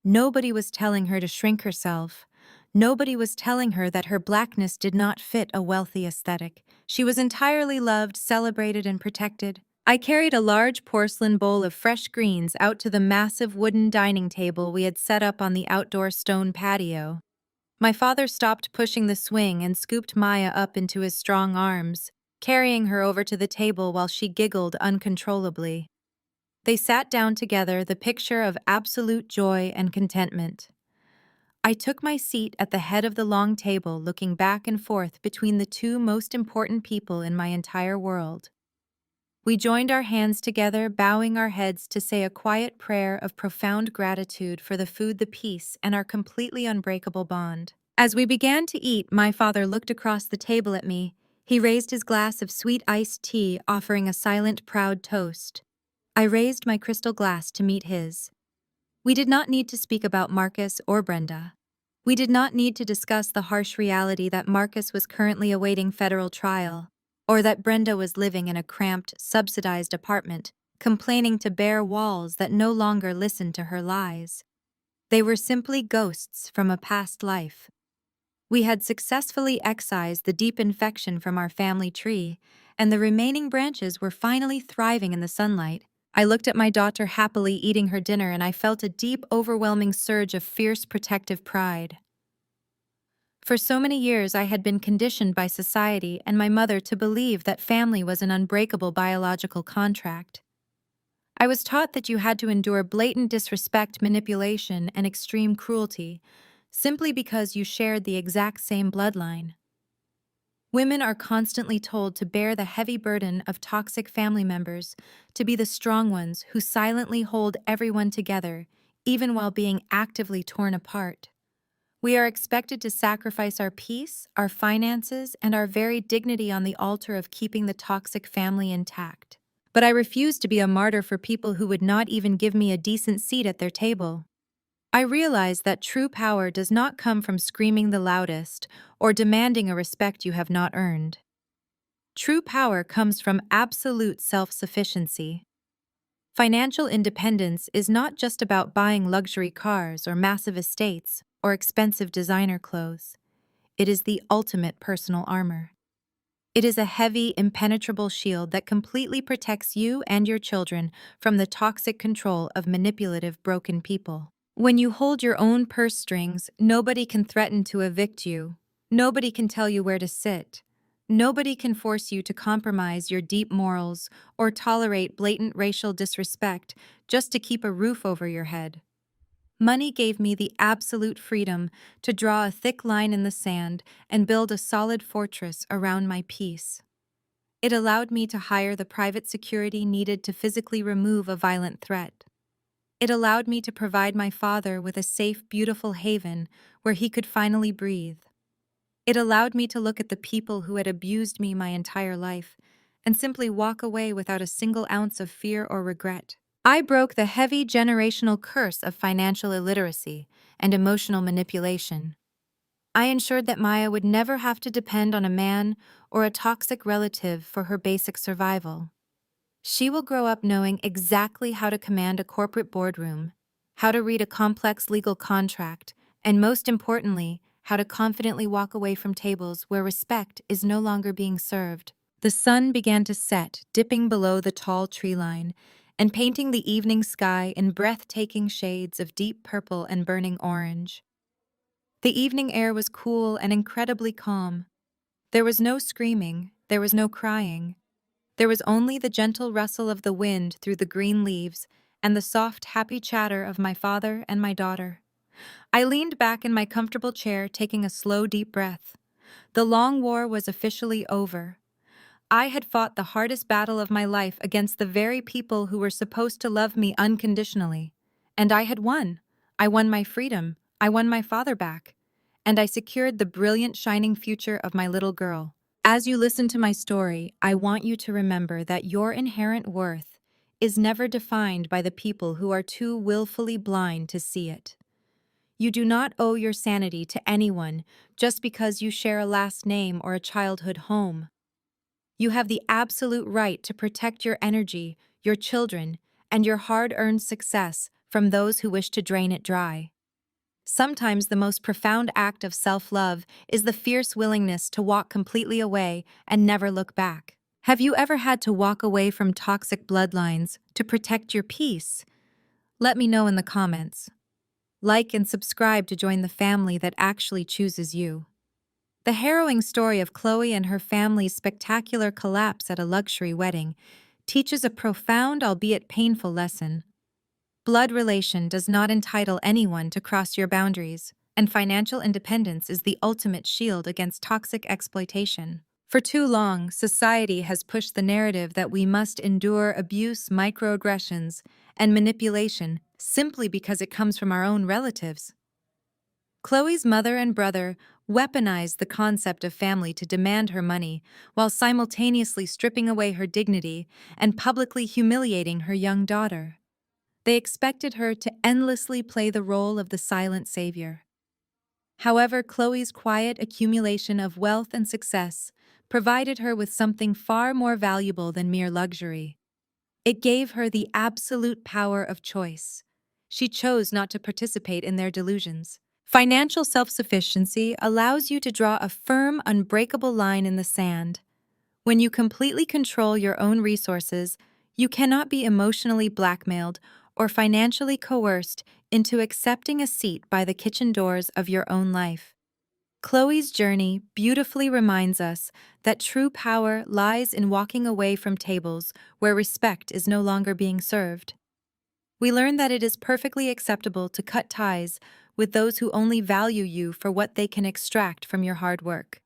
Nobody was telling her to shrink herself. Nobody was telling her that her blackness did not fit a wealthy aesthetic. She was entirely loved, celebrated, and protected. I carried a large porcelain bowl of fresh greens out to the massive wooden dining table we had set up on the outdoor stone patio. My father stopped pushing the swing and scooped Maya up into his strong arms, carrying her over to the table while she giggled uncontrollably. They sat down together, the picture of absolute joy and contentment. I took my seat at the head of the long table, looking back and forth between the two most important people in my entire world. We joined our hands together, bowing our heads to say a quiet prayer of profound gratitude for the food, the peace, and our completely unbreakable bond. As we began to eat, my father looked across the table at me. He raised his glass of sweet iced tea, offering a silent, proud toast. I raised my crystal glass to meet his. We did not need to speak about Marcus or Brenda. We did not need to discuss the harsh reality that Marcus was currently awaiting federal trial, or that Brenda was living in a cramped, subsidized apartment, complaining to bare walls that no longer listened to her lies. They were simply ghosts from a past life. We had successfully excised the deep infection from our family tree, and the remaining branches were finally thriving in the sunlight. I looked at my daughter happily eating her dinner, and I felt a deep, overwhelming surge of fierce protective pride. For so many years, I had been conditioned by society and my mother to believe that family was an unbreakable biological contract. I was taught that you had to endure blatant disrespect, manipulation, and extreme cruelty simply because you shared the exact same bloodline. Women are constantly told to bear the heavy burden of toxic family members, to be the strong ones who silently hold everyone together, even while being actively torn apart. We are expected to sacrifice our peace, our finances, and our very dignity on the altar of keeping the toxic family intact. But I refuse to be a martyr for people who would not even give me a decent seat at their table. I realize that true power does not come from screaming the loudest or demanding a respect you have not earned. True power comes from absolute self-sufficiency. Financial independence is not just about buying luxury cars or massive estates or expensive designer clothes. It is the ultimate personal armor. It is a heavy, impenetrable shield that completely protects you and your children from the toxic control of manipulative, broken people. When you hold your own purse strings, nobody can threaten to evict you. Nobody can tell you where to sit. Nobody can force you to compromise your deep morals or tolerate blatant racial disrespect just to keep a roof over your head. Money gave me the absolute freedom to draw a thick line in the sand and build a solid fortress around my peace. It allowed me to hire the private security needed to physically remove a violent threat. It allowed me to provide my father with a safe, beautiful haven where he could finally breathe. It allowed me to look at the people who had abused me my entire life and simply walk away without a single ounce of fear or regret. I broke the heavy generational curse of financial illiteracy and emotional manipulation. I ensured that Maya would never have to depend on a man or a toxic relative for her basic survival. She will grow up knowing exactly how to command a corporate boardroom, how to read a complex legal contract, and most importantly, how to confidently walk away from tables where respect is no longer being served. The sun began to set, dipping below the tall tree line, and painting the evening sky in breathtaking shades of deep purple and burning orange. The evening air was cool and incredibly calm. There was no screaming, there was no crying. There was only the gentle rustle of the wind through the green leaves and the soft, happy chatter of my father and my daughter. I leaned back in my comfortable chair, taking a slow, deep breath. The long war was officially over. I had fought the hardest battle of my life against the very people who were supposed to love me unconditionally. And I had won. I won my freedom. I won my father back. And I secured the brilliant, shining future of my little girl. As you listen to my story, I want you to remember that your inherent worth is never defined by the people who are too willfully blind to see it. You do not owe your sanity to anyone just because you share a last name or a childhood home. You have the absolute right to protect your energy, your children, and your hard-earned success from those who wish to drain it dry. Sometimes the most profound act of self-love is the fierce willingness to walk completely away and never look back. Have you ever had to walk away from toxic bloodlines to protect your peace? Let me know in the comments. Like and subscribe to join the family that actually chooses you. The harrowing story of Chloe and her family's spectacular collapse at a luxury wedding teaches a profound, albeit painful, lesson. Blood relation does not entitle anyone to cross your boundaries, and financial independence is the ultimate shield against toxic exploitation. For too long, society has pushed the narrative that we must endure abuse, microaggressions, and manipulation simply because it comes from our own relatives. Chloe's mother and brother weaponized the concept of family to demand her money, while simultaneously stripping away her dignity and publicly humiliating her young daughter. They expected her to endlessly play the role of the silent savior. However, Chloe's quiet accumulation of wealth and success provided her with something far more valuable than mere luxury. It gave her the absolute power of choice. She chose not to participate in their delusions. Financial self-sufficiency allows you to draw a firm, unbreakable line in the sand. When you completely control your own resources, you cannot be emotionally blackmailed or financially coerced into accepting a seat by the kitchen doors of your own life. Chloe's journey beautifully reminds us that true power lies in walking away from tables where respect is no longer being served. We learn that it is perfectly acceptable to cut ties with those who only value you for what they can extract from your hard work.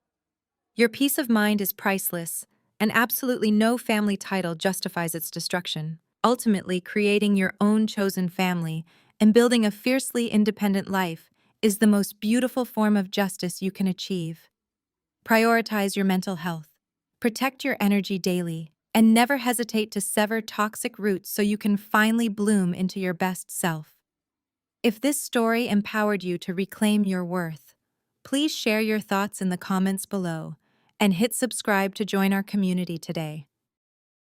Your peace of mind is priceless, and absolutely no family title justifies its destruction. Ultimately, creating your own chosen family and building a fiercely independent life is the most beautiful form of justice you can achieve. Prioritize your mental health. Protect your energy daily, and never hesitate to sever toxic roots so you can finally bloom into your best self. If this story empowered you to reclaim your worth, please share your thoughts in the comments below and hit subscribe to join our community today.